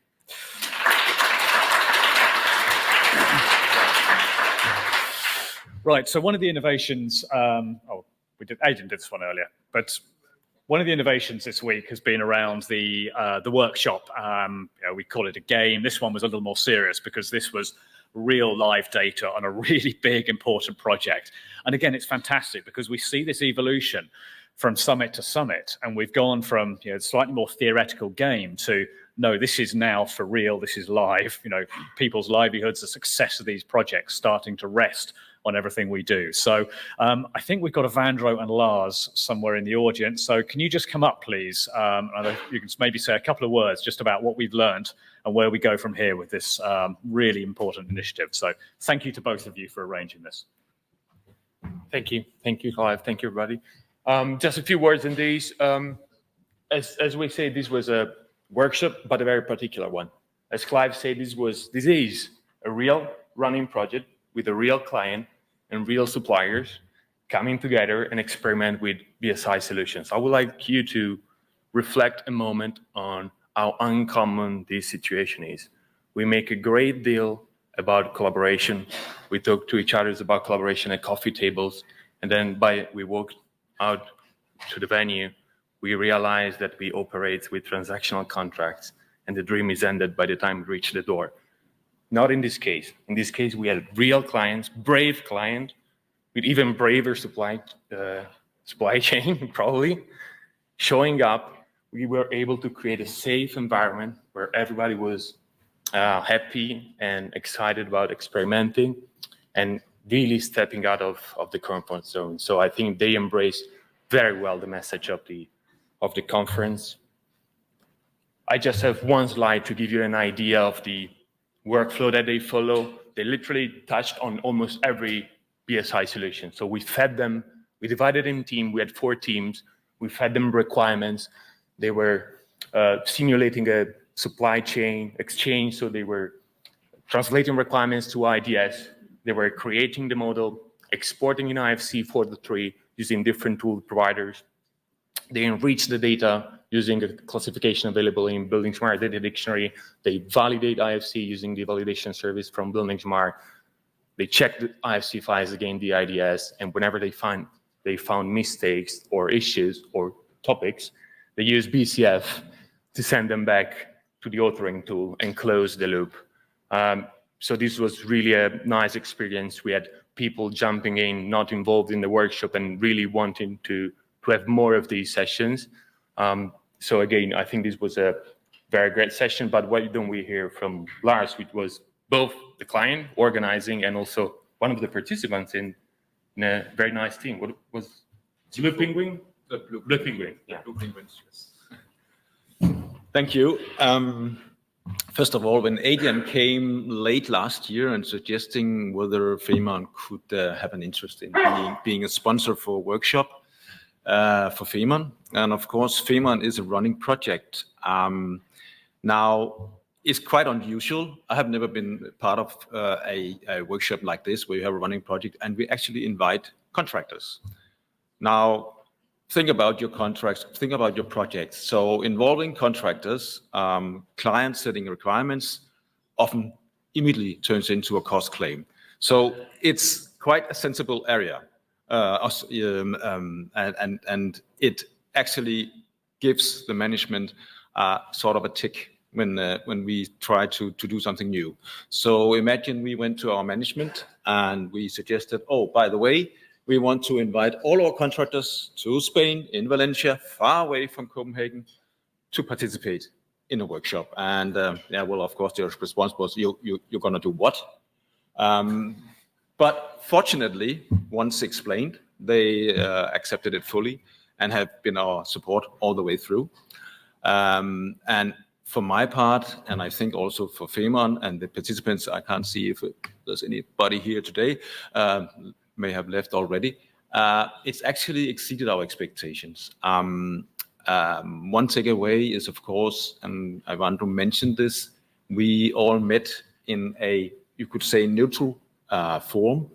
Speaker 19: Right. So one of the innovations, Aidan did this one earlier, but one of the innovations this week has been around the workshop. We call it a game. This one was a little more serious because this was real live data on a really big, important project. And again, it's fantastic because we see this evolution from summit to summit, and we've gone from slightly more theoretical game to no, this is now for real, this is live. People's livelihoods, the success of these projects starting to rest on everything we do. So I think we've got a Vandro and Lars somewhere in the audience. So can you just come up, please? You can maybe say a couple of words just about what we've learned and where we go from here with this really important initiative. So thank you to both of you for arranging this.
Speaker 20: Thank you, Clive. Thank you, everybody. Just a few words on these. As we say, this was a workshop, but a very particular one. As Clive said, this is a real running project with a real client and real suppliers coming together and experiment with BSI solutions. I would like you to reflect a moment on how uncommon this situation is. We make a great deal about collaboration. We talk to each other about collaboration at coffee tables, and then we walk out to the venue, we realize that we operate with transactional contracts, and the dream is ended by the time we reach the door. Not in this case. In this case, we had real clients, brave client, with even braver supply chain, probably, showing up. We were able to create a safe environment where everybody was happy and excited about experimenting and really stepping out of the comfort zone. So I think they embraced very well the message of the conference. I just have one slide to give you an idea of the workflow that they follow. They literally touched on almost every BSI solution. So we fed them, we divided in teams, we had 4 teams, we fed them requirements. They were simulating a supply chain exchange, so they were translating requirements to IDS. They were creating the model, exporting in IFC for the tree using different tool providers. They enrich the data using a classification available in Building Smart Data Dictionary. They validate IFC using the validation service from Building Smart. They check the IFC files against the IDS, and whenever they found mistakes or issues or topics, they use BCF to send them back to the authoring tool and close the loop. So this was really a nice experience. We had people jumping in, not involved in the workshop, and really wanting to have more of these sessions. So again, I think this was a very great session, but why don't we hear from Lars, which was both the client organizing and also one of the participants in a very nice team. What was Blue Penguin? Blue Penguin, yeah. Blue Penguins, yes.
Speaker 21: Thank you. First of all, when Aidan came late last year and suggesting whether Fehmarn could have an interest in being a sponsor for a workshop for Fehmarn, and of course, Fehmarn is a running project. Now, it's quite unusual. I have never been part of a workshop like this where you have a running project and we actually invite contractors. Now, think about your contracts, think about your projects. So involving contractors, client setting requirements often immediately turns into a cost claim. So it's quite a sensible area. And it actually gives the management sort of a tick when we try to do something new. So imagine we went to our management and we suggested, oh, by the way, we want to invite all our contractors to Spain, in Valencia, far away from Copenhagen, to participate in a workshop. And yeah, well, of course, their response was, you're going to do what? But fortunately, once explained, they accepted it fully and have been our support all the way through. And for my part, and I think also for Fehmarn and the participants, I can't see if there's anybody here today, may have left already. It's actually exceeded our expectations. One takeaway is, of course, and I want to mention this, we all met in a, you could say, neutral form.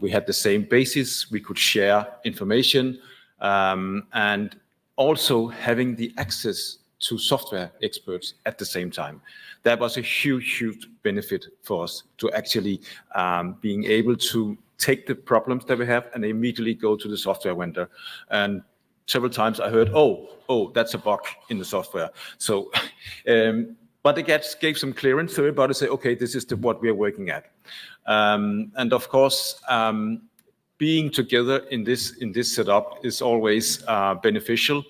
Speaker 21: We had the same basis, we could share information, and also having the access to software experts at the same time. That was a huge, huge benefit for us to actually being able to take the problems that we have and immediately go to the software vendor. And several times I heard, oh, that's a bug in the software. So, but it gave some clearance to everybody to say, okay, this is what we are working at. And of course, being together in this setup is always beneficial,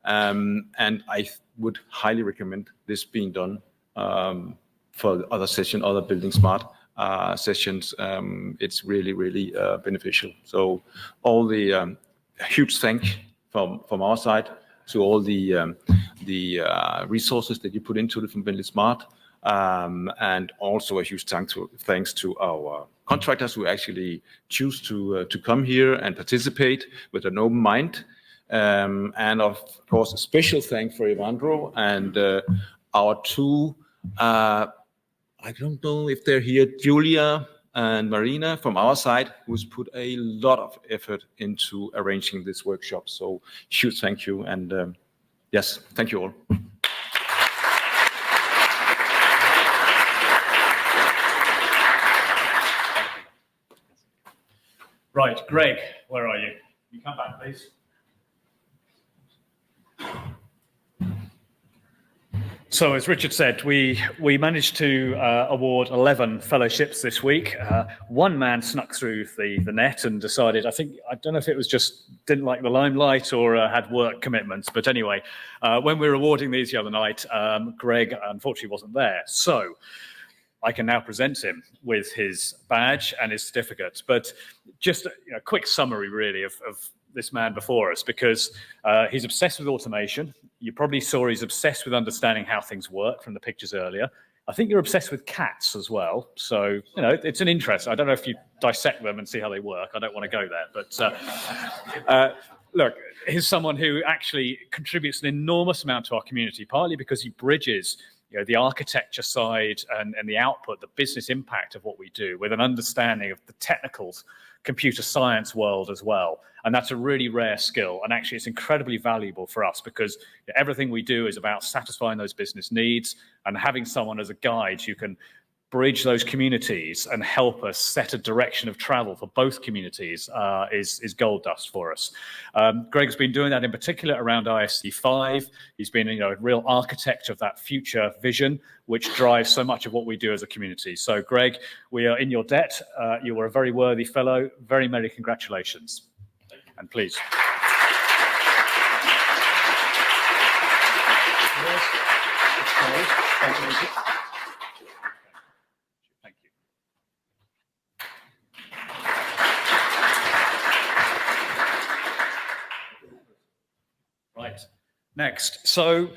Speaker 21: and I would highly recommend this being done for other building smart sessions. It's really beneficial. So all the huge thank from our side to all the resources that you put into it from Building Smart, and also a huge thanks to our contractors who actually choose to come here and participate with an open mind. And of course, a special thank for Evandro and our two, I don't know if they're here, Julia and Marina from our side, who's put a lot of effort into arranging this workshop. So huge thank you, and yes, thank you all.
Speaker 19: Right, Greg, where are you? You come back, please. So as Richard said, we managed to award 11 fellowships this week. One man snuck through the net and decided, I don't know if it was just didn't like the limelight or had work commitments, but anyway, when we were awarding these the other night, Greg unfortunately wasn't there. So I can now present him with his badge and his certificate. But just a quick summary really of this man before us, because he's obsessed with automation. You probably saw he's obsessed with understanding how things work from the pictures earlier. I think you're obsessed with cats as well. So, it's an interest. I don't know if you dissect them and see how they work. I don't want to go there. But look, here's someone who actually contributes an enormous amount to our community, partly because he bridges the architecture side and the output, the business impact of what we do with an understanding of the technical computer science world as well. And that's a really rare skill. And actually, it's incredibly valuable for us because everything we do is about satisfying those business needs, and having someone as a guide who can bridge those communities and help us set a direction of travel for both communities is gold dust for us. Greg's been doing that in particular around ISC5. He's been a real architect of that future vision, which drives so much of what we do as a community. So Greg, we are in your debt. You were a very worthy fellow. Very many congratulations. And please. Right, next. So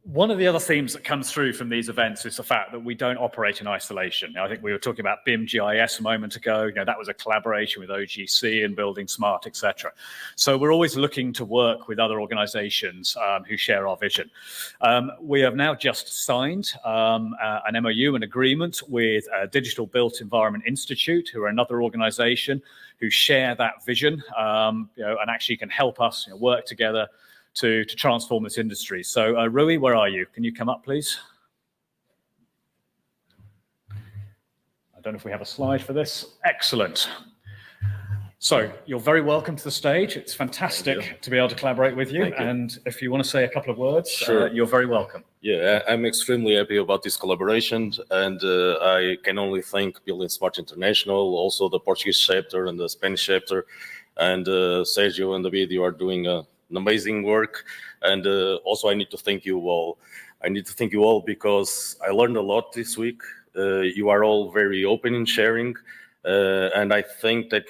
Speaker 19: one of the other themes that comes through from these events is the fact that we don't operate in isolation. Now, I think we were talking about BIM GIS a moment ago. That was a collaboration with OGC and Building Smart, etc. So we're always looking to work with other organizations who share our vision. We have now just signed an MOU, an agreement with Digital Built Environment Institute, who are another organization who share that vision and actually can help us work together to transform this industry. So Rui, where are you? Can you come up, please? I don't know if we have a slide for this. Excellent. So you're very welcome to the stage. It's fantastic to be able to collaborate with you. And if you want to say a couple of words,
Speaker 2: Sure.
Speaker 19: You're very welcome.
Speaker 2: Yeah, I'm extremely happy about this collaboration, and I can only thank Building Smart International, also the Portuguese chapter and the Spanish chapter, and Sergio and David. You are doing an amazing work, and also I need to thank you all. I need to thank you all because I learned a lot this week. You are all very open in sharing, and I think that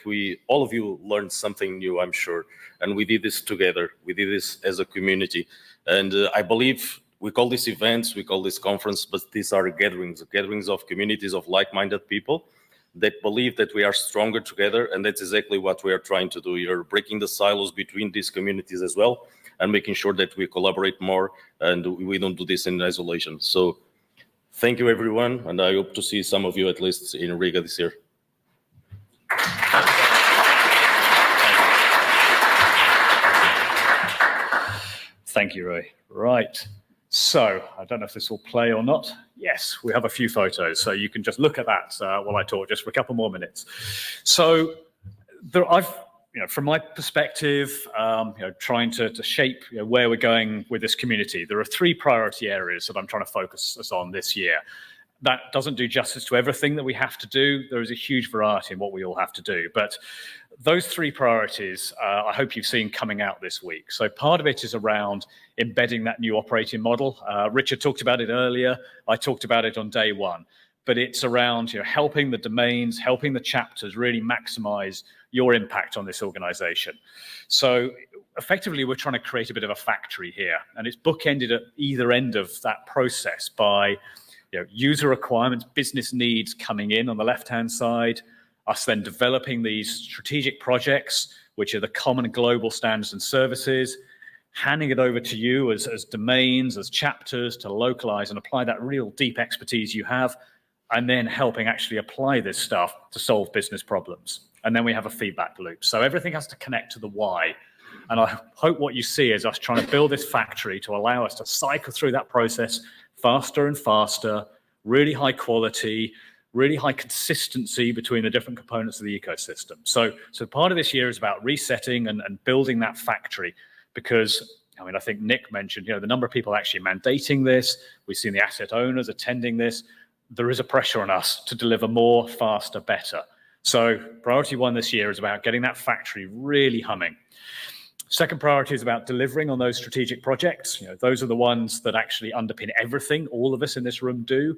Speaker 2: all of you learned something new, I'm sure. And we did this together. We did this as a community, and I believe we call these events, we call this conference, but these are gatherings of communities of like-minded people that believe that we are stronger together, and that's exactly what we are trying to do here, breaking the silos between these communities as well, and making sure that we collaborate more, and we don't do this in isolation. So thank you, everyone, and I hope to see some of you at least in Riga this year.
Speaker 19: Thank you, Roy. Right. So I don't know if this will play or not. Yes, we have a few photos, so you can just look at that while I talk, just for a couple more minutes. So from my perspective, trying to shape where we're going with this community, there are three priority areas that I'm trying to focus us on this year. That doesn't do justice to everything that we have to do. There is a huge variety in what we all have to do. But those three priorities, I hope you've seen coming out this week. So part of it is around embedding that new operating model. Richard talked about it earlier. I talked about it on day one. But it's around helping the domains, helping the chapters really maximize your impact on this organization. So effectively, we're trying to create a bit of a factory here. And it's bookended at either end of that process by user requirements, business needs coming in on the left-hand side, us then developing these strategic projects, which are the common global standards and services, handing it over to you as domains, as chapters to localize and apply that real deep expertise you have, and then helping actually apply this stuff to solve business problems. And then we have a feedback loop. So everything has to connect to the why. And I hope what you see is us trying to build this factory to allow us to cycle through that process faster and faster, really high quality, really high consistency between the different components of the ecosystem. So part of this year is about resetting and building that factory, because I think Nick mentioned, the number of people actually mandating this. We've seen the asset owners attending this. There is a pressure on us to deliver more, faster, better. So priority one this year is about getting that factory really humming. Second priority is about delivering on those strategic projects. Those are the ones that actually underpin everything all of us in this room do.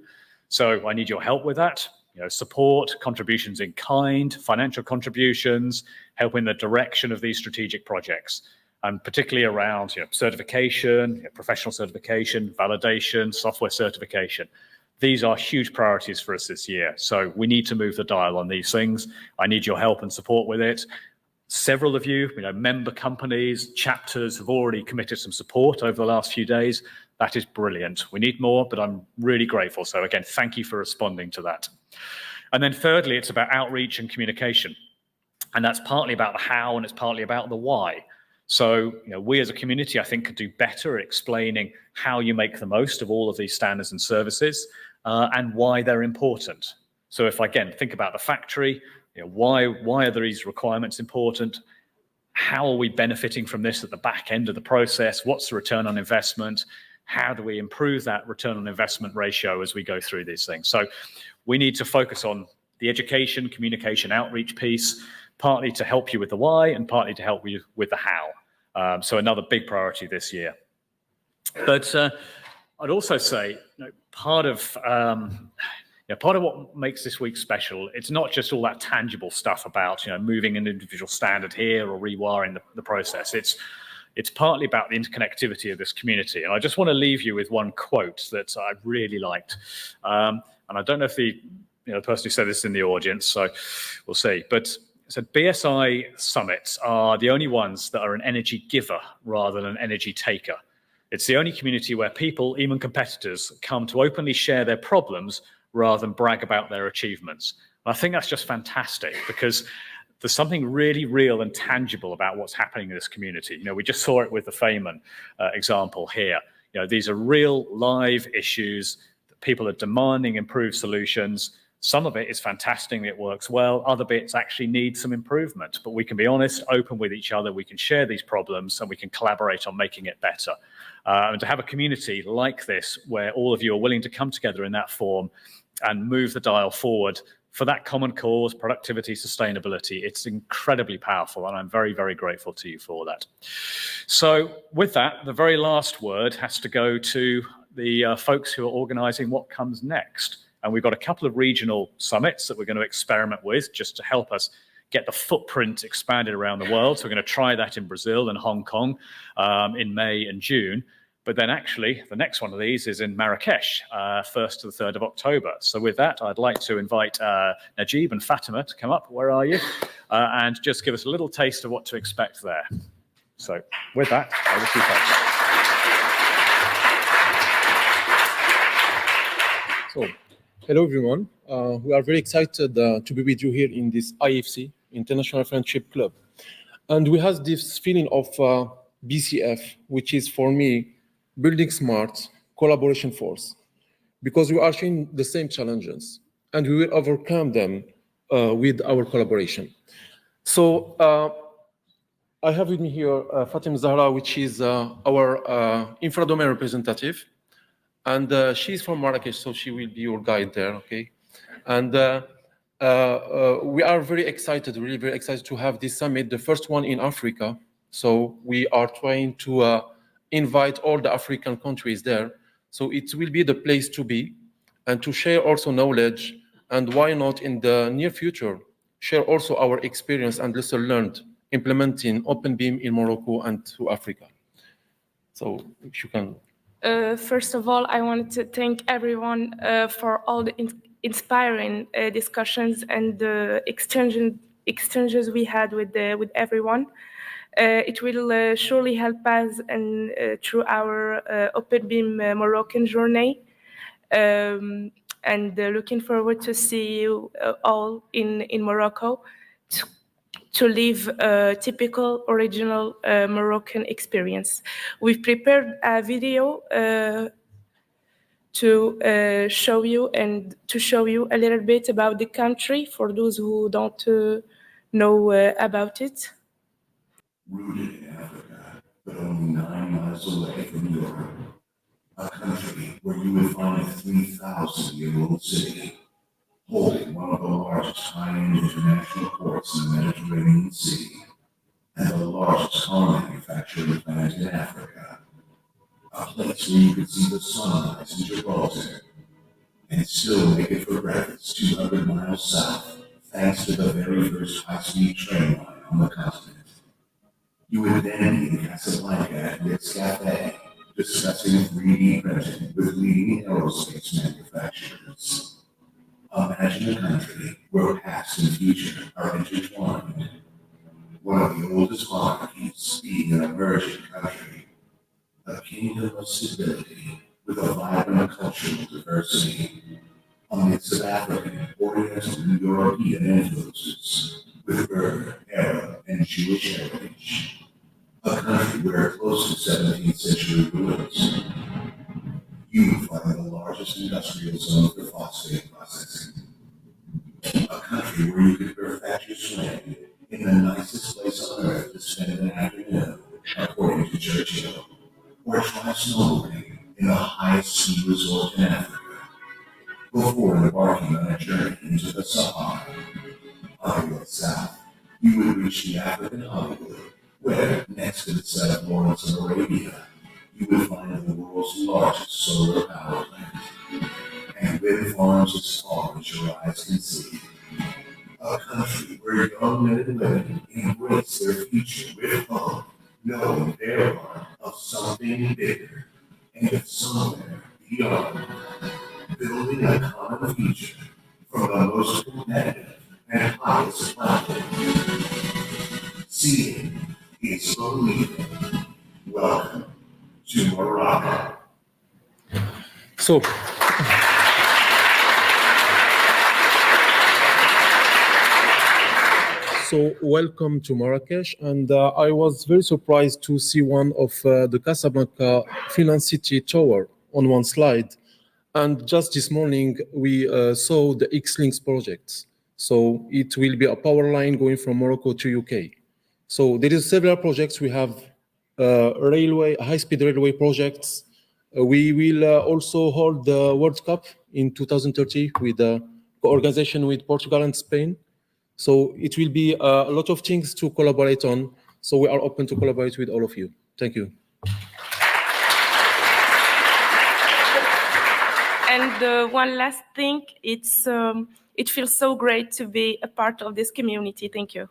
Speaker 19: So I need your help with that. Support, contributions in kind, financial contributions, help in the direction of these strategic projects, and particularly around certification, professional certification, validation, software certification. These are huge priorities for us this year. So we need to move the dial on these things. I need your help and support with it. Several of you, member companies, chapters have already committed some support over the last few days. That is brilliant. We need more, but I'm really grateful. So again, thank you for responding to that. And then thirdly, it's about outreach and communication. And that's partly about the how and it's partly about the why. So we as a community, I think, could do better at explaining how you make the most of all of these standards and services and why they're important. So if, again, think about the factory, why are these requirements important? How are we benefiting from this at the back end of the process? What's the return on investment? How do we improve that return on investment ratio as we go through these things? So we need to focus on the education, communication, outreach piece, partly to help you with the why and partly to help you with the how. So another big priority this year. But I'd also say part of what makes this week special, it's not just all that tangible stuff about moving an individual standard here or rewiring the process. It's partly about the interconnectivity of this community. And I just want to leave you with one quote that I really liked. And I don't know if the person who said this in the audience, so we'll see. But it said, BSI summits are the only ones that are an energy giver rather than an energy taker. It's the only community where people, even competitors, come to openly share their problems rather than brag about their achievements. And I think that's just fantastic because there's something really real and tangible about what's happening in this community. We just saw it with the Feynman example here. These are real live issues that people are demanding improved solutions. Some of it is fantastic, it works well. Other bits actually need some improvement, but we can be honest, open with each other. We can share these problems and we can collaborate on making it better. And to have a community like this, where all of you are willing to come together in that form and move the dial forward for that common cause, productivity, sustainability, it's incredibly powerful. And I'm very, very grateful to you for that. So with that, the very last word has to go to the folks who are organizing what comes next. And we've got a couple of regional summits that we're going to experiment with just to help us get the footprint expanded around the world. So we're going to try that in Brazil and Hong Kong in May and June. But then actually, the next one of these is in Marrakesh, 1st to the 3rd of October. So with that, I'd like to invite Najib and Fatima to come up. Where are you? And just give us a little taste of what to expect there. So with that, over to you folks.
Speaker 3: So, hello everyone. We are very excited to be with you here in this IFC, International Friendship Club. And we have this feeling of BCF, which is for me, building smart collaboration force, because we are sharing the same challenges and we will overcome them with our collaboration. So I have with me here Fatima Zahra, which is our infra-domain representative. And she's from Marrakesh, so she will be your guide there, okay? And we are very excited, really very excited to have this summit, the first one in Africa. So we are trying to invite all the African countries there. So it will be the place to be and to share also knowledge. And why not in the near future, share also our experience and lesson learned implementing Open BIM in Morocco and to Africa. So if you can.
Speaker 4: First of all, I wanted to thank everyone for all the inspiring discussions and the exchanges we had with everyone. It will surely help us and through our Open BIM Moroccan journey. And looking forward to see you all in Morocco to live a typical original Moroccan experience. We've prepared a video to show you a little bit about the country for those who don't know about it.
Speaker 22: Rooted in Africa, but only 9 miles away from Europe, a country where you would find a 3,000-year-old city, holding one of the largest high-end international ports in the Mediterranean Sea, and the largest car manufacturing plant in Africa. A place where you could see the sunrise in Gibraltar, and still make it for breakfast 200 miles south, thanks to the very first high-speed train line on the continent. You would then be in Casablanca at Ritz Cafe, discussing 3D printing with leading aerospace manufacturers. Imagine a country where past and future are intertwined. One of the oldest monarchies being an emerging country. A kingdom of stability with a vibrant cultural diversity. A mix of African, Oriental, and European influences with Berber, Arab, and Jewish heritage. A country where close to 17th century ruins. You find the largest industrial zone for phosphate processing. A country where you can perfect your swim in the nicest place on earth to spend an afternoon, according to Sergio, or try snowboarding in the highest ski resort in Africa, before embarking on a journey into the Sahara. On your south, you would reach the African Hollywood, where, next to the set of Lawrence of Arabia, you would find the world's largest solar power plant, and wind farms as far as your eyes can see. A country where young men and women embrace their future with hope, knowing they're part of something bigger and somewhere beyond, building a common future from the most competitive and highest platform. Seeing is believing. Welcome to Morocco.
Speaker 3: So welcome to Marrakesh, and I was very surprised to see one of the Casablanca Finance City Tower on one slide. And just this morning, we saw the X-Links project. So it will be a power line going from Morocco to UK. So there is several projects. We have high-speed railway projects. We will also hold the World Cup in 2030 with the co-organization with Portugal and Spain. So it will be a lot of things to collaborate on. So we are open to collaborate with all of you. Thank you.
Speaker 4: And one last thing, it feels so great to be a part of this community. Thank you.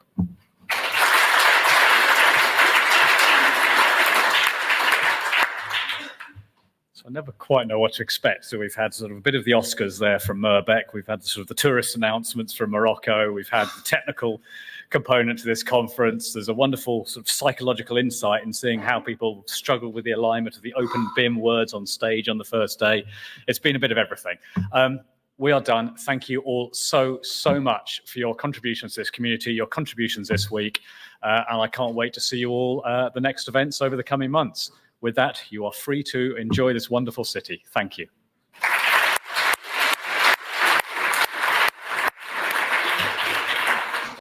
Speaker 19: I never quite know what to expect. So we've had sort of a bit of the Oscars there from Mirbek. We've had sort of the tourist announcements from Morocco. We've had the technical component to this conference. There's a wonderful sort of psychological insight in seeing how people struggle with the alignment of the open BIM words on stage on the first day. It's been a bit of everything. We are done. Thank you all so much for your contributions to this community, your contributions this week. And I can't wait to see you all at the next events over the coming months. With that, you are free to enjoy this wonderful city. Thank you.